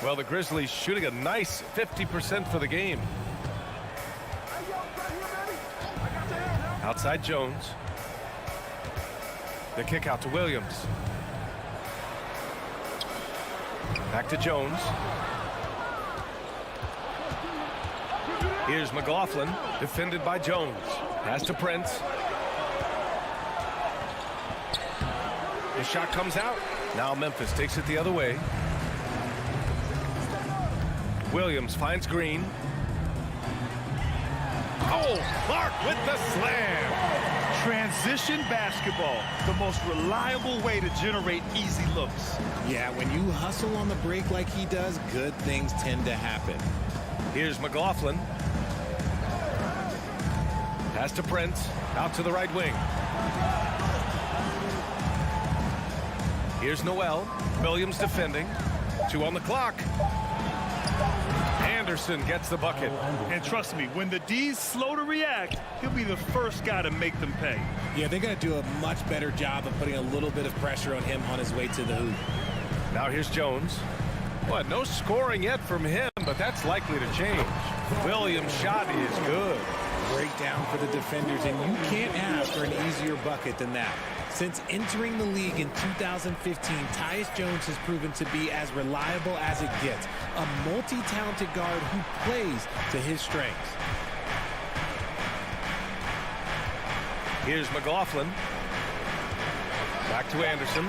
Well, the Grizzlies shooting a nice 50% for the game. Outside Jones. The kick out to Williams. Back to Jones. Here's McLaughlin, defended by Jones. Pass to Prince. The shot comes out. Now Memphis takes it the other way. Williams finds Green. Oh, Clark with the slam. Transition basketball, the most reliable way to generate easy looks. Yeah, when you hustle on the break like he does, good things tend to happen. Here's McLaughlin. Pass to Prince. Out to the right wing. Here's Noel. Williams defending. 2 on the clock. Anderson gets the bucket. And trust me, when the D's slow to react, he'll be the first guy to make them pay. Yeah, they're going to do a much better job of putting a little bit of pressure on him on his way to the hoop. Now here's Jones. Well, no scoring yet from him, but that's likely to change. Williams' shot is good. Breakdown for the defenders, and you can't ask for an easier bucket than that. Since entering the league in 2015, Tyus Jones has proven to be as reliable as it gets. A multi-talented guard who plays to his strengths. Here's McLaughlin. Back to Anderson.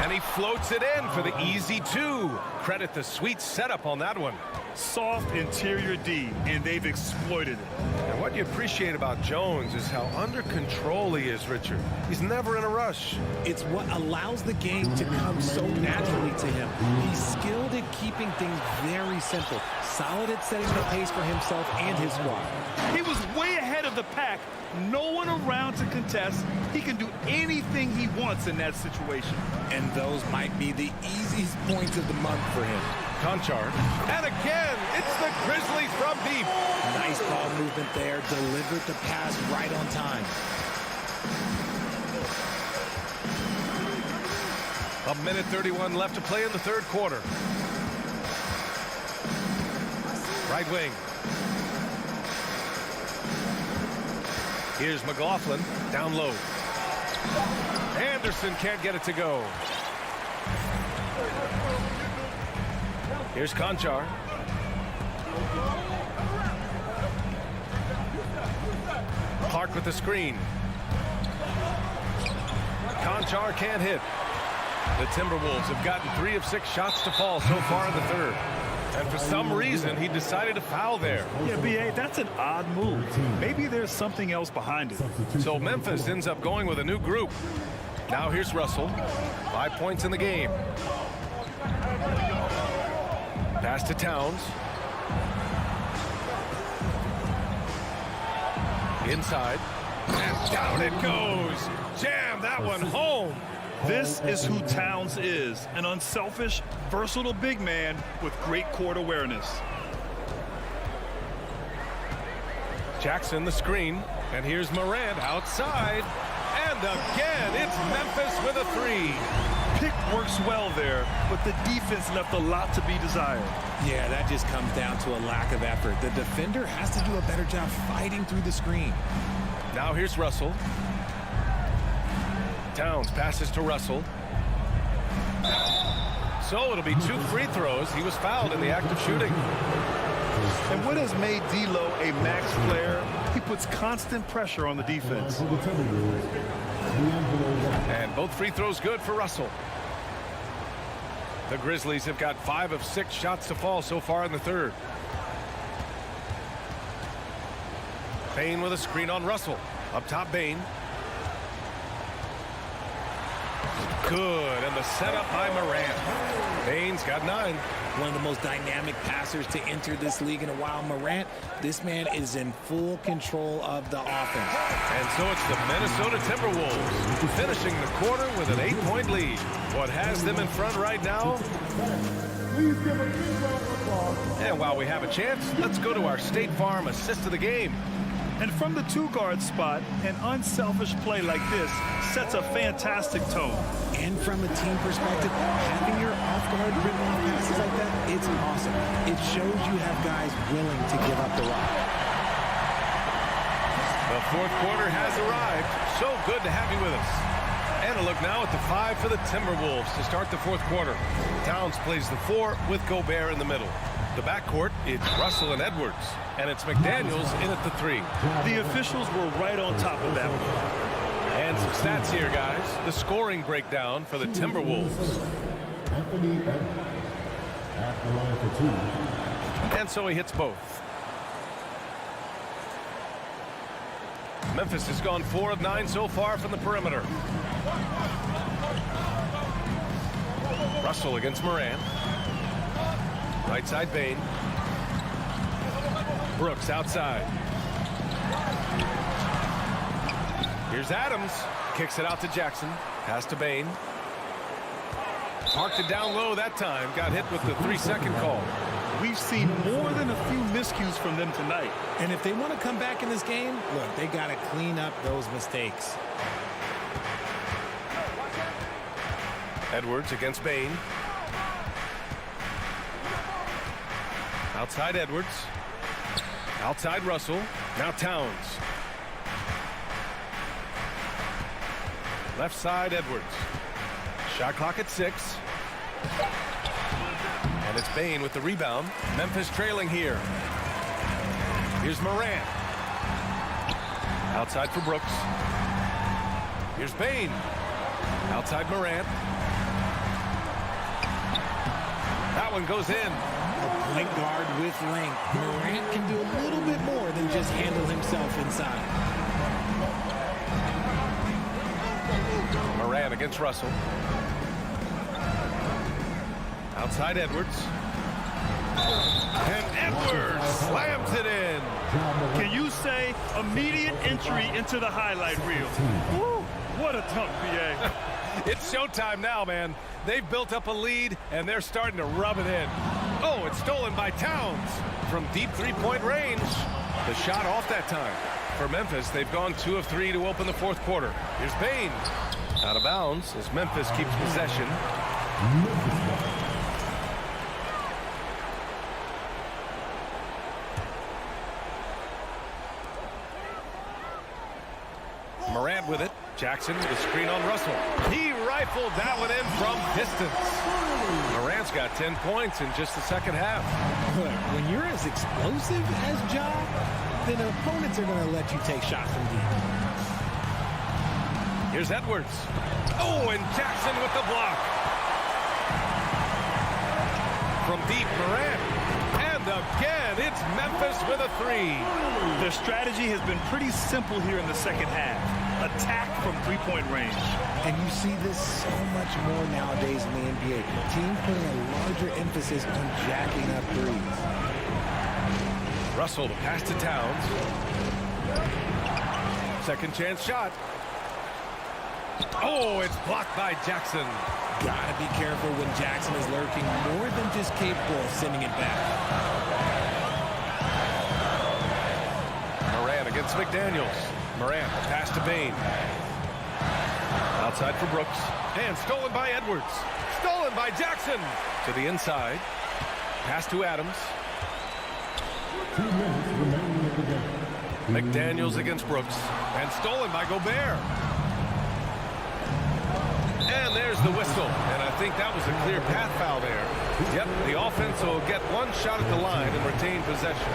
And he floats it in for the easy 2. Credit the sweet setup on that one. Soft interior D, and they've exploited it. And what you appreciate about Jones is how under control he is, Richard. He's never in a rush. It's what allows the game to come so naturally to him. He's skilled at keeping things very simple, solid at setting the pace for himself and his squad. He was way ahead of the pack. No one around to contest. He can do anything he wants in that situation. And those might be the easiest points of the month for him. Conchar. And again, it's the Grizzlies from deep. Nice ball movement there. Delivered the pass right on time. A minute 31 left to play in the third quarter. Right wing. Here's McLaughlin down low. Anderson can't get it to go. Here's Conchar. Clark with the screen. Conchar can't hit. The Timberwolves have gotten 3 of 6 shots to fall so far in the third. And for some reason, he decided to foul there. Yeah, B.A., that's an odd move. Maybe there's something else behind it. So Memphis ends up going with a new group. Now here's Russell. 5 points in the game. Pass to Towns. Inside. And down it goes. Jam that one home. This is who Towns is, an unselfish, versatile big man with great court awareness. Jackson the screen, and here's Morant outside. And again, it's Memphis with a 3. Pick works well there, but the defense left a lot to be desired. Yeah, that just comes down to a lack of effort. The defender has to do a better job fighting through the screen. Now here's Russell. Towns passes to Russell. So it'll be 2 free throws. He was fouled in the act of shooting. And what has made D'Lo a max player? He puts constant pressure on the defense. And both free throws good for Russell. The Grizzlies have got 5 of 6 shots to fall so far in the third. Bain with a screen on Russell. Up top, Bain. Good, and the setup by Morant. Bain's got 9. One of the most dynamic passers to enter this league in a while. Morant, this man is in full control of the offense. And so it's the Minnesota Timberwolves finishing the quarter with an 8-point lead. What has them in front right now? And while we have a chance, let's go to our State Farm assist of the game. And from the two-guard spot, an unselfish play like this sets a fantastic tone. And from a team perspective, having your off-guard rip-off passes like that, it's awesome. It shows you have guys willing to give up the rock. The fourth quarter has arrived. So good to have you with us. And a look now at the 5 for the Timberwolves to start the fourth quarter. Towns plays the 4 with Gobert in the middle. The backcourt, it's Russell and Edwards. And it's McDaniels in at the 3. The officials were right on top of that one. And some stats here, guys. The scoring breakdown for the Timberwolves. Anthony Edwards at the line for 2. And so he hits both. Memphis has gone 4 of 9 so far from the perimeter. Russell against Morant. Right side Bane. Brooks outside. Here's Adams. Kicks it out to Jackson. Pass to Bane. Parked it down low that time. Got hit with the 3-second call. We've seen more than a few miscues from them tonight. And if they want to come back in this game, look, they got to clean up those mistakes. Edwards against Bane. Outside Edwards. Outside Russell. Now Towns. Left side Edwards. Shot clock at 6. And it's Bane with the rebound. Memphis trailing here. Here's Morant. Outside for Brooks. Here's Bane. Outside Morant. That one goes in. A point guard with length. Morant can do a little bit more than just handle himself inside. Morant against Russell. Outside Edwards. And Edwards slams it in. Can you say immediate entry into the highlight reel? Woo, what a dunk, BA. It's showtime now, man. They've built up a lead, and they're starting to rub it in. Oh, it's stolen by Towns from deep three-point range. The shot off that time. For Memphis, they've gone 2 of 3 to open the fourth quarter. Here's Bane. Out of bounds as Memphis keeps possession. Morant with it. Jackson with a screen on Russell. He rifled that one in from distance. Morant's got 10 points in just the second half. When you're as explosive as Ja, then opponents are going to let you take shots from deep. Here's Edwards. Oh, and Jackson with the block. From deep, Morant. And again, it's Memphis with a 3. Their strategy has been pretty simple here in the second half. Attack from three-point range. And you see this so much more nowadays in the NBA. Teams putting a larger emphasis on jacking up threes. Russell, the pass to Towns. Second chance shot. Oh, it's blocked by Jackson. Gotta be careful when Jackson is lurking more than just capable of sending it back. Morant against McDaniels. Morant, pass to Bane. Outside for Brooks. And stolen by Edwards. Stolen by Jackson. To the inside. Pass to Adams. 2 minutes remaining in the game. McDaniels against Brooks. And stolen by Gobert. And there's the whistle. And I think that was a clear path foul there. Yep, the offense will get one shot at the line and retain possession.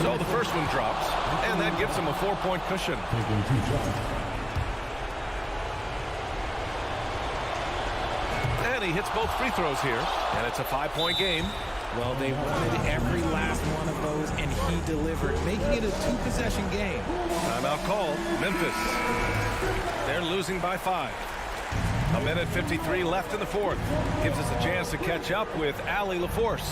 So the first one drops, and that gives them a 4-point cushion. Taking 2 shots. And he hits both free throws here, and it's a 5-point game. Well, they wanted every last one of those, and he delivered, making it a 2-possession game. Timeout call, Memphis. They're losing by 5. A minute 53 left in the fourth. Gives us a chance to catch up with Allie LaForce.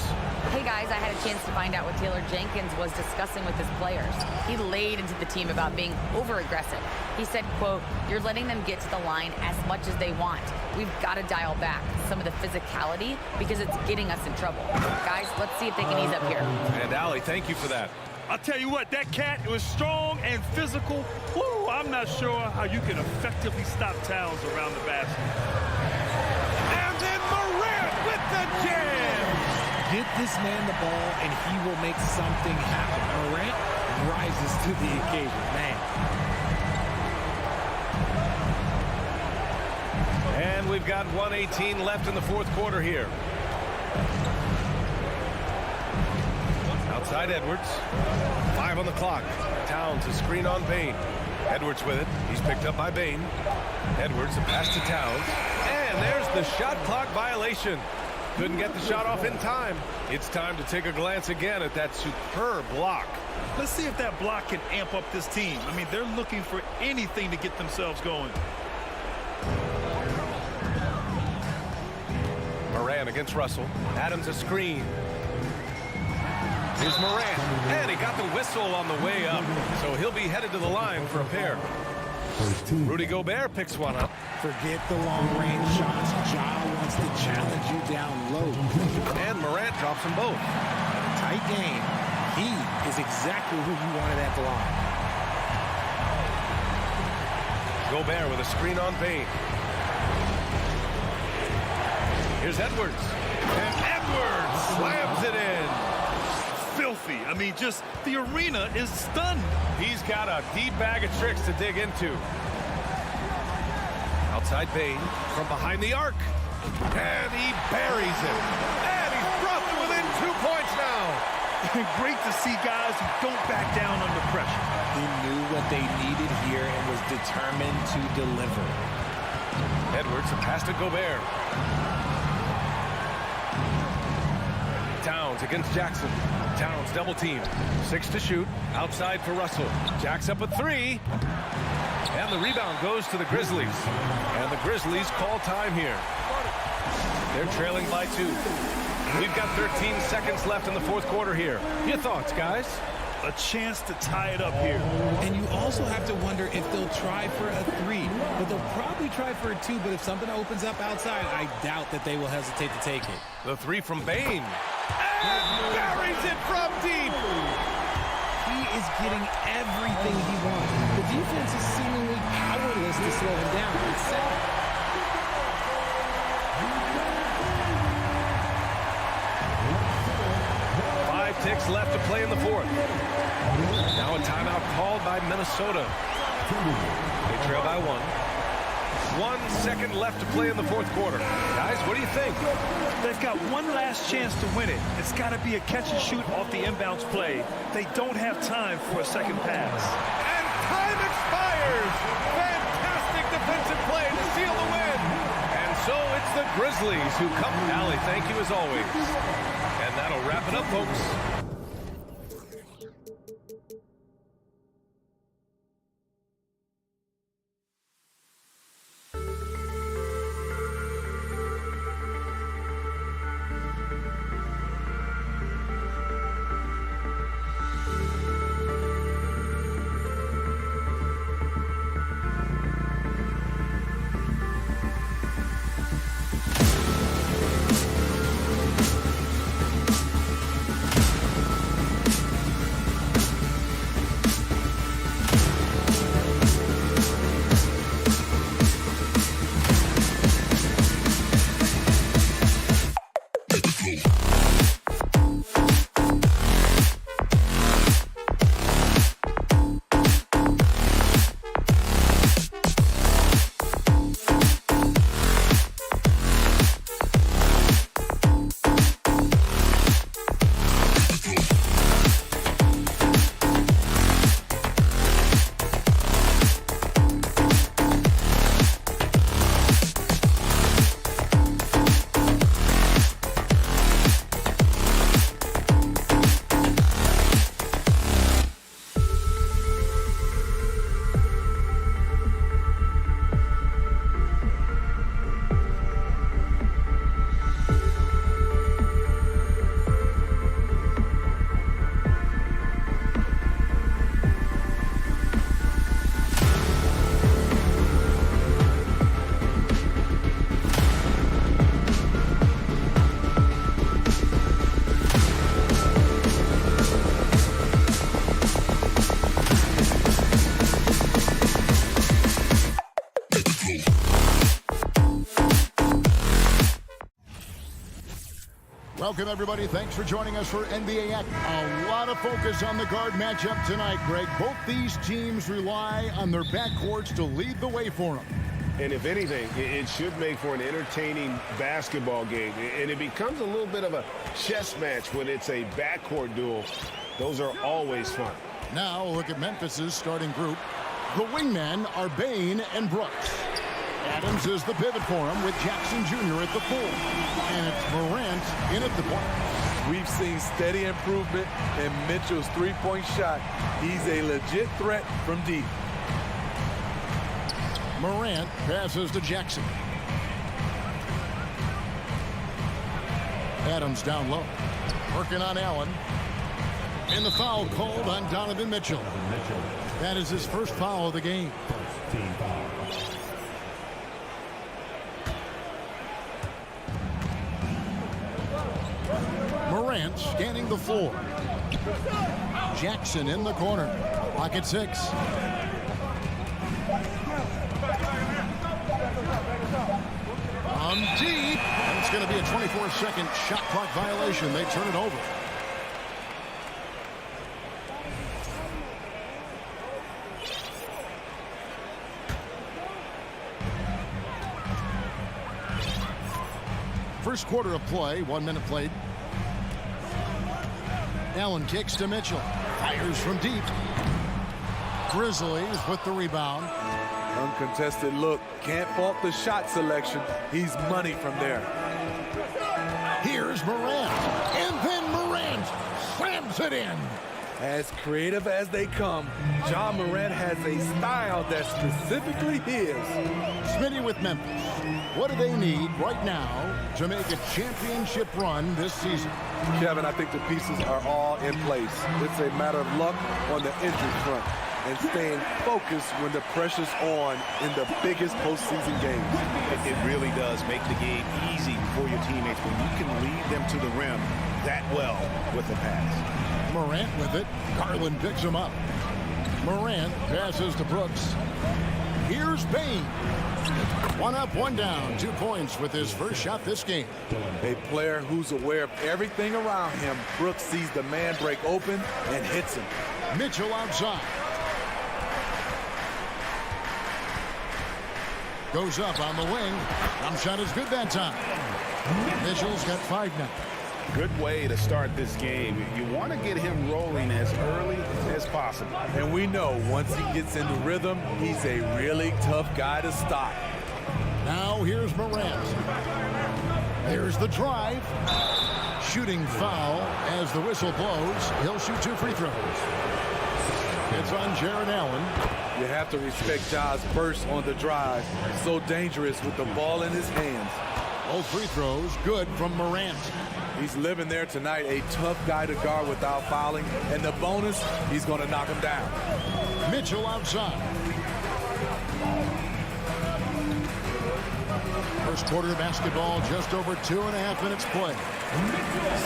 Hey guys, I had a chance to find out what Taylor Jenkins was discussing with his players. He laid into the team about being over-aggressive. He said, quote, "You're letting them get to the line as much as they want. We've got to dial back some of the physicality because it's getting us in trouble. Guys, let's see if they can ease up here." And Allie, thank you for that. I'll tell you what, that cat was strong and physical. Woo, I'm not sure how you can effectively stop Towns around the basket. And then Morant with the jam. Get this man the ball, and he will make something happen. Morant rises to the occasion, man. And we've got 1:18 left in the fourth quarter here. Outside Edwards. 5 on the clock. Towns, a screen on Bane. Edwards with it. He's picked up by Bane. Edwards, a pass to Towns. And there's the shot clock violation. Couldn't get the shot off in time. It's time to take a glance again at that superb block. Let's see if that block can amp up this team. I mean, they're looking for anything to get themselves going. Morant against Russell. Adams a screen. Here's Morant, and he got the whistle on the way up, so he'll be headed to the line for a pair. Rudy Gobert picks one up. Forget the long-range shots. Ja wants to challenge you down low. And Morant drops them both. Tight game. He is exactly who you wanted at the line. Gobert with a screen on Bane. Here's Edwards. And Edwards slams it in. Filthy. I mean, just the arena is stunned. He's got a deep bag of tricks to dig into. Outside Bane from behind the arc. And he buries it. And he's brought them within 2 points now. Great to see guys who don't back down under pressure. He knew what they needed here and was determined to deliver. Edwards, a pass to Gobert. Towns against Jackson. Towns double team. 6 to shoot. Outside for Russell. Jacks up a 3. And the rebound goes to the Grizzlies. And the Grizzlies call time here. They're trailing by 2. We've got 13 seconds left in the fourth quarter here. Your thoughts, guys? A chance to tie it up here. And you also have to wonder if they'll try for a 3. But they'll probably try for a 2. But if something opens up outside, I doubt that they will hesitate to take it. The 3 from Bane. And buries it from deep. He is getting everything he wants. The defense is seemingly powerless to slow him down. It's sad. Ticks left to play in the fourth. Now a timeout called by Minnesota. They trail by 1. 1 second left to play in the fourth quarter. Guys, what do you think? They've got one last chance to win it. It's got to be a catch and shoot off the inbounds play. They don't have time for a second pass. And time expires. Fantastic defensive play to seal the win. And so it's the Grizzlies who come. Allie, thank you as always. And that'll wrap it up, folks. Welcome, everybody. Thanks for joining us for NBA Act. A lot of focus on the guard matchup tonight, Greg. Both these teams rely on their backcourts to lead the way for them. And if anything, it should make for an entertaining basketball game. And it becomes a little bit of a chess match when it's a backcourt duel. Those are always fun. Now look at Memphis's starting group. The wingmen are Bain and Brooks. Adams is the pivot for him with Jackson Jr. at the 4. And it's Morant in at the point. We've seen steady improvement in Mitchell's three-point shot. He's a legit threat from deep. Morant passes to Jackson. Adams down low. Working on Allen. And the foul called on Donovan Mitchell. That is his first foul of the game. Team foul. Morant scanning the floor. Jackson in the corner. Lock at 6. On deep. And it's going to be a 24-second shot clock violation. They turn it over. First quarter of play, 1 minute played. Allen kicks to Mitchell. Fires from deep. Grizzlies with the rebound. Uncontested look. Can't fault the shot selection. He's money from there. Here's Morant. And then Morant slams it in. As creative as they come, Ja Morant has a style that's specifically his. Smitty with Memphis. What do they need right now to make a championship run this season? Kevin, I think the pieces are all in place. It's a matter of luck on the injury front and staying focused when the pressure's on in the biggest postseason games. It really does make the game easy for your teammates when you can lead them to the rim that well with the pass. Morant with it. Garland picks him up. Morant passes to Brooks. Here's Bain. 1 up, 1 down. 2 points with his first shot this game. A player who's aware of everything around him. Brooks sees the man break open and hits him. Mitchell outside. Goes up on the wing. Jump shot is good that time. Mitchell's got 5 now. Good way to start this game. You want to get him rolling as early as possible. And we know once he gets into rhythm, he's a really tough guy to stop. Now here's Morant. There's the drive. Shooting foul as the whistle blows. He'll shoot 2 free throws. It's on Jared Allen. You have to respect Ja's burst on the drive. So dangerous with the ball in his hands. Both free throws good from Morant. He's living there tonight, a tough guy to guard without fouling. And the bonus, he's going to knock him down. Mitchell outside. First quarter of basketball, just over 2.5 minutes play.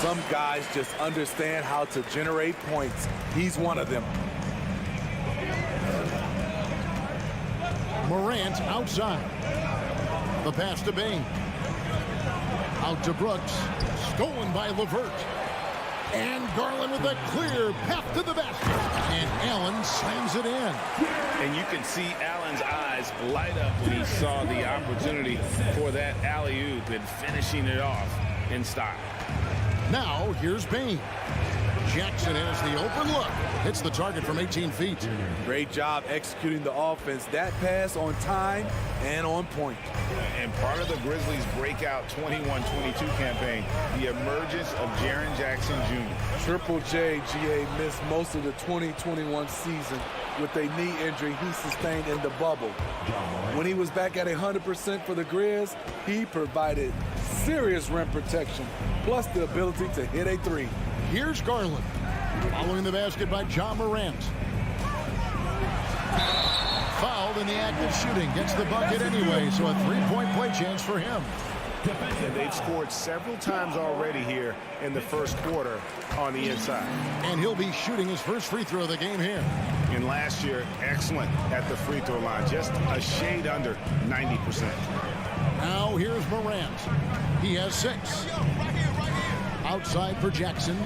Some guys just understand how to generate points. He's one of them. Morant outside. The pass to Bain. Out to Brooks. Stolen by LeVert. And Garland with a clear path to the basket. And Allen slams it in. And you can see Allen's eyes light up when he saw the opportunity for that alley-oop and finishing it off in style. Now here's Bain. Jackson has the open look. Hits the target from 18 feet. Great job executing the offense. That pass on time and on point. And part of the Grizzlies' breakout 21-22 campaign, the emergence of Jaren Jackson Jr. Triple J, GA, missed most of the 2021 season with a knee injury he sustained in the bubble. When he was back at 100% for the Grizz, he provided serious rim protection, plus the ability to hit a 3. Here's Garland. Following the basket by Ja Morant. Fouled in the act of shooting. Gets the bucket anyway, so a 3-point play chance for him. And they've scored several times already here in the first quarter on the inside. And he'll be shooting his first free throw of the game here. And last year, excellent at the free throw line. Just a shade under 90%. Now here's Morant. He has 6. outside for Jackson.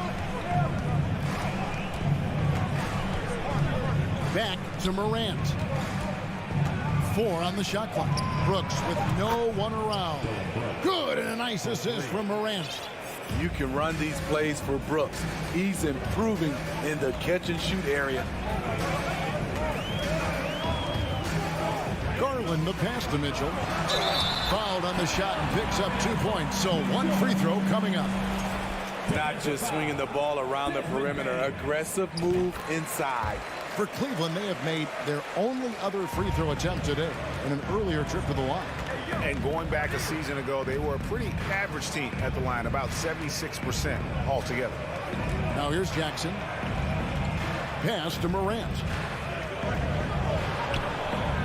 Back to Morant. 4 on the shot clock. Brooks with no one around. Good, and a nice assist from Morant. You can run these plays for Brooks. He's improving in the catch-and-shoot area. Garland, the pass to Mitchell. Fouled on the shot and picks up 2 points. So 1 free throw coming up. Not just swinging the ball around the perimeter. Aggressive move inside. For Cleveland, they have made their only other free throw attempt today in an earlier trip to the line. And going back a season ago, they were a pretty average team at the line, about 76% altogether. Now here's Jackson. Pass to Morant.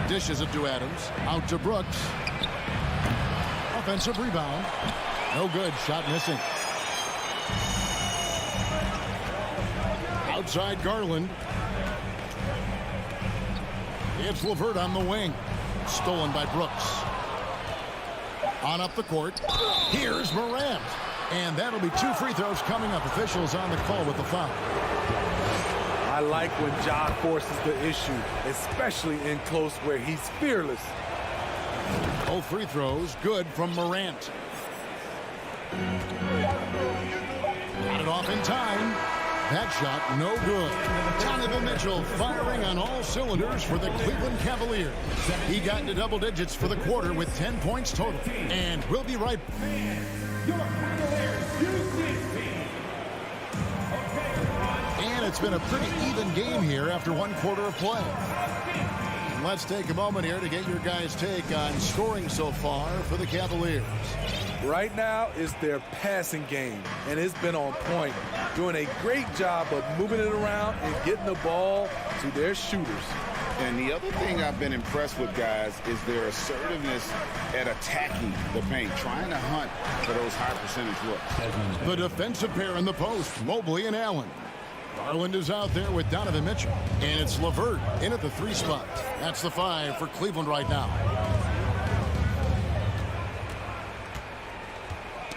Dishes it to Adams. Out to Brooks. Offensive rebound. No good. Shot missing. Outside Garland. It's LeVert on the wing. Stolen by Brooks. On up the court. Here's Morant. And that'll be 2 free throws coming up. Officials on the call with the foul. I like when Ja forces the issue, especially in close where he's fearless. Both free throws good from Morant. Got it off in time. That shot no good. Donovan Mitchell firing on all cylinders for the Cleveland Cavaliers. He got into double digits for the quarter with 10 points total. And we'll be right back. And it's been a pretty even game here after 1 quarter of play. And let's take a moment here to get your guys' take on scoring so far for the Cavaliers. Right now, it's their passing game, and it's been on point. Doing a great job of moving it around and getting the ball to their shooters. And the other thing I've been impressed with, guys, is their assertiveness at attacking the paint, trying to hunt for those high percentage looks. The defensive pair in the post, Mobley and Allen. Garland is out there with Donovan Mitchell. And it's LeVert in at the 3 spot. That's the 5 for Cleveland right now.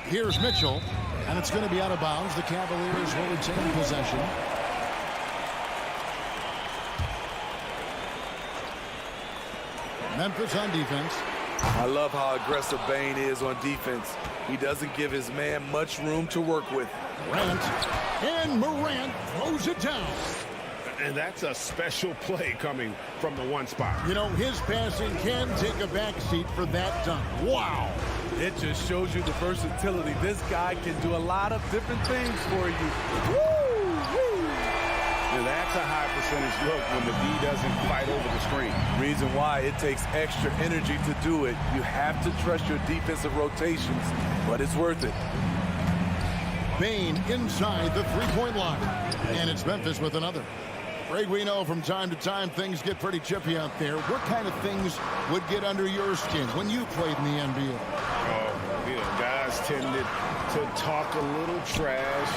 Here's Mitchell, and it's going to be out of bounds. The Cavaliers will retain possession. Memphis on defense. I love how aggressive Bane is on defense. He doesn't give his man much room to work with. Morant throws it down. And that's a special play coming from the 1 spot. You know, his passing can take a backseat for that dunk. Wow. It just shows you the versatility. This guy can do a lot of different things for you. Woo! And that's a high percentage look when the D doesn't fight over the screen. Reason why it takes extra energy to do it. You have to trust your defensive rotations, but it's worth it. Bane inside the 3-point line. And it's Memphis with another. Greg, we know from time to time things get pretty chippy out there. What kind of things would get under your skin when you played in the NBA? Guys tended to talk a little trash,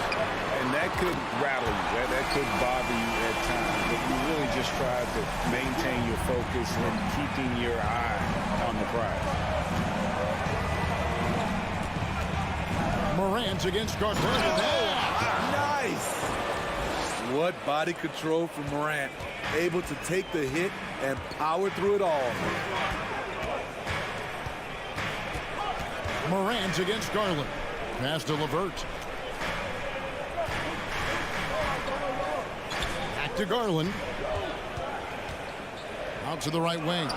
and that could rattle you. That could bother you at times. But you really just tried to maintain your focus and keeping your eye on the prize. Morant against Garland. Nice! What body control from Morant. Able to take the hit and power through it all. Morant against Garland. Pass to LeVert. Back to Garland. Out to the right wing.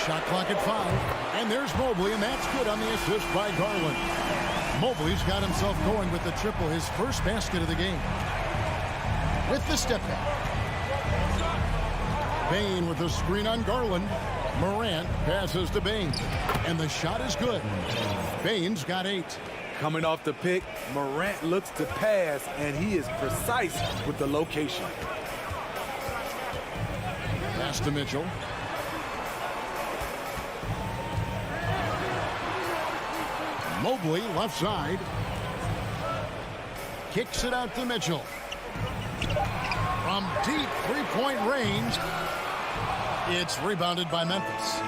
Shot clock at 5. And there's Mobley, and that's good on the assist by Garland. Mobley's got himself going with the triple, his first basket of the game. With the step back. Bane with the screen on Garland. Morant passes to Bane. And the shot is good. Bane's got 8. Coming off the pick, Morant looks to pass, and he is precise with the location. Pass to Mitchell. Mobley left side. Kicks it out to Mitchell. From deep 3-point range, it's rebounded by Memphis.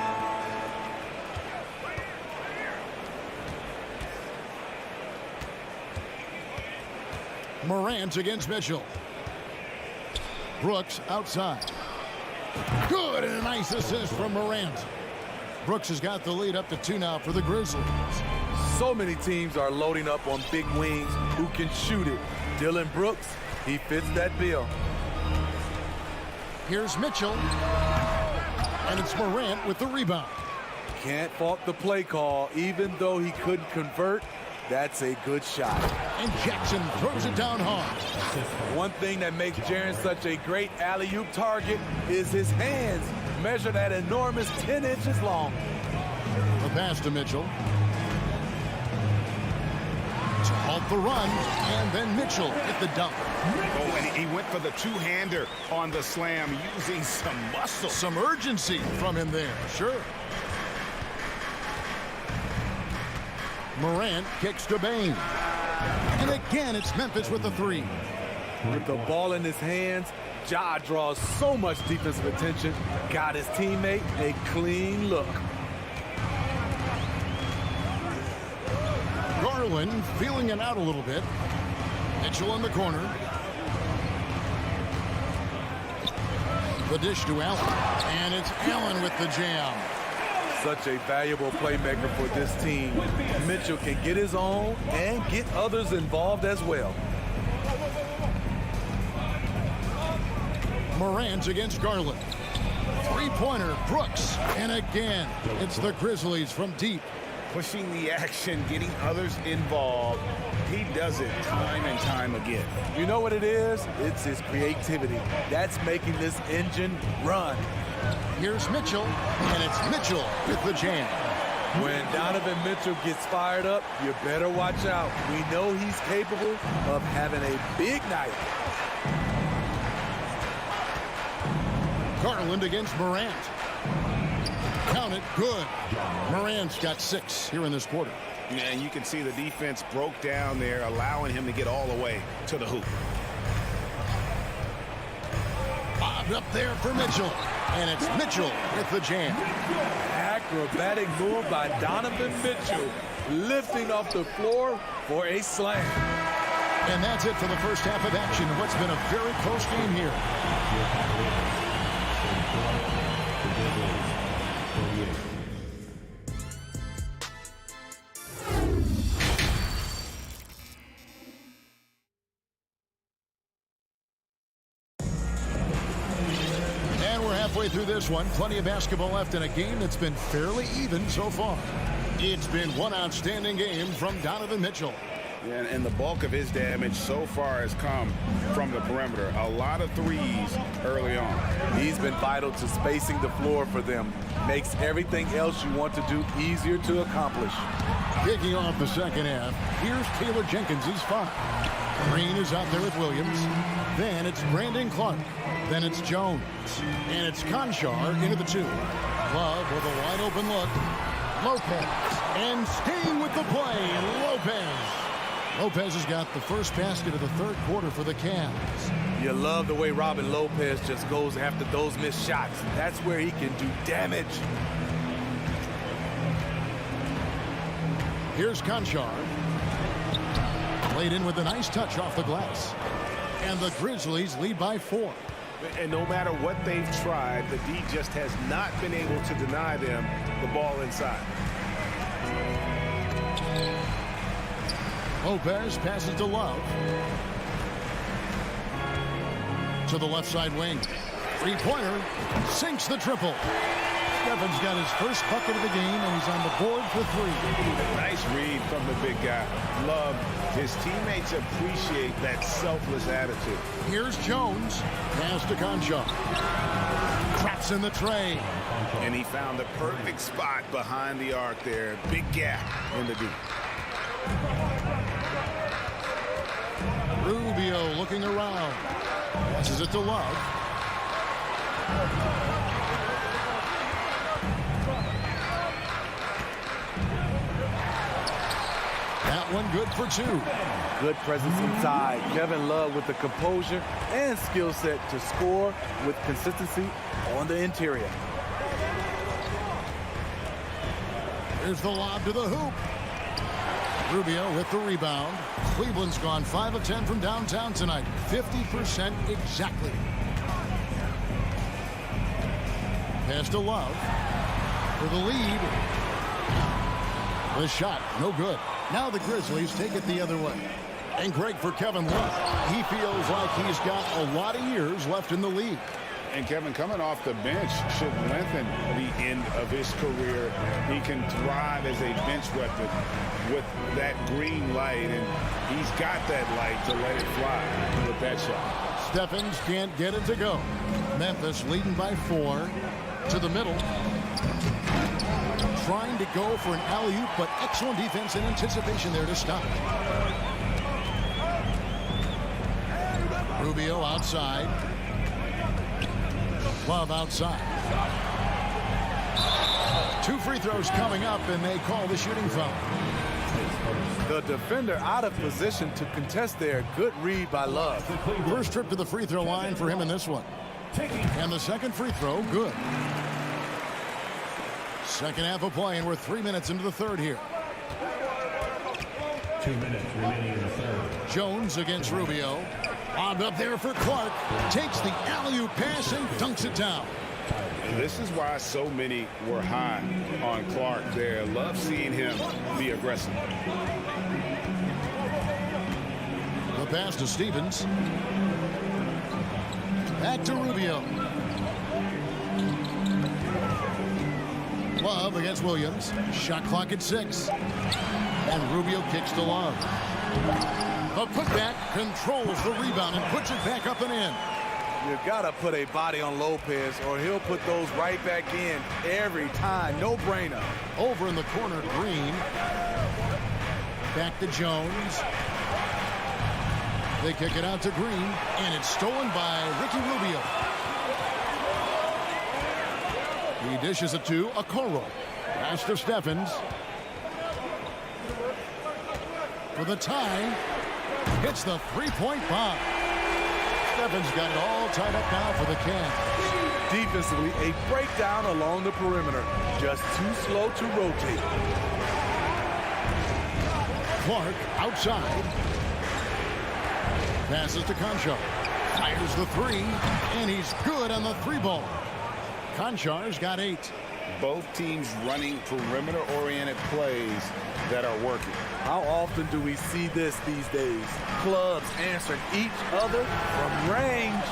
Morant against Mitchell. Brooks outside. Good, and a nice assist from Morant. Brooks has got the lead up to 2 now for the Grizzlies. So many teams are loading up on big wings who can shoot it. Dylan Brooks, he fits that bill. Here's Mitchell. And it's Morant with the rebound. Can't fault the play call. Even though he couldn't convert, that's a good shot. And Jackson throws it down hard. One thing that makes Jaren such a great alley-oop target is his hands, measured at enormous 10 inches long. The pass to Mitchell. To halt the run, and then Mitchell hit the dunk. Oh, and he went for the two-hander on the slam, using some muscle. Some urgency from him there, sure. Morant kicks to Bain. And again, it's Memphis with the 3. With the ball in his hands, Ja draws so much defensive attention. Got his teammate a clean look. Garland feeling it out a little bit. Mitchell in the corner. The dish to Allen. And it's Allen with the jam. Such a valuable playmaker for this team. Mitchell can get his own and get others involved as well. Morant against Garland. Three-pointer, Brooks. And again, it's the Grizzlies from deep. Pushing the action, getting others involved. He does it time and time again. You know what it is? It's his creativity. That's making this engine run. Here's Mitchell, and it's Mitchell with the jam. When Donovan Mitchell gets fired up, you better watch out. We know he's capable of having a big night. Garland against Morant. Count it, good. Morant's got 6 here in this quarter. And you can see the defense broke down there, allowing him to get all the way to the hoop. Bobbed up there for Mitchell. And it's Mitchell with the jam. Acrobatic move by Donovan Mitchell, lifting off the floor for a slam. And that's it for the first half of action of what's been a very close game here. Through this one, plenty of basketball left in a game that's been fairly even so far. It's been one outstanding game from Donovan Mitchell. Yeah, and the bulk of his damage so far has come from the perimeter. A lot of threes early on. He's been vital to spacing the floor for them. Makes everything else you want to do easier to accomplish. Kicking off the second half, here's Taylor Jenkins' 5. Green is out there with Williams. Then it's Brandon Clark. Then it's Jones. And it's Conchar into the 2. Love with a wide open look. Lopez. And staying with the play, Lopez. Lopez has got the first basket of the third quarter for the Cavs. You love the way Robin Lopez just goes after those missed shots. That's where he can do damage. Here's Conchar. Played in with a nice touch off the glass. And the Grizzlies lead by 4. And no matter what they've tried, the D just has not been able to deny them the ball inside. Lopez passes to Love. To the left side wing. Three-pointer. Sinks the triple. Stephens got his first bucket of the game, and he's on the board for 3. Nice read from the big guy. Love. His teammates appreciate that selfless attitude. Here's Jones. Pass to Conchar. Traps in the tray. And he found the perfect spot behind the arc there. Big gap in the D. Rubio looking around. Passes it to Love. That one good for 2. Good presence inside. Kevin Love with the composure and skill set to score with consistency on the interior. Here's the lob to the hoop. Rubio with the rebound. Cleveland's gone 5 of 10 from downtown tonight. 50% exactly. Pass to Love for the lead. The shot, no good. Now the Grizzlies take it the other way. And great for Kevin Love. He feels like he's got a lot of years left in the league. And Kevin, coming off the bench should lengthen the end of his career. He can thrive as a bench weapon with that green light, and he's got that light to let it fly with that shot. Stephens can't get it to go. Memphis leading by 4 to the middle. Trying to go for an alley-oop, but excellent defense and anticipation there to stop. Rubio outside. Love outside. 2 free throws coming up, and they call the shooting foul. The defender out of position to contest there. Good read by Love. First trip to the free throw line for him in this one. And the second free throw, good. Second half of play, and we're 3 minutes into the third here. 2 minutes remaining in the third. Jones against Rubio. Lobbed up there for Clark. Takes the alley-oop pass and dunks it down. And this is why so many were high on Clark there. Love seeing him be aggressive. The pass to Stevens. Back to Rubio. Love against Williams. Shot clock at 6. And Rubio kicks to Love. The putback controls the rebound and puts it back up and in. You gotta put a body on Lopez or he'll put those right back in every time. No brainer. Over in the corner, Green. Back to Jones. They kick it out to Green, and it's stolen by Ricky Rubio. He dishes it to Okoro. Pass to Stephens. For the tie. Hits the three-point bomb. Stephens got it all tied up now for the Cavs. Defensively, a breakdown along the perimeter. Just too slow to rotate. Clark outside. Passes to Conchar. Fires the 3, and he's good on the 3-ball. Conchar's got 8. Both teams running perimeter-oriented plays that are working. How often do we see this these days? Clubs answering each other from range.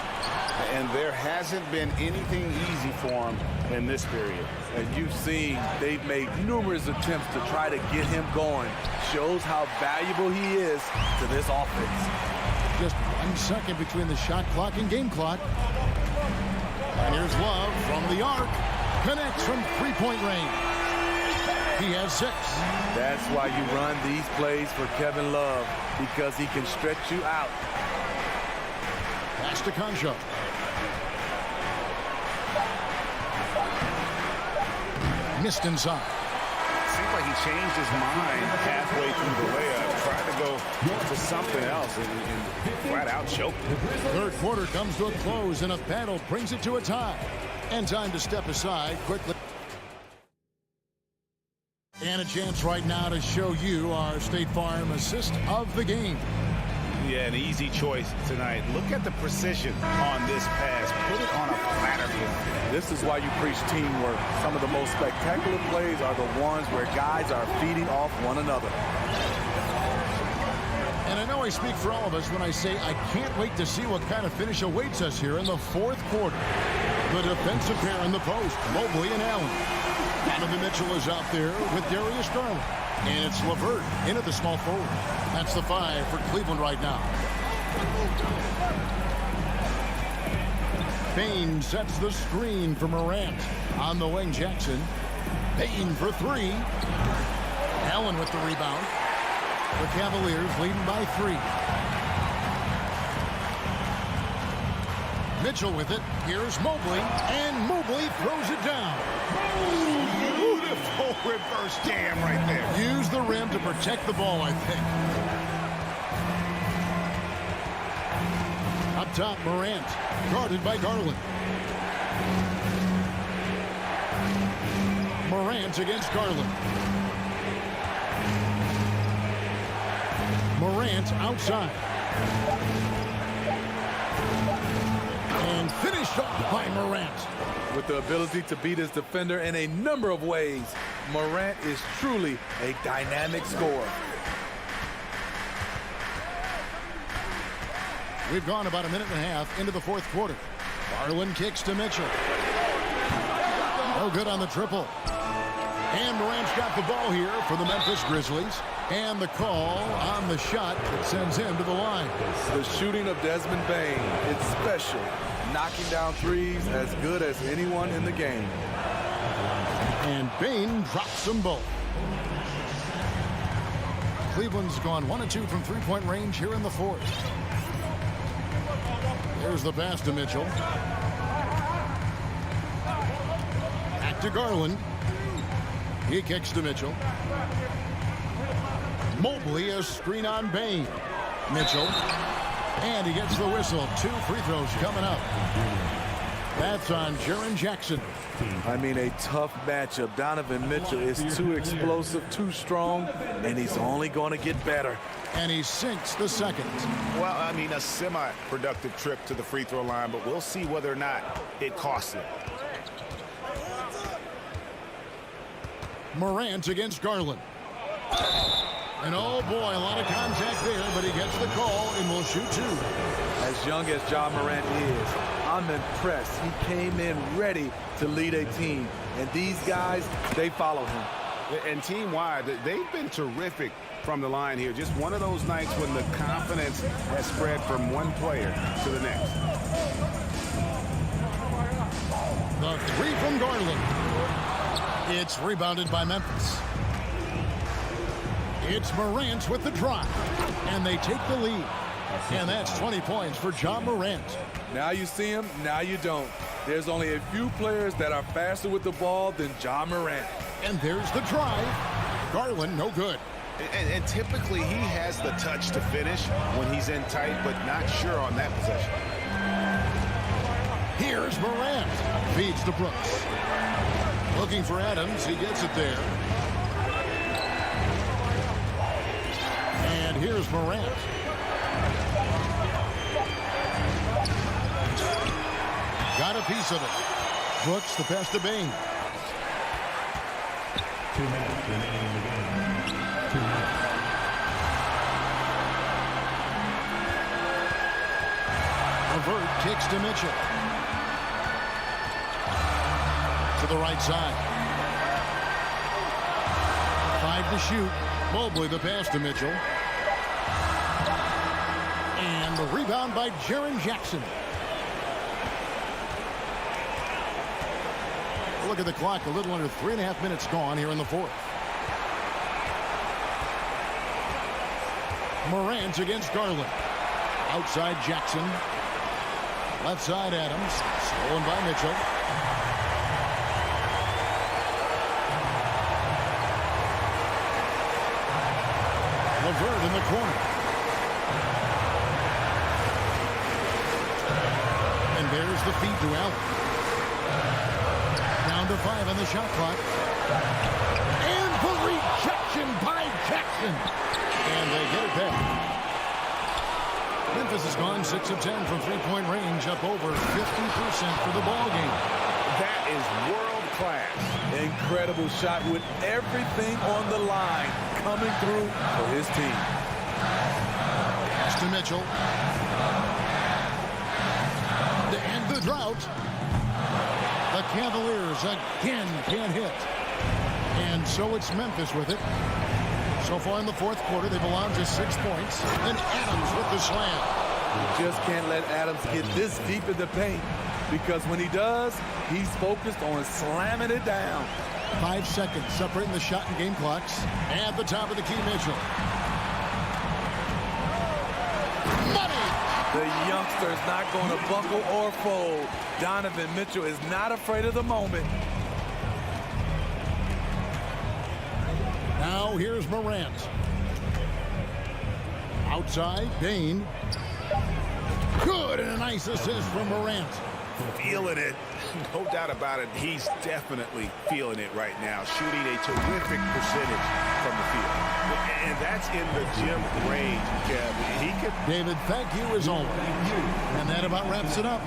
And there hasn't been anything easy for them in this period. And you've seen they've made numerous attempts to try to get him going. Shows how valuable he is to this offense. Just 1 second between the shot clock and game clock. And here's Love from the arc. Connects from 3-point range. He has 6. That's why you run these plays for Kevin Love, because he can stretch you out. Pass to Conchar. Missed inside. Seems like he changed his mind halfway through the layup, tried to go to something else, and flat out choked. Third quarter comes to a close, and a battle brings it to a tie. And time to step aside quickly. And a chance right now to show you our State Farm assist of the game. Yeah, an easy choice tonight. Look at the precision on this pass. Put it on a platter. This is why you preach teamwork. Some of the most spectacular plays are the ones where guys are feeding off one another. And I know I speak for all of us when I say I can't wait to see what kind of finish awaits us here in the fourth quarter. The defensive pair in the post, Mobley and Allen. Donovan Mitchell is out there with Darius Garland. And it's LeVert in at the small forward. That's the 5 for Cleveland right now. Payne sets the screen for Morant. On the wing, Jackson. Payne for 3. Allen with the rebound. The Cavaliers leading by 3. Mitchell with it. Here's Mobley. And Mobley throws it down. Beautiful reverse jam right there. Use the rim to protect the ball, I think. Up top, Morant. Guarded by Garland. Morant against Garland. Morant outside. And finished off by Morant. With the ability to beat his defender in a number of ways, Morant is truly a dynamic scorer. We've gone about a minute and a half into the fourth quarter. Garland kicks to Mitchell. No good on the triple. And Morant's got the ball here for the Memphis Grizzlies. And the call on the shot that sends him to the line. The shooting of Desmond Bane, it's special. Knocking down threes as good as anyone in the game. And Bane drops them both. Cleveland's gone 1 of 2 from three-point range here in the fourth. There's the pass to Mitchell. Back to Garland. He kicks to Mitchell. Mobley, a screen on Bane. Mitchell. And he gets the whistle. 2 free throws coming up. That's on Jaren Jackson. I mean, a tough matchup. Donovan Mitchell is too explosive, too strong, and he's only going to get better. And he sinks the second. Well, I mean, a semi-productive trip to the free throw line, but we'll see whether or not it costs him. Morant against Garland. And oh boy, a lot of contact there, but he gets the call and will shoot 2. As young as Ja Morant is, I'm impressed. He came in ready to lead a team. And these guys, they follow him. And team-wide, they've been terrific from the line here. Just one of those nights when the confidence has spread from one player to the next. The 3 from Garland. It's rebounded by Memphis. It's Morant with the drive, and they take the lead. And that's 20 points for Ja Morant. Now you see him, now you don't. There's only a few players that are faster with the ball than Ja Morant. And there's the drive. Garland, no good. And typically he has the touch to finish when he's in tight, but not sure on that possession. Here's Morant. Feeds to Brooks. Looking for Adams. He gets it there. And here's Morant. Got a piece of it. Brooks, the pass to Bane. 2 minutes remaining in the game. 2 minutes. Levert kicks to Mitchell. To the right side. 5 to shoot. Mobley the pass to Mitchell. And the rebound by Jaren Jackson. Look at the clock. A little under 3.5 minutes gone here in the fourth. Morant against Garland. Outside Jackson. Left side Adams. Stolen by Mitchell. Levert in the corner. And there's the feed to Allen. Down to 5 on the shot clock. And the rejection by Jackson. And they get it back. Memphis has gone 6 of 10 from three-point range, up over 50% for the ball game. That is world class. Incredible shot with everything on the line coming through for his team. Pass to Mitchell. To end the drought. The Cavaliers again can't hit. And so it's Memphis with it. So far in the fourth quarter, they've allowed just 6 points. And Adams with the slam. You just can't let Adams get this deep in the paint, because when he does, he's focused on slamming it down. 5 seconds separating the shot and game clocks. At the top of the key, Mitchell. Money! The youngster's not going to buckle or fold. Donovan Mitchell is not afraid of the moment. Now here's Morant. Outside, Bane. Good, and a nice assist from Morant. feeling it. No doubt about it. He's definitely feeling it right now, shooting a terrific percentage from the field. And that's in the gym range, Kev. He could. David, thank you as always. And that about wraps it up.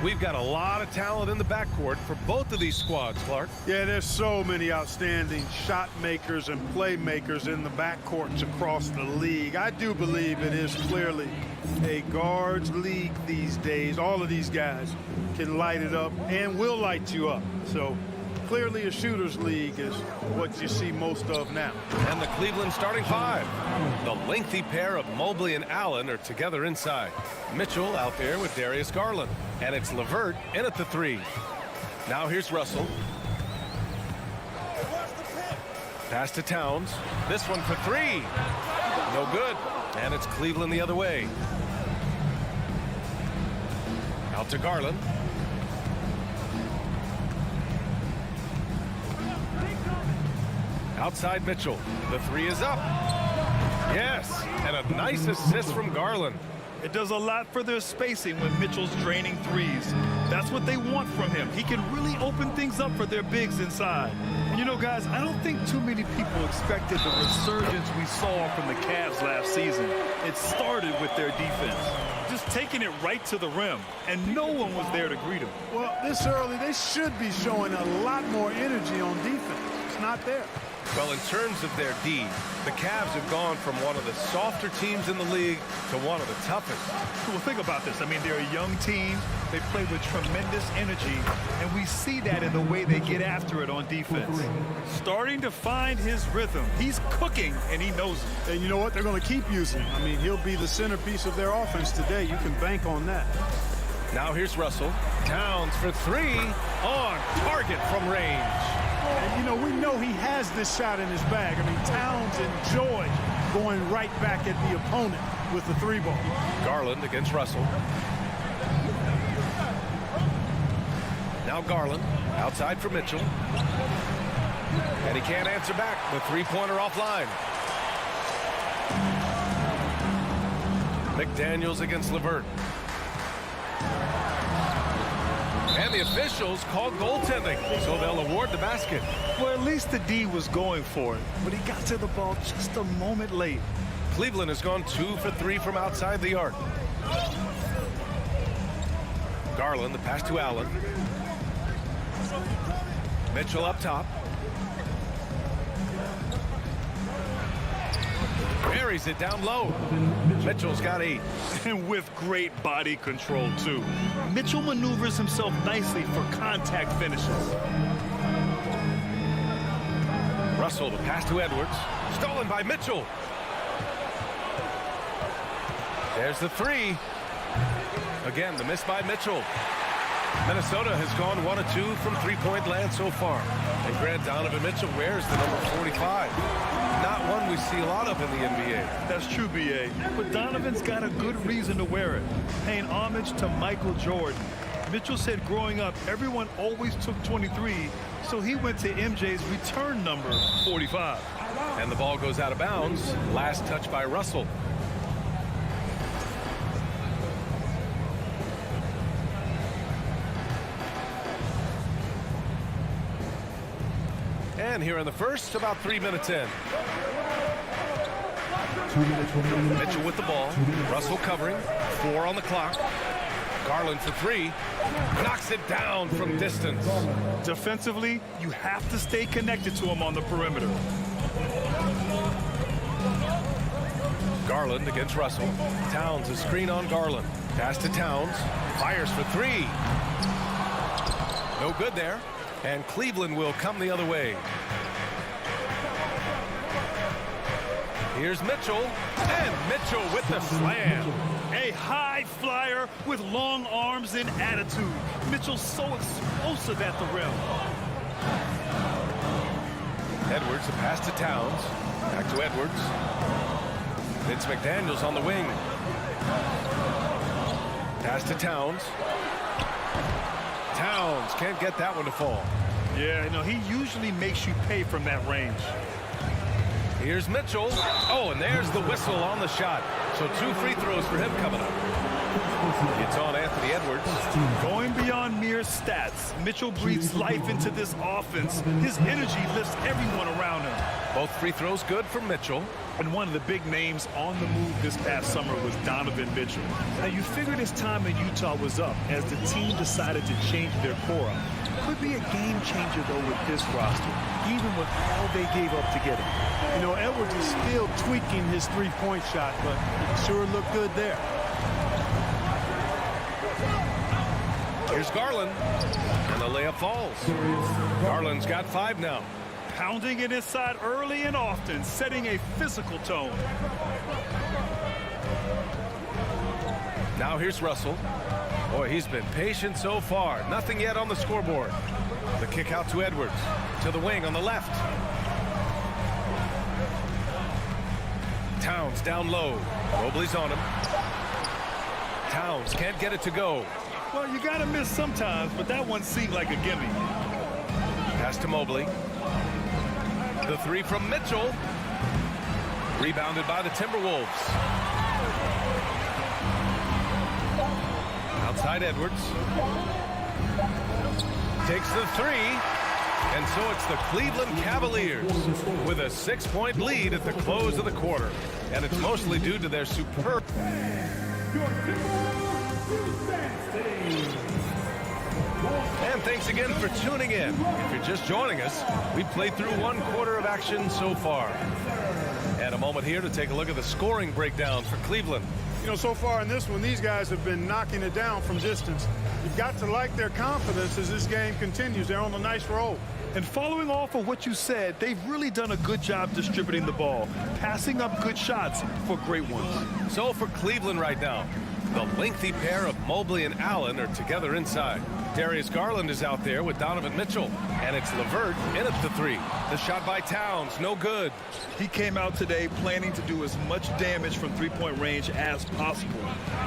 We've got a lot of talent in the backcourt for both of these squads, Clark. Yeah, there's so many outstanding shot makers and playmakers in the backcourts across the league. I do believe it is clearly a guards league these days. All of these guys can light it up and will light you up. So clearly a shooter's league is what you see most of now. And the Cleveland starting five. The lengthy pair of Mobley and Allen are together inside. Mitchell out there with Darius Garland. And it's LeVert in at the three. Now here's Russell. Pass to Towns. This one for three. No good. And it's Cleveland the other way. Out to Garland. Outside Mitchell. The three is up. Yes. And a nice assist from Garland. It does a lot for their spacing when Mitchell's draining threes. That's what they want from him. He can really open things up for their bigs inside. And you know, guys, I don't think too many people expected the resurgence we saw from the Cavs last season. It started with their defense, just taking it right to the rim, and no one was there to greet him. Well, this early, they should be showing a lot more energy on defense. It's not there. Well, in terms of their D, the Cavs have gone from one of the softer teams in the league to one of the toughest. Well, think about this. I mean, they're a young team. They play with tremendous energy, and we see that in the way they get after it on defense. Starting to find his rhythm. He's cooking, and he knows it. And you know what? They're going to keep using him. I mean, he'll be the centerpiece of their offense today. You can bank on that. Now here's Russell. Towns for three on target from range. And, you know, we know he has this shot in his bag. I mean, Towns enjoys going right back at the opponent with the three ball. Garland against Russell. Now Garland outside for Mitchell. And he can't answer back. The three-pointer offline. McDaniels against LeVert. And the officials called goaltending, so they'll award the basket. Well, at least the D was going for it, but he got to the ball just a moment late. Cleveland has gone 2 for 3 from outside the arc. Garland, the pass to Allen. Mitchell up top. Buries it down low. Mitchell's got 8. And with great body control, too. Mitchell maneuvers himself nicely for contact finishes. Russell, the pass to Edwards. Stolen by Mitchell. There's the three. Again, the miss by Mitchell. Minnesota has gone 1 of 2 from three-point land so far. And Grant Donovan Mitchell wears the number 45. Not one we see a lot of in the NBA. That's true, B.A. But Donovan's got a good reason to wear it, paying homage to Michael Jordan. Mitchell said growing up, everyone always took 23, so he went to MJ's return number 45. And the ball goes out of bounds. Last touch by Russell. And here in the first, about 3 minutes in. Mitchell with the ball. Russell covering. 4 on the clock. Garland for 3. Knocks it down from distance. Defensively, you have to stay connected to him on the perimeter. Garland against Russell. Towns a screen on Garland. Pass to Towns. Fires for 3. No good there. And Cleveland will come the other way. Here's Mitchell. And Mitchell with the slam. A high flyer with long arms and attitude. Mitchell's so explosive at the rim. Edwards, a pass to Towns. Back to Edwards. It's McDaniels on the wing. Pass to Towns. Towns can't get that one to fall. Yeah, no, he usually makes you pay from that range. Here's Mitchell. Oh, and there's the whistle on the shot. So 2 free throws for him coming up. It's on Anthony Edwards. Going beyond mere Cavaliers stats. Mitchell breathes life into this offense. His energy lifts everyone around him. Both free throws good for Mitchell. And one of the big names on the move this past summer was Donovan Mitchell. Now, you figured his time in Utah was up as the team decided to change their core up. Could be a game changer, though, with this roster, even with all they gave up to get him. You know, Edwards is still tweaking his three-point shot, but it sure looked good there. Here's Garland, and the layup falls. Garland's got 5 now. Pounding it inside early and often, setting a physical tone. Now here's Russell. Boy, he's been patient so far. Nothing yet on the scoreboard. The kick out to Edwards. To the wing on the left. Towns down low. Mobley's on him. Towns can't get it to go. Well, you got to miss sometimes, but that one seemed like a gimme. Pass to Mobley. The 3 from Mitchell. Rebounded by the Timberwolves. Outside Edwards. Takes the 3. And so it's the Cleveland Cavaliers with a 6-point lead at the close of the quarter. And it's mostly due to their superb... And thanks again for tuning in. If you're just joining us, we played through 1 quarter of action so far. And a moment here to take a look at the scoring breakdown for Cleveland. You know, so far in this one, these guys have been knocking it down from distance. You've got to like their confidence as this game continues. They're on a nice roll. And following off of what you said, they've really done a good job distributing the ball, passing up good shots for great ones. So for Cleveland right now, the lengthy pair of Mobley and Allen are together inside. Darius Garland is out there with Donovan Mitchell. And it's LeVert in at the 3. The shot by Towns, no good. He came out today planning to do as much damage from three-point range as possible.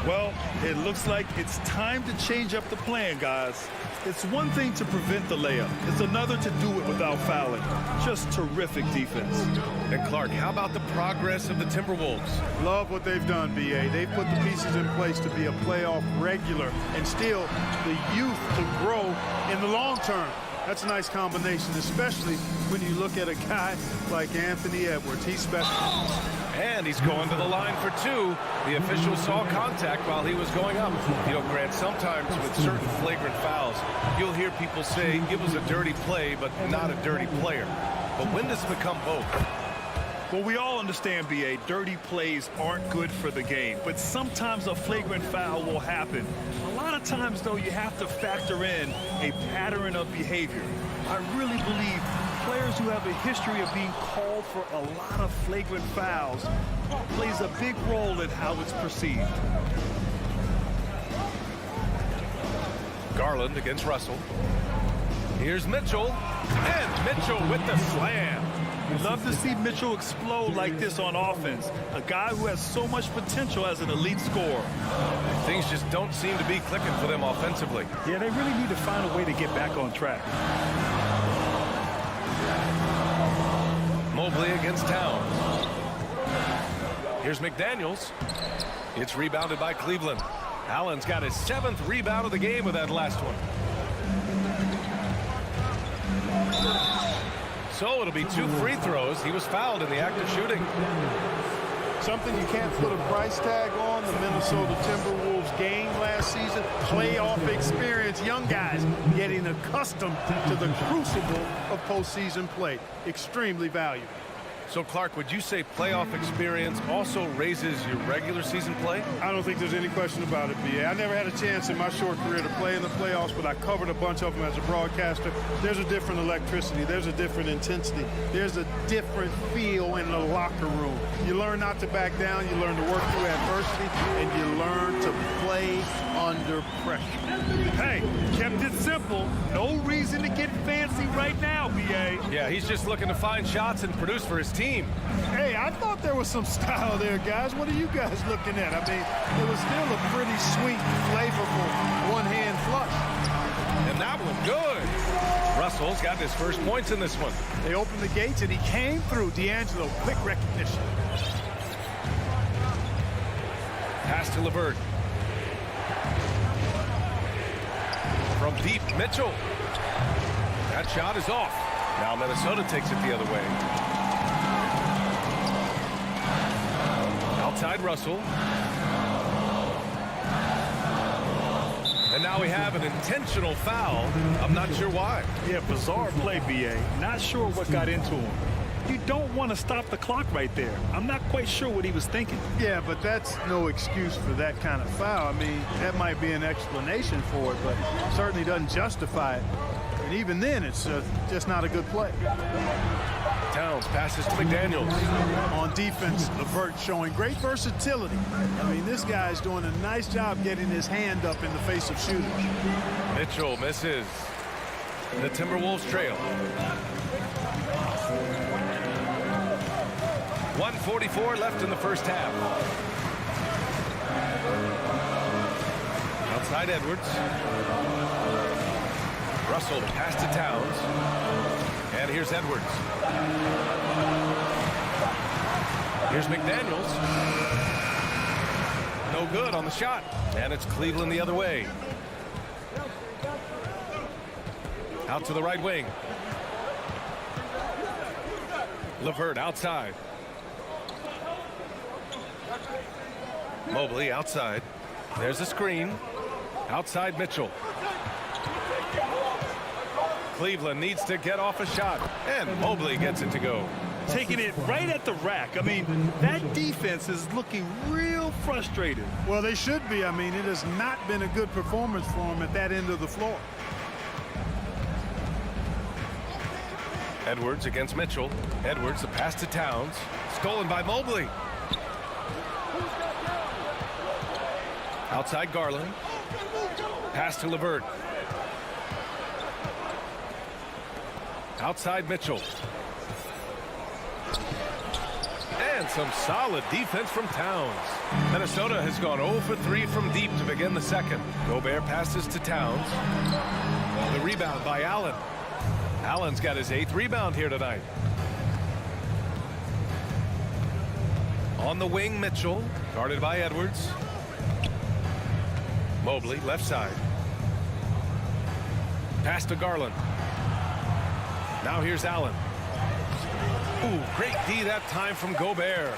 Well, it looks like it's time to change up the plan, guys. It's one thing to prevent the layup. It's another to do it without fouling. Just terrific defense. And Clark, how about the progress of the Timberwolves? Love what they've done, B.A. They've put the pieces in place to be a playoff regular and still the youth to grow in the long term. That's a nice combination, especially when you look at a guy like Anthony Edwards. He's special. And he's going to the line for 2. The official saw contact while he was going up. You know, Grant, sometimes with certain flagrant fouls, you'll hear people say it was a dirty play, but not a dirty player. But when does it become both? Well, we all understand, B.A., dirty plays aren't good for the game, but sometimes a flagrant foul will happen. A lot of times, though, you have to factor in a pattern of behavior. I really believe players who have a history of being called for a lot of flagrant fouls plays a big role in how it's perceived. Garland against Russell. Here's Mitchell, and Mitchell with the slam. We'd love to see Mitchell explode like this on offense. A guy who has so much potential as an elite scorer. Things just don't seem to be clicking for them offensively. Yeah, they really need to find a way to get back on track. Mobley against Towns. Here's McDaniels. It's rebounded by Cleveland. Allen's got his 7th rebound of the game with that last one. So it'll be 2 free throws. He was fouled in the act of shooting. Something you can't put a price tag on. The Minnesota Timberwolves game last season. Playoff experience. Young guys getting accustomed to the crucible of postseason play. Extremely valuable. So, Clark, would you say playoff experience also raises your regular season play? I don't think there's any question about it, B.A. I never had a chance in my short career to play in the playoffs, but I covered a bunch of them as a broadcaster. There's a different electricity. There's a different intensity. There's a different feel in the locker room. You learn not to back down. You learn to work through adversity, and you learn to play under pressure. Hey, kept it simple. No reason to get fancy right now, B.A. Yeah, he's just looking to find shots and produce for his team. Hey, I thought there was some style there, guys. What are you guys looking at? I mean, it was still a pretty sweet, flavorful one-hand flush. And that one good. Russell's got his first points in this one. They opened the gates, and he came through. D'Angelo, quick recognition. Pass to LeVert. From deep. Mitchell. That shot is off. Now Minnesota takes it the other way. Outside Russell. And now we have an intentional foul. I'm not sure why. Yeah, bizarre play, B.A. Not sure what got into him. You don't want to stop the clock right there. I'm not quite sure what he was thinking. Yeah, but that's no excuse for that kind of foul. I mean, that might be an explanation for it, but certainly doesn't justify it. And even then, it's just not a good play. Towns passes to McDaniels. On defense, LeVert showing great versatility. I mean, this guy's doing a nice job getting his hand up in the face of shooters. Mitchell misses. The Timberwolves trail. 1:44 left in the first half. Outside Edwards. Russell pass to Towns. And here's Edwards. Here's McDaniels. No good on the shot. And it's Cleveland the other way. Out to the right wing. LeVert outside. Mobley outside. There's a screen. Outside Mitchell. Cleveland needs to get off a shot. And Mobley gets it to go. Taking it right at the rack. I mean, that defense is looking real frustrated. Well, they should be. I mean, it has not been a good performance for them at that end of the floor. Edwards against Mitchell. Edwards, the pass to Towns. Stolen by Mobley. Outside Garland. Pass to LeVert. Outside Mitchell. And some solid defense from Towns. Minnesota has gone 0 for 3 from deep to begin the second. Gobert passes to Towns. The rebound by Allen. Allen's got his 8th rebound here tonight. On the wing, Mitchell, guarded by Edwards. Mobley, left side. Pass to Garland. Now here's Allen. Ooh, great D that time from Gobert.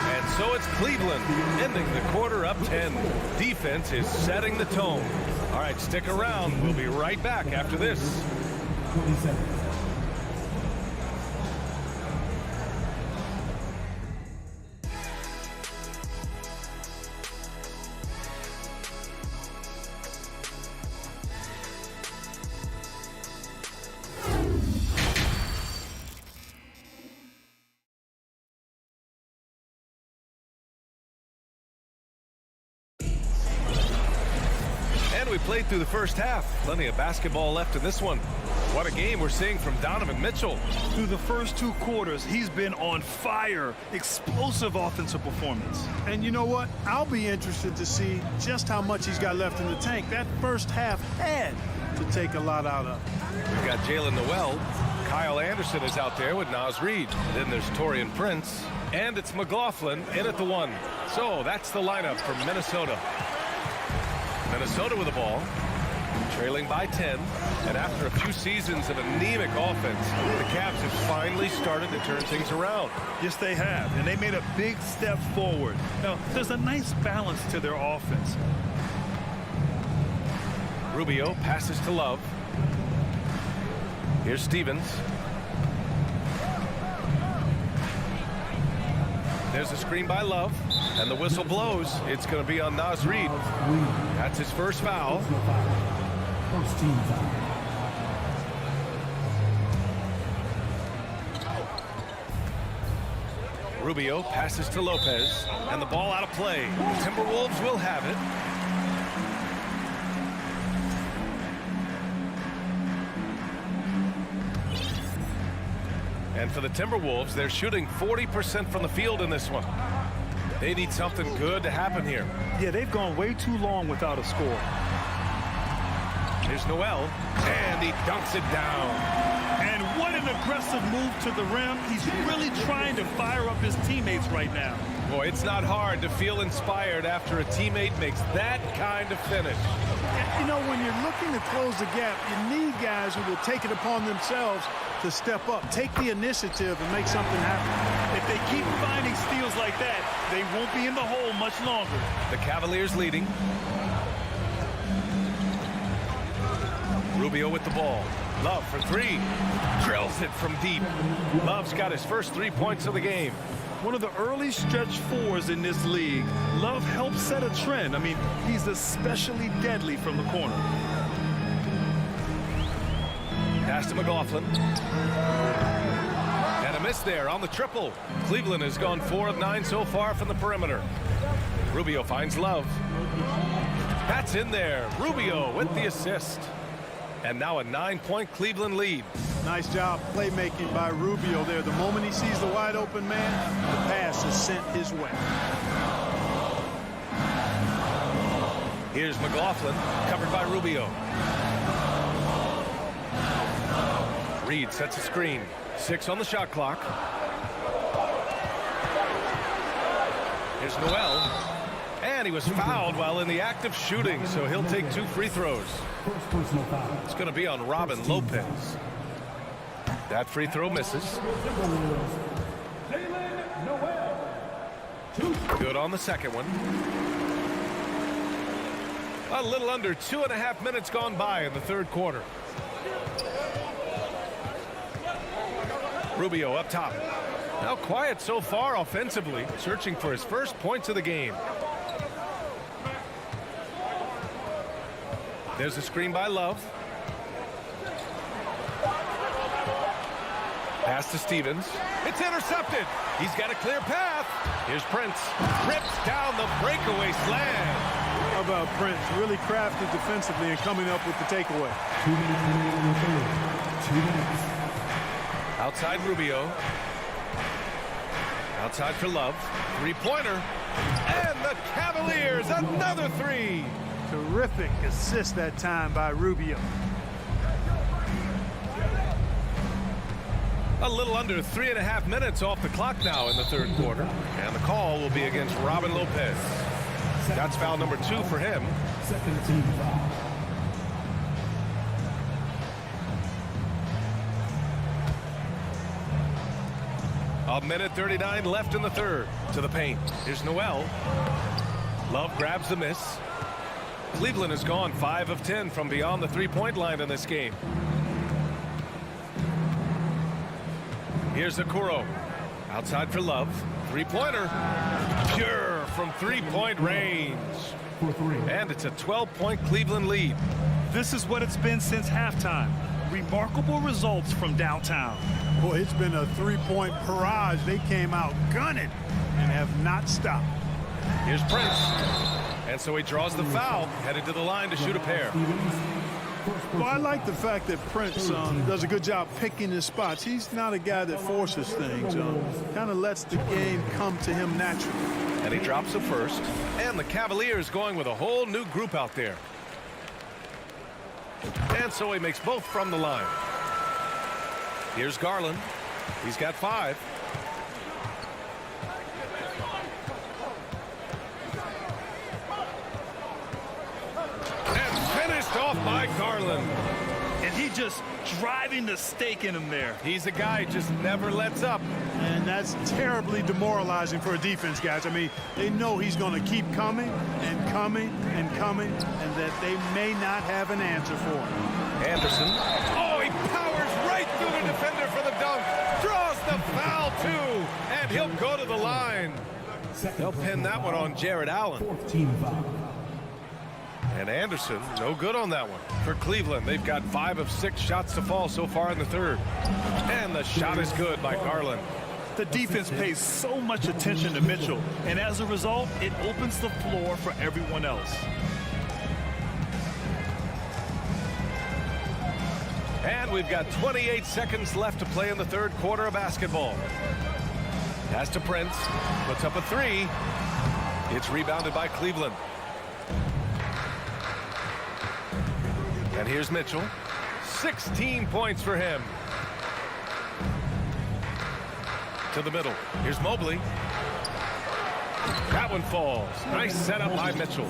And so it's Cleveland ending the quarter up 10. Defense is setting the tone. All right, stick around. We'll be right back after this. 27. We played through the first half. Plenty of basketball left in this one. What a game we're seeing from Donovan Mitchell. Through the first 2 quarters, he's been on fire. Explosive offensive performance. And you know what? I'll be interested to see just how much he's got left in the tank. That first half had to take a lot out of. We've got Jalen Noel. Kyle Anderson is out there with Naz Reid. Then there's Taurean Prince. And it's McLaughlin in at the 1. So that's the lineup for Minnesota. Minnesota with the ball, trailing by 10, and after a few seasons of anemic offense, the Cavs have finally started to turn things around. Yes, they have, and they made a big step forward. Now, there's a nice balance to their offense. Rubio passes to Love. Here's Stevens. There's a screen by Love, and the whistle blows. It's going to be on Naz Reid. That's his first foul. First team foul. Rubio passes to Lopez, and the ball out of play. The Timberwolves will have it. And for the Timberwolves, they're shooting 40% from the field in this one. They need something good to happen here. Yeah, they've gone way too long without a score. Here's Noel, and he dunks it down. And what an aggressive move to the rim. He's really trying to fire up his teammates right now. Boy, it's not hard to feel inspired after a teammate makes that kind of finish. You know, when you're looking to close the gap, you need guys who will take it upon themselves to step up, take the initiative, and make something happen. If they keep finding steals like that, they won't be in the hole much longer. The Cavaliers leading. Rubio with the ball. Love for three. Drills it from deep. Love's got his first 3 points of the game. One of the early stretch fours in this league. Love helps set a trend. I mean, he's especially deadly from the corner. Pass to McLaughlin. And a miss there on the triple. Cleveland has gone 4 of 9 so far from the perimeter. Rubio finds Love. That's in there. Rubio with the assist. And now a 9-point Cleveland lead. Nice job playmaking by Rubio there. The moment he sees the wide open man, the pass is sent his way. Here's McLaughlin, covered by Rubio. Reed sets a screen. 6 on the shot clock. Here's Noel. And he was fouled while in the act of shooting, so he'll take 2 free throws. It's going to be on Robin Lopez. That free throw misses. Good on the second one. A little under 2.5 minutes gone by in the third quarter. Rubio up top. Now quiet so far offensively, searching for his first points of the game. There's a screen by Love. Pass to Stevens. It's intercepted. He's got a clear path. Here's Prince. Rips down the breakaway slam. How about Prince? Really crafty defensively and coming up with the takeaway. 2 minutes remaining in the third. 2 minutes. Outside Rubio. Outside for Love. 3-pointer. And the Cavaliers, another 3. Terrific assist that time by Rubio. A little under 3.5 minutes off the clock now in the third quarter. And the call will be against Robin Lopez. That's foul number 2 for him. Second team foul. A minute 39 left in the third. To the paint. Here's Noel. Love grabs the miss. Cleveland has gone 5 of 10 from beyond the 3-point line in this game. Here's Okoro. Outside for Love. 3-pointer. Pure from 3-point range. And it's a 12-point Cleveland lead. This is what it's been since halftime. Remarkable results from downtown. Boy, it's been a 3-point barrage. They came out gunning and have not stopped. Here's Prince. And so he draws the foul, headed to the line to shoot a pair. Well, I like the fact that Prince does a good job picking his spots. He's not a guy that forces things. Kind of lets the game come to him naturally. And he drops the first. And the Cavaliers going with a whole new group out there. And so he makes both from the line. Here's Garland. He's got 5. Off by Garland. And he just driving the stake in him there. He's a guy who just never lets up. And that's terribly demoralizing for a defense, guys. I mean, they know he's going to keep coming and coming and coming, and that they may not have an answer for him. Anderson. Oh, he powers right through the defender for the dunk. Draws the foul, too. And he'll go to the line. They'll pin that one on Jared Allen. 14 foul. And Anderson, no good on that one. For Cleveland, they've got 5 of 6 shots to fall so far in the third. And the shot is good by Garland. The defense pays so much attention to Mitchell, and as a result, it opens the floor for everyone else. And we've got 28 seconds left to play in the third quarter of basketball. Pass to Prince, puts up a 3. It's rebounded by Cleveland. And here's Mitchell. 16 points for him. To the middle. Here's Mobley. that one falls. Nice setup by Mitchell.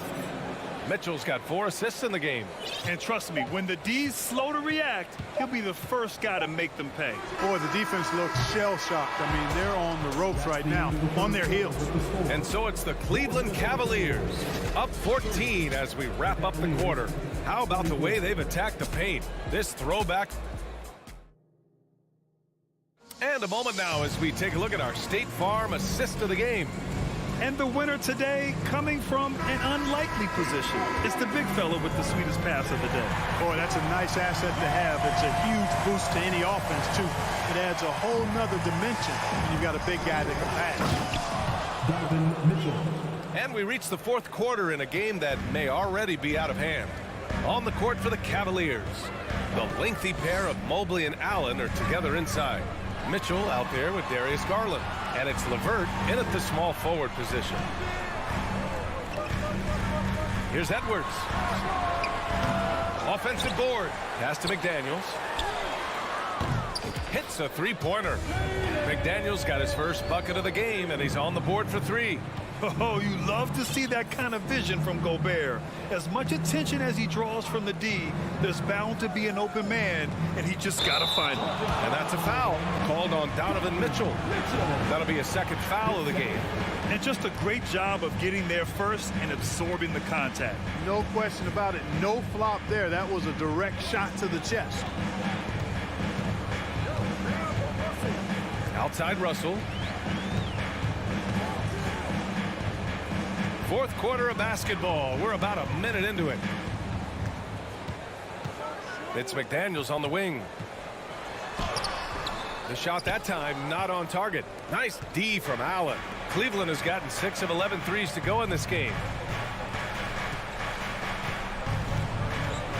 Mitchell's got 4 assists in the game. And trust me, when the D's slow to react, he'll be the first guy to make them pay. Boy, the defense looks shell-shocked. I mean, they're on the ropes right now, on their heels. And so it's the Cleveland Cavaliers, up 14 as we wrap up the quarter. How about the way they've attacked the paint? This throwback. And a moment now as we take a look at our State Farm assist of the game. And the winner today coming from an unlikely position. It's the big fella with the sweetest pass of the day. Boy, that's a nice asset to have. It's a huge boost to any offense, too. It adds a whole nother dimension when you've got a big guy that can pass. And we reach the 4th quarter in a game that may already be out of hand. On the court for the Cavaliers, the lengthy pair of Mobley and Allen are together inside. Mitchell out there with Darius Garland. And it's LeVert in at the small forward position. Here's Edwards. Offensive board. Pass to McDaniels. Hits a three-pointer. McDaniels got his first bucket of the game, and he's on the board for 3. Oh, you love to see that kind of vision from Gobert. As much attention as he draws from the D, there's bound to be an open man, and he just got to find him. And that's a foul called on Donovan Mitchell. That'll be a second foul of the game. And just a great job of getting there first and absorbing the contact. No question about it. No flop there. That was a direct shot to the chest. Outside Russell. 4th quarter of basketball. We're about a minute into it. It's McDaniels on the wing. The shot that time not on target. Nice D from Allen. Cleveland has gotten 6 of 11 threes to go in this game.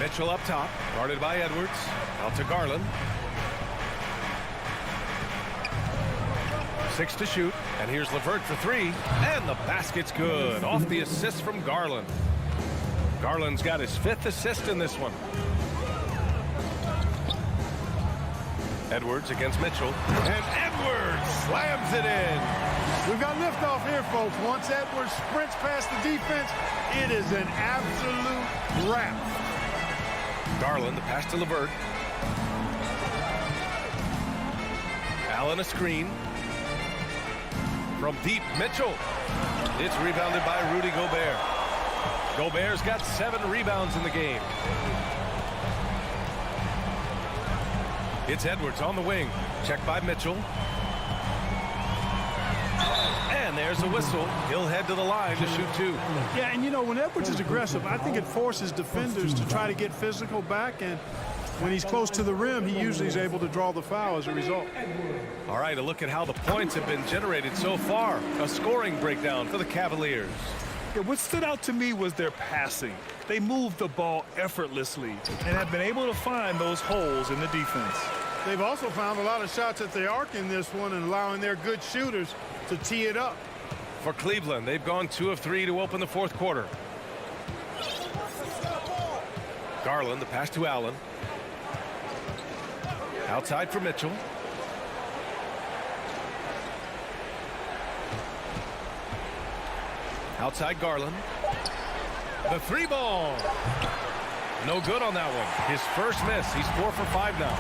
Mitchell up top, guarded by Edwards. Out to Garland. 6 to shoot, and here's LeVert for 3, and the basket's good. Off the assist from Garland. Garland's got his 5th assist in this one. Edwards against Mitchell, and Edwards slams it in. We've got liftoff here, folks. Once Edwards sprints past the defense, it is an absolute wrap. Garland, the pass to LeVert. Allen a screen. From deep, Mitchell. It's rebounded by Rudy Gobert. Gobert's got 7 rebounds in the game. It's Edwards on the wing. Checked by Mitchell. And there's a whistle. He'll head to the line to shoot 2. Yeah, and you know, when Edwards is aggressive, I think it forces defenders to try to get physical back, and when he's close to the rim, he usually is able to draw the foul as a result. All right, a look at how the points have been generated so far. A scoring breakdown for the Cavaliers. Yeah, what stood out to me was their passing. They moved the ball effortlessly and have been able to find those holes in the defense. They've also found a lot of shots at the arc in this one and allowing their good shooters to tee it up. For Cleveland, they've gone 2 of 3 to open the 4th quarter. Garland, the pass to Allen. Outside for Mitchell. Outside Garland. The 3-ball. No good on that one. His first miss. He's 4 for 5 now.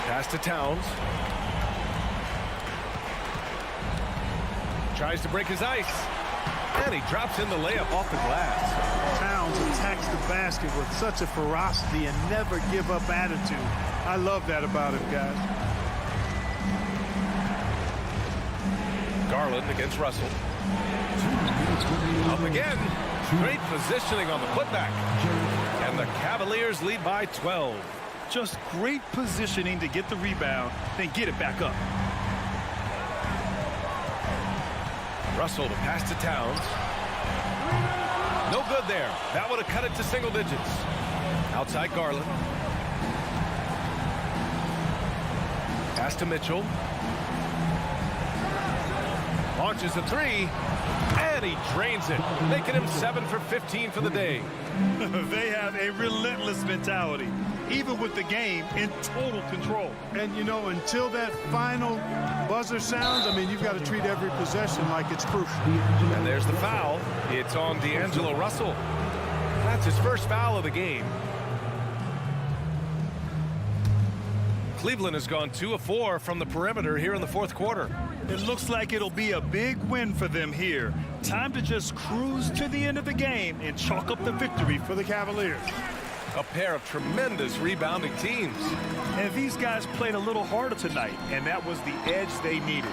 Pass to Towns. Tries to break his ice. And he drops in the layup off the glass. Towns attacks the basket with such a ferocity and never give up attitude. I love that about him, guys. Garland against Russell. Up again. Great positioning on the putback. And the Cavaliers lead by 12. Just great positioning to get the rebound, then get it back up. Russell, the pass to Towns. No good there. That would have cut it to single digits. Outside Garland. Pass to Mitchell. Launches a 3. And he drains it, making him 7 for 15 for the day. They have a relentless mentality. even with the game in total control. And, you know, until that final buzzer sounds, I mean, you've got to treat every possession like it's crucial. And there's the foul. It's on D'Angelo Russell. That's his first foul of the game. Cleveland has gone 2 of 4 from the perimeter here in the fourth quarter. It looks like it'll be a big win for them here. Time to just cruise to the end of the game and chalk up the victory for the Cavaliers. A pair of tremendous rebounding teams. And these guys played a little harder tonight, and that was the edge they needed.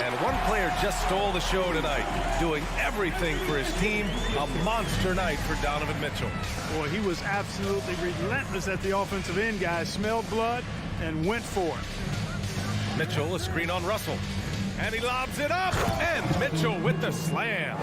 And one player just stole the show tonight, doing everything for his team. A monster night for Donovan Mitchell. Boy, he was absolutely relentless at the offensive end, guys. Smelled blood and went for it. Mitchell, a screen on Russell. And he lobs it up, and Mitchell with the slam.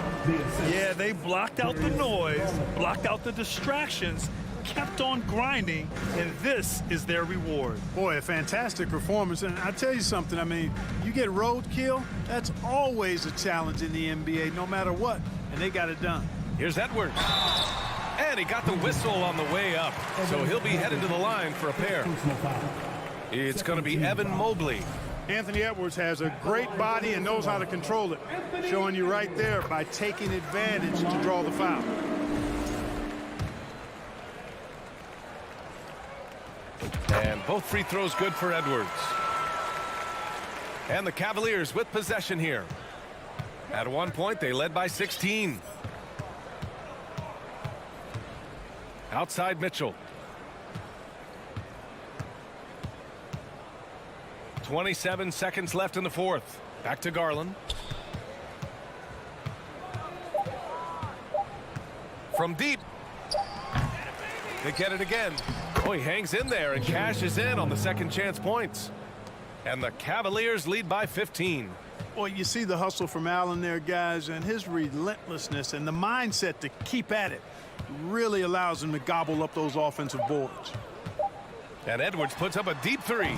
Yeah, they blocked out the noise, blocked out the distractions, kept on grinding, and this is their reward. Boy, a fantastic performance. And I'll tell you something, I mean, you get roadkill, that's always a challenge in the NBA, no matter what, and they got it done. Here's Edwards. And he got the whistle on the way up, so he'll be headed to the line for a pair. It's going to be Evan Mobley. Anthony Edwards has a great body and knows how to control it, showing you right there by taking advantage to draw the foul. And both free throws good for Edwards. And the Cavaliers with possession here. At one point, they led by 16. Outside Mitchell. 27 seconds left in the fourth. Back to Garland. From deep. They get it again. Oh, he hangs in there and cashes in on the second chance points. And the Cavaliers lead by 15. Well, you see the hustle from Allen there, guys, and his relentlessness and the mindset to keep at it really allows him to gobble up those offensive boards. And Edwards puts up a deep three.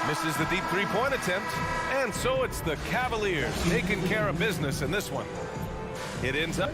Misses the deep three-point attempt. And so it's the Cavaliers taking care of business in this one. It ends up